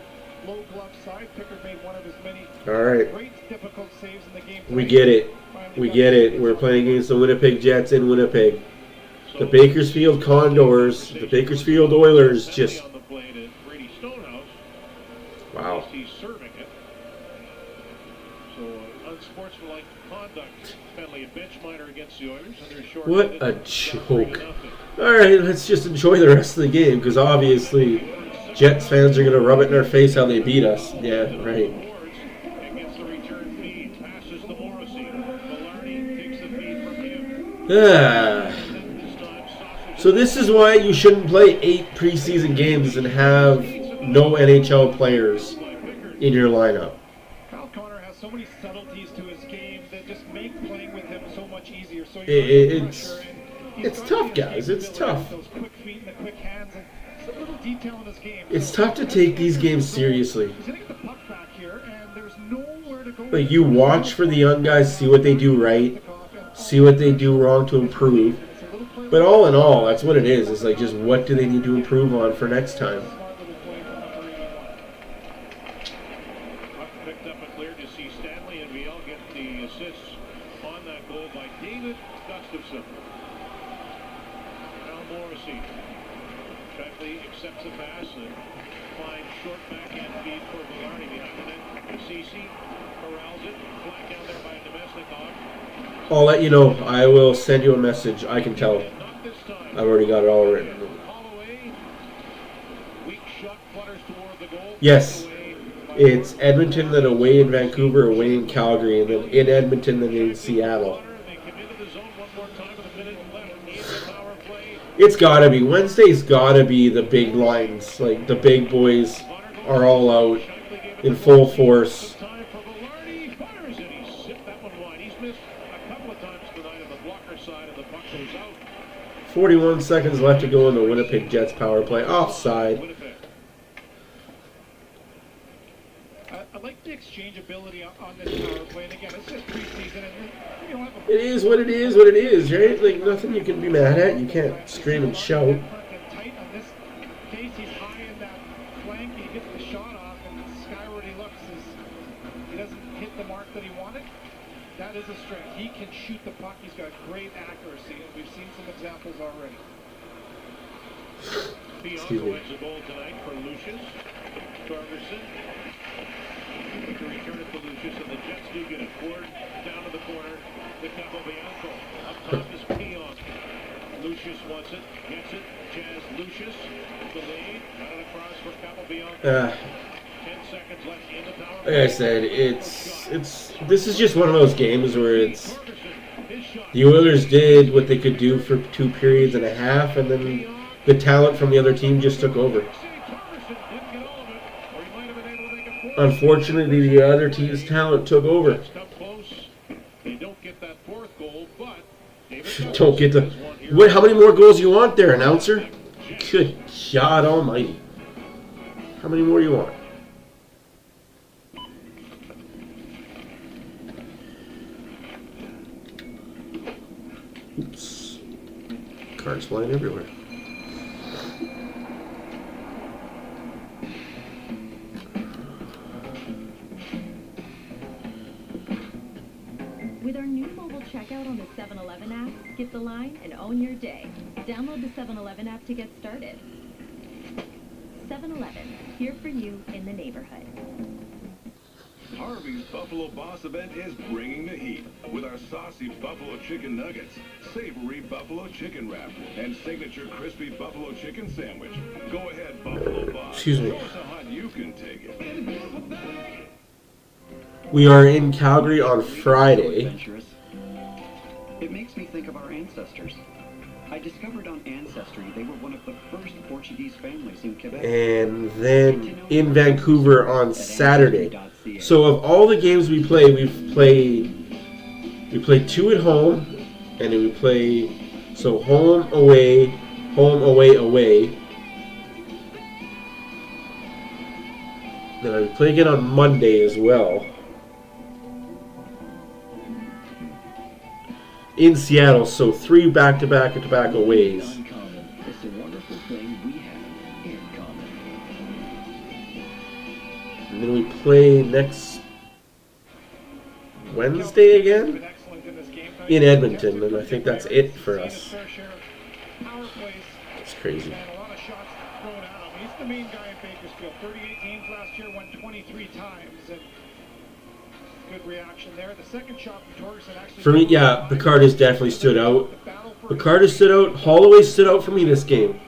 one of his many All right. great difficult saves in the game. We get it. We get it. We're playing against the Winnipeg Jets in Winnipeg. The Bakersfield Condors, the Bakersfield Oilers just... On the plate at Brady Stonehouse. Wow. He's serving it. So unsportsmanlike conduct penalty, a bench minor against the Oilers. Under short What a joke. All right, let's just enjoy the rest of the game because obviously Jets fans are going to rub it in our face how they beat us. Yeah, right. And gets the return feed, passes to Morrissey. Velarde takes the feed from him. So this is why you shouldn't play 8 preseason games and have no NHL players in your lineup. Kyle Connor has so many subtleties to his game that just make playing with him so much easier. So It's tough, guys. It's tough. Those quick feet and the quick hands and it's a little detail in his game. It's tough to take these games seriously. He's hitting the puck back here, and there's nowhere to go. Like you watch for the young guys, see what they do right, see what they do wrong to improve. But all in all, that's what it is. It's like just what do they need to improve on for next time. Puck picked up and cleared to see Stanley and Beau get the assists on that goal by David Gustafson. Now Morrissey. Beckley accepts the pass and finds short backhand feed for Velarde behind the net. CC corrals it. Flat down there by Nemesnikov. I'll let you know. I will send you a message. I can tell. Not this time. I've already got it all written. Holloway. Weak shot flutters toward the goal. Yes. It's Edmonton, then away in Vancouver, away in Calgary, and then in Edmonton, then in Seattle. They come into the zone one more time with a minute left in the power play. It's gotta be. Wednesday's gotta be the big lines. Like the big boys are all out in full force. Time for Velarde. Fires it. He sipped that one wide. He's missed a couple of times tonight on the blocker side, and the puck goes out. 41 seconds left to go in the Winnipeg Jets power play. Offside. Winnipeg. I like the exchangeability on this power play, and again, it's just preseason, and you don't have a It is what it is, what it is, right? Like nothing you can be mad at. You can't scream and shout. tight on this case. He's high in that flank. He gets the shot off, and skyward he looks. He doesn't hit the mark that he wanted. That is a strength. He can shoot the puck. He's got great accuracy, and we've seen some examples already. Bianco wins the goal tonight for Lucius. Torgerson. With the return it to Lucius, and the Jets do get it. Ford down to the corner to Capobianco. Up top is Pion. Lucius wants it, gets it. Jazz Lucius. Delayed. Got it across for Capobianco. 10 seconds left in the power. Like I said, this is just one of those games where it's the Oilers did what they could do for 2 periods and a half, and then the talent from the other team just took over. Unfortunately, the other team's talent took over. They don't get that 4th goal, but Don't get the... What? How many more goals you want there, announcer? Good God almighty. How many more you want? Oops. Cards flying everywhere. With our new mobile checkout on the 7-Eleven app, skip the line and own your day. Download the 7-Eleven app to get started. 7-Eleven, here for you in the neighborhood. Harvey's Buffalo Boss event is bringing the heat with our saucy buffalo chicken nuggets, savory buffalo chicken wrap, and signature crispy buffalo chicken sandwich. Go ahead, Buffalo Boss. Excuse me. Show us how hot you can take it. We are in Calgary on Friday. It makes me think of our ancestors. I discovered on Ancestry they were one of the first Portuguese families in Quebec. And then in Vancouver on Saturday. So of all the games we play, we play 2 at home, and then we play home, away, away. Then I play again on Monday as well. In Seattle, so 3 back-to-back aways. It's a wonderful thing we have in common. And then we play next Wednesday again in Edmonton, and I think that's it for us. It's crazy. And a lot of shots thrown at him. He's the main guy in Bakersfield. 38 games last year, won 23 times. And good reaction there. The second shot from Torgerson actually... For me, yeah, Picard has definitely stood out. Picard has stood out. Holloway stood out for me this game.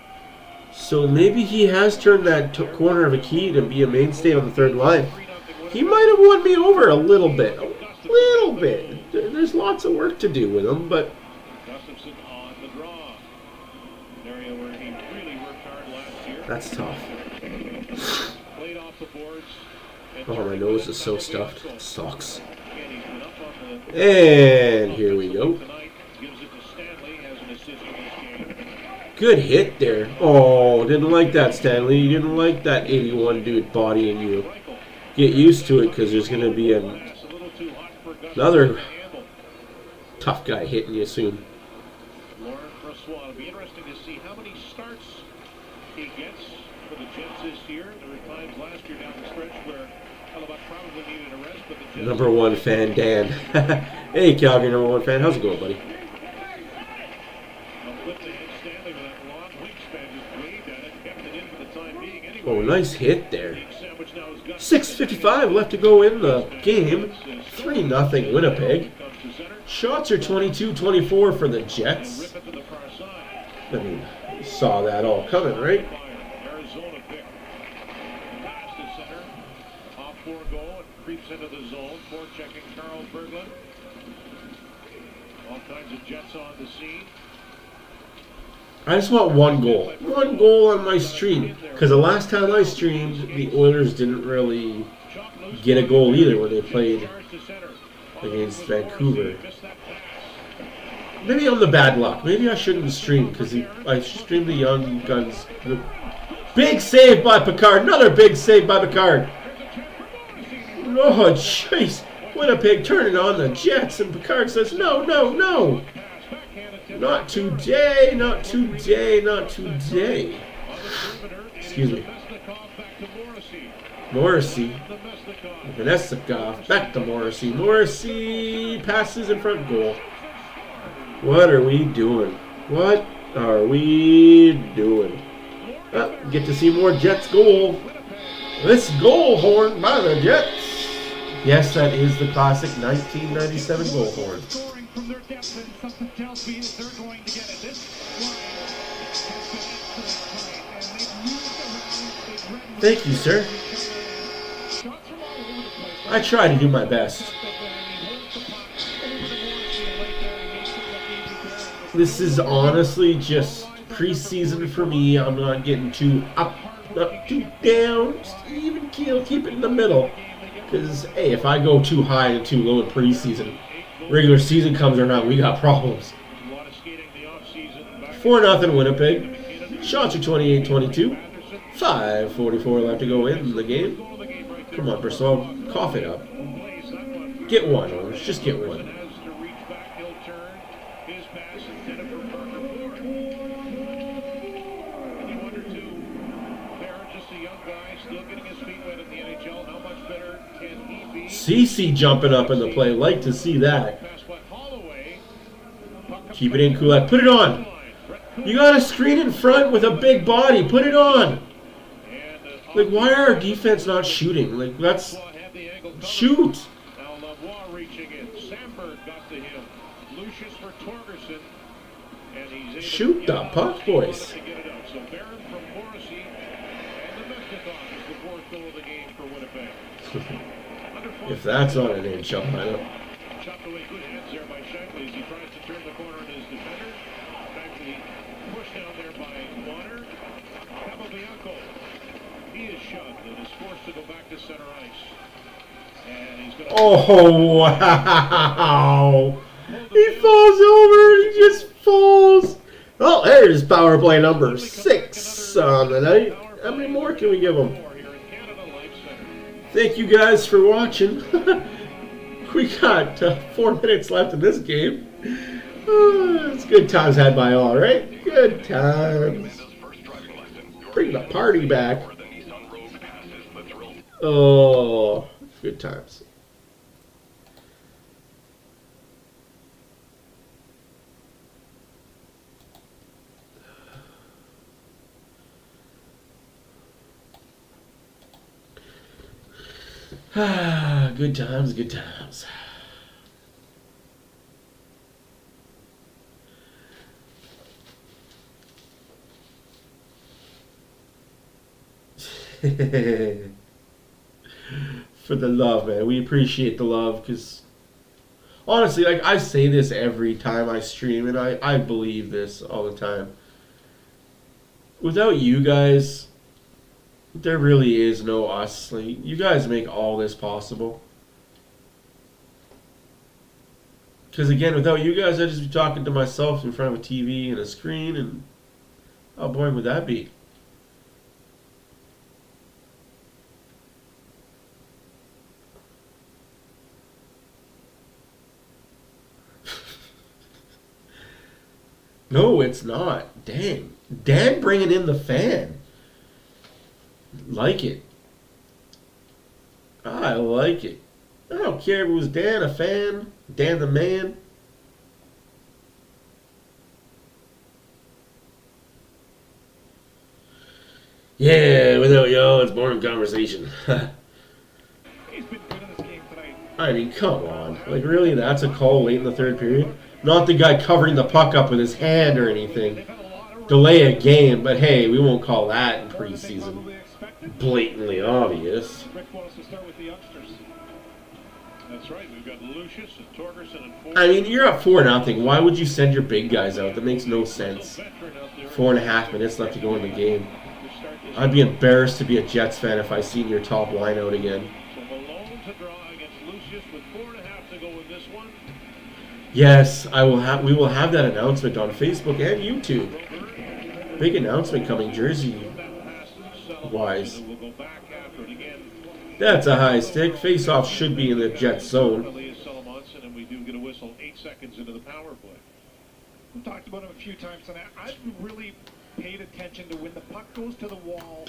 So maybe he has turned that corner of Akey to be a mainstay on the third line. He might have won me over a little bit. A little bit. There's lots of work to do with him, but... Gustafson on the draw. An area where he really worked hard last year. That's tough. Played off the boards. Oh, my nose is so stuffed. It sucks. Again, he's been up on the And here we go. tonight. Gives it to Stanley. Has an assist in this game. Good hit there. Oh, didn't like that, Stanley. You didn't like that 81 dude bodying you. Get used to it, because there's going to be another tough guy hitting you soon. Lauren Francois. It'll be interesting to see how many starts he gets for the Jets this year. There were times last year down the stretch where Hellebuck probably needed a rest, but the Jets... Number one fan, Dan. Hey, Calgary number one fan. How's it going, buddy? Oh, nice hit there. 6:55 left to go in the game. 3-0 Winnipeg. Shots are 22-24 for the Jets. I mean, you saw that all coming, right? Arizona pick. Pass to center. Off for goal. It creeps into the zone. Forechecking Charles Berglund. All kinds of Jets on the scene. I just want one goal. One goal on my stream. Because the last time I streamed, the Oilers didn't really get a goal either when they played against Vancouver. Maybe I'm the bad luck. Maybe I shouldn't stream because I streamed the Young Guns. Big save by Picard. Another big save by Picard. Oh, jeez. Winnipeg turning on the Jets, and Picard says, no, no, no. Not today, not today, not today. Excuse me. Morrissey. Venesikov. Back to Morrissey. Morrissey passes in front goal. What are we doing? What are we doing? Get to see more Jets goal. This goal horn by the Jets. Yes, that is the classic 1997 goal horn. From their depth, and something tells me that they're going to get it. This line has been excellent tonight, and they've moved around. Thank you, sir. Shots from all over the place. I try to do my best. This is honestly just preseason for me. I'm not getting too up, not too down. Just even keel, keep it in the middle. Because, hey, if I go too high and too low in preseason, regular season comes or not, we got problems. 4-0 Winnipeg. Shots are 28-22. 5:44 left to go in the game. Come on, Bristol. Cough it up. Get one, Orange. Just get one. CC jumping up in the play. Like to see that. Keep it in, Kulak. Put it on. You got a screen in front with a big body. Put it on. Like, why are our defense not shooting? Like, that's... Shoot. Shoot the puck, boys. If that's not an NHL lineup. Chopped away good hands there by Shankly as he tries to turn the corner on his defender. Actually pushed down there by Bonner. Capobianco. He is shoved and is forced to go back to center ice. And he's going to... Oh, wow. He falls over. He just falls. Oh, there's power play number 6 on the night. How many more can we give him? Thank you guys for watching. We got 4 minutes left in this game. It's good times had by all, right? Good times. Bring the party back. Oh, good times. Good times, good times. For the love, man. We appreciate the love, because honestly, like, I say this every time I stream, and I believe this all the time. Without you guys, there really is no us. Like, you guys make all this possible. Because again, without you guys, I'd just be talking to myself in front of a TV and a screen, and how boring would that be? No, it's not. Dang. Dan bringing in the fan. Like it. I like it. I don't care if it was Dan a fan, Dan the man. Yeah, without y'all, it's boring conversation. He's been good in this game tonight. I mean, come on. Like, really? That's a call late in the third period? Not the guy covering the puck up with his hand or anything. Delay a game, but hey, we won't call that in preseason. Blatantly obvious. Rick wants to start with the youngsters. That's right. We've got Lucius and Torgerson and Ford. I mean, you're up 4-0. Why would you send your big guys out? That makes no sense. 4.5 minutes left to go in the game. I'd be embarrassed to be a Jets fan if I seen your top line out again. So Malone to draw against Lucius with 4.5 to go in this one. Yes, we will have that announcement on Facebook and YouTube. Big announcement coming, jersey-wise. That's a high stick. Face-off should be in the Jets zone. And we do get a whistle 8 seconds into the power play. We've talked about him a few times tonight. I've really paid attention to when the puck goes to the wall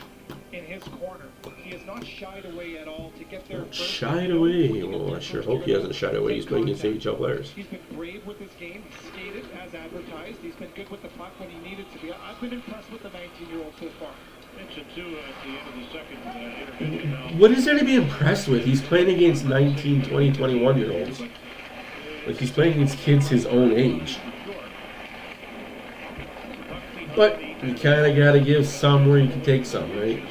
in his corner. He has not shied away at all to get there first. Shied away? Well, I sure hope he hasn't shied away. He's playing against AHL players. He's been brave with his game. He's skated as advertised. He's been good with the puck when he needed to be. I've been impressed with the 19-year-old so far. Mention two at the end of the second intermission now. What is there to be impressed with? He's playing against 19, 20, 21-year-olds. Like, he's playing against kids his own age. But you kind of got to give some where you can take some, right?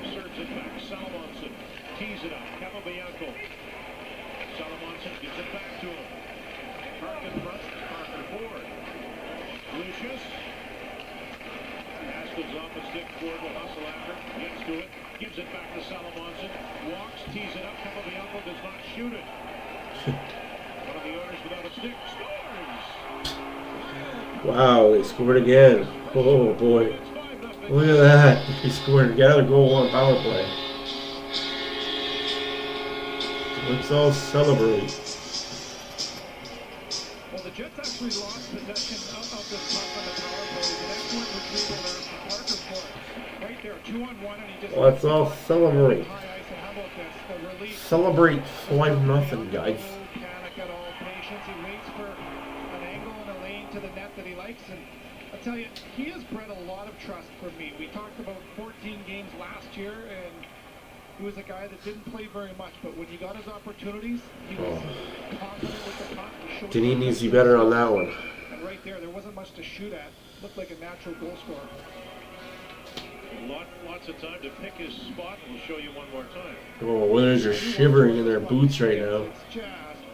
Serves it back. Salamonson tees it up. Capobianco. Salamonson gets it back to him. Harkin front. Harkin forward. Lucius. Pass goes off the stick. Ford will hustle after. Gets to it. Gives it back to Salamonson. Walks. Tees it up. Capobianco does not shoot it. One of the Oilers without a stick. Scores! Wow, they scored again. Oh, boy. Look at that. He scored another goal on power play. Let's all celebrate. Well, the Jets actually lost possession of this puck on the power play. An excellent retrieval there from Parker Ford. Right there, 2-on-1, and he just... Let's all celebrate. High ice, and how about this? The release. Celebrate 5-0, guys. No panic at all. Patience. He waits for an angle and a lane to the net that he likes, and I'll tell you, he has bred a lot of trust from me. We talked about 14 games last year, and he was a guy that didn't play very much, but when he got his opportunities, he was confident with the puck. Deneen needs to be better on that one. And right there wasn't much to shoot at. Looked like a natural goal scorer. Lots of time to pick his spot. We'll show you one more time. Oh, Oilers are shivering in their boots right now.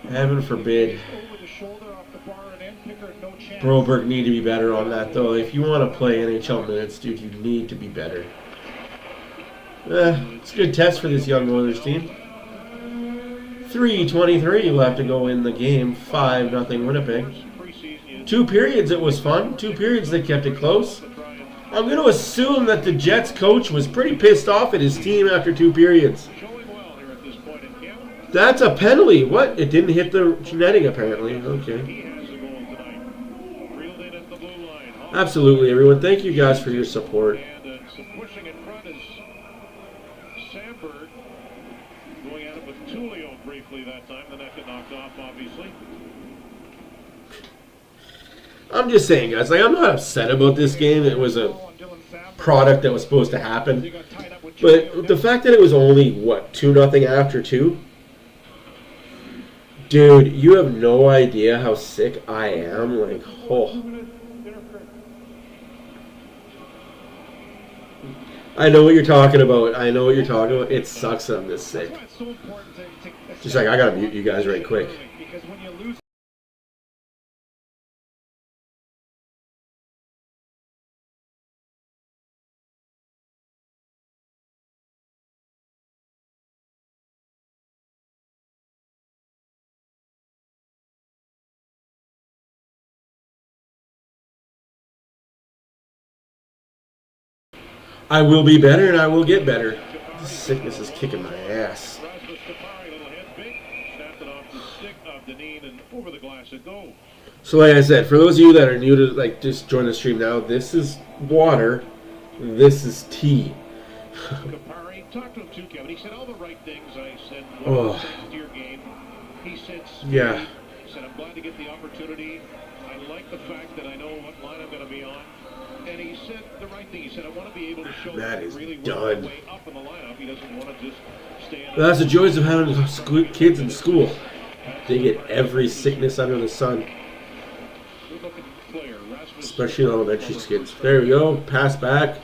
Heaven forbid. Over the shoulder off the bar and in. Pickard, no chance. Broberg need to be better on that, though. If you want to play NHL minutes, dude, you need to be better. It's a good test for this young Oilers team. 3:23 left to go in the game. 5-0 Winnipeg. 2 periods it was fun. 2 periods they kept it close. I'm going to assume that the Jets coach was pretty pissed off at his team after 2 periods. That's a penalty. What? It didn't hit the netting, apparently. Okay. Absolutely, everyone. Thank you guys for your support. And some pushing in front is Sandberg. Julio briefly that time. The net got knocked off, obviously. I'm just saying, guys, like, I'm not upset about this game. It was a product that was supposed to happen. But the fact that it was only, what, 2-0 after 2? Dude, you have no idea how sick I am. Like, oh. I know what you're talking about. I know what you're talking about. It sucks that I'm this sick. Just like, I gotta mute you guys right quick. I will be better and I will get better. This sickness is kicking my ass. So like I said, for those of you that are new to, like, just join the stream now, this is water, this is tea. Talked to him too, Kevin. He said all the right things. I said, oh. Your game. He said, yeah. He said, I'm glad to get the opportunity. I like the fact that I know what line I'm going to be on. And he said the right thing. He said, I want to be able to show that is really done. Way up in the lineup. He doesn't want to just stay in. That's the joys of having kids in school. They get every sickness under the sun. Especially elementary kids. There we go. Pass back.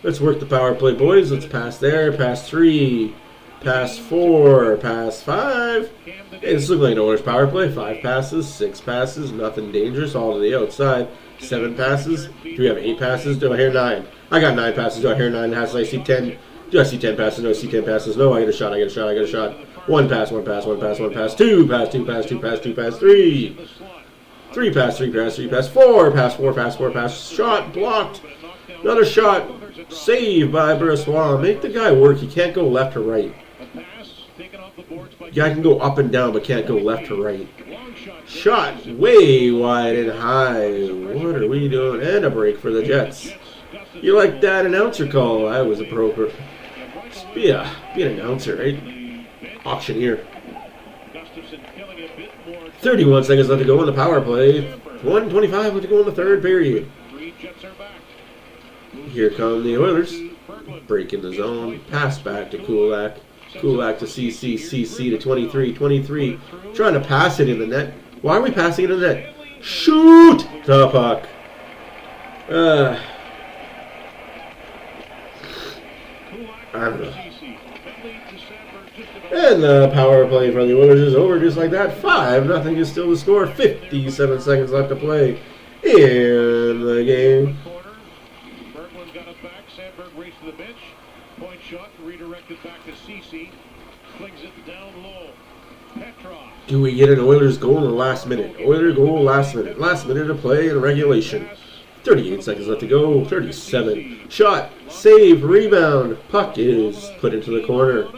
Let's work the power play, boys. Let's pass there. Pass 3. Pass 4. Pass 5. Hey, this looks like an Oilers power play. 5 passes. 6 passes. Nothing dangerous. All to the outside. 7 passes. Do we have 8 passes? Do I hear 9? I got 9 passes. Do I hear 9 passes? I see 10. Do I see 10 passes? No, I see 10 passes. No, I get a shot. I get a shot. I get a shot. 1 pass. 1 pass. 1 pass. 1 pass. 2 pass. 2 pass. 2 pass. 2 pass. 3. 3 pass. 3 pass. 3 pass. 4 pass. 4 pass. 4 pass. Shot blocked. Another shot. Save by Brossois. Make the guy work. He can't go left or right. Guy can go up and down, but can't go left or right. Shot way wide and high. What are we doing? And a break for the Jets. You like that announcer call? I was appropriate. Just be an announcer, right? Auctioneer. 31 seconds left to go in the power play. 1:25 left to go in the third period. Here come the Oilers. Break in the zone. Pass back to Kulak. Kulak to CC. CC to 23. 23. Trying to pass it in the net. Why are we passing it in the net? Shoot the puck. I don't know. And the power play for the Oilers is over just like that. 5-0 is still the score. 57 seconds left to play in the game. Berglund got it back. Sandberg raced to the bench. Point shot redirected back to CC. Flings it down low. Petrov. Do we get an Oilers goal in the last minute? Oilers goal last minute. Last minute to play in regulation. 38 seconds left to go. 37. Shot. Save. Rebound. Puck is put into the corner.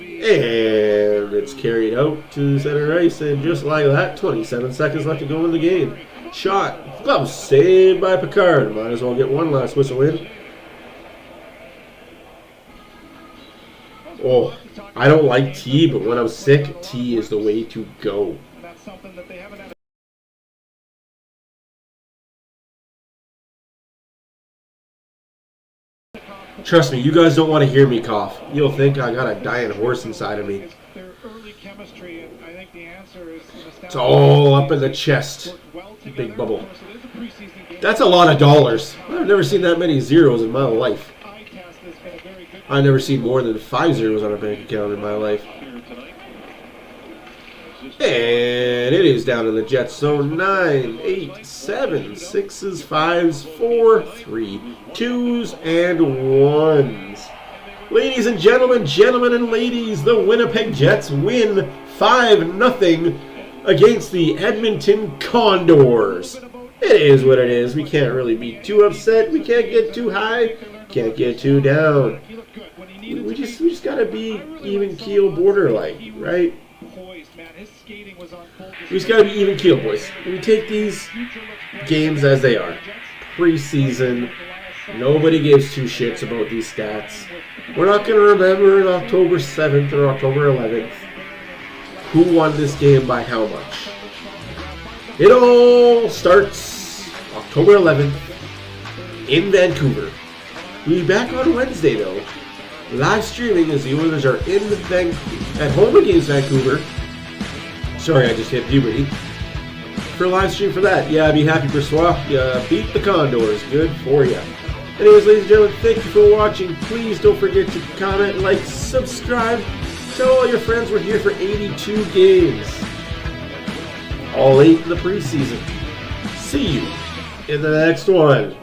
And it's carried out to center ice. And just like that, 27 seconds left to go in the game. Shot. Glove saved by Picard. Might as well get one last whistle in. Oh, I don't like tea, but when I'm sick, tea is the way to go. That's something that they haven't had. Trust me, you guys don't want to hear me cough. You'll think I got a dying horse inside of me. Their early chemistry, and I think the answer is It's all up in the chest. Big bubble. That's a lot of dollars. I've never seen that many zeros in my life. I've never seen more than 5 zeros on a bank account in my life. And it is down to the Jets. So 9, 8, 7, 6s, 5s, 4, 3, 2s, and 1s. Ladies and gentlemen and ladies, the Winnipeg Jets win 5-0 against the Edmonton Condors. It is what it is. We can't really be too upset. We can't get too high. Can't get too down. We just gotta be even keel borderline, right? We just gotta be even keel, boys. We take these games as they are. Preseason. Nobody gives two shits about these stats. We're not going to remember on October 7th or October 11th who won this game by how much. It all starts October 11th in Vancouver. We'll be back on Wednesday, though, live streaming as the Oilers are at home against Vancouver. Sorry, I just hit puberty. For a live stream for that. Yeah, be happy, Persois. Beat the Condors. Good for you. Anyways, ladies and gentlemen, thank you for watching. Please don't forget to comment, like, subscribe. Tell all your friends we're here for 82 games. All 8 in the preseason. See you in the next one.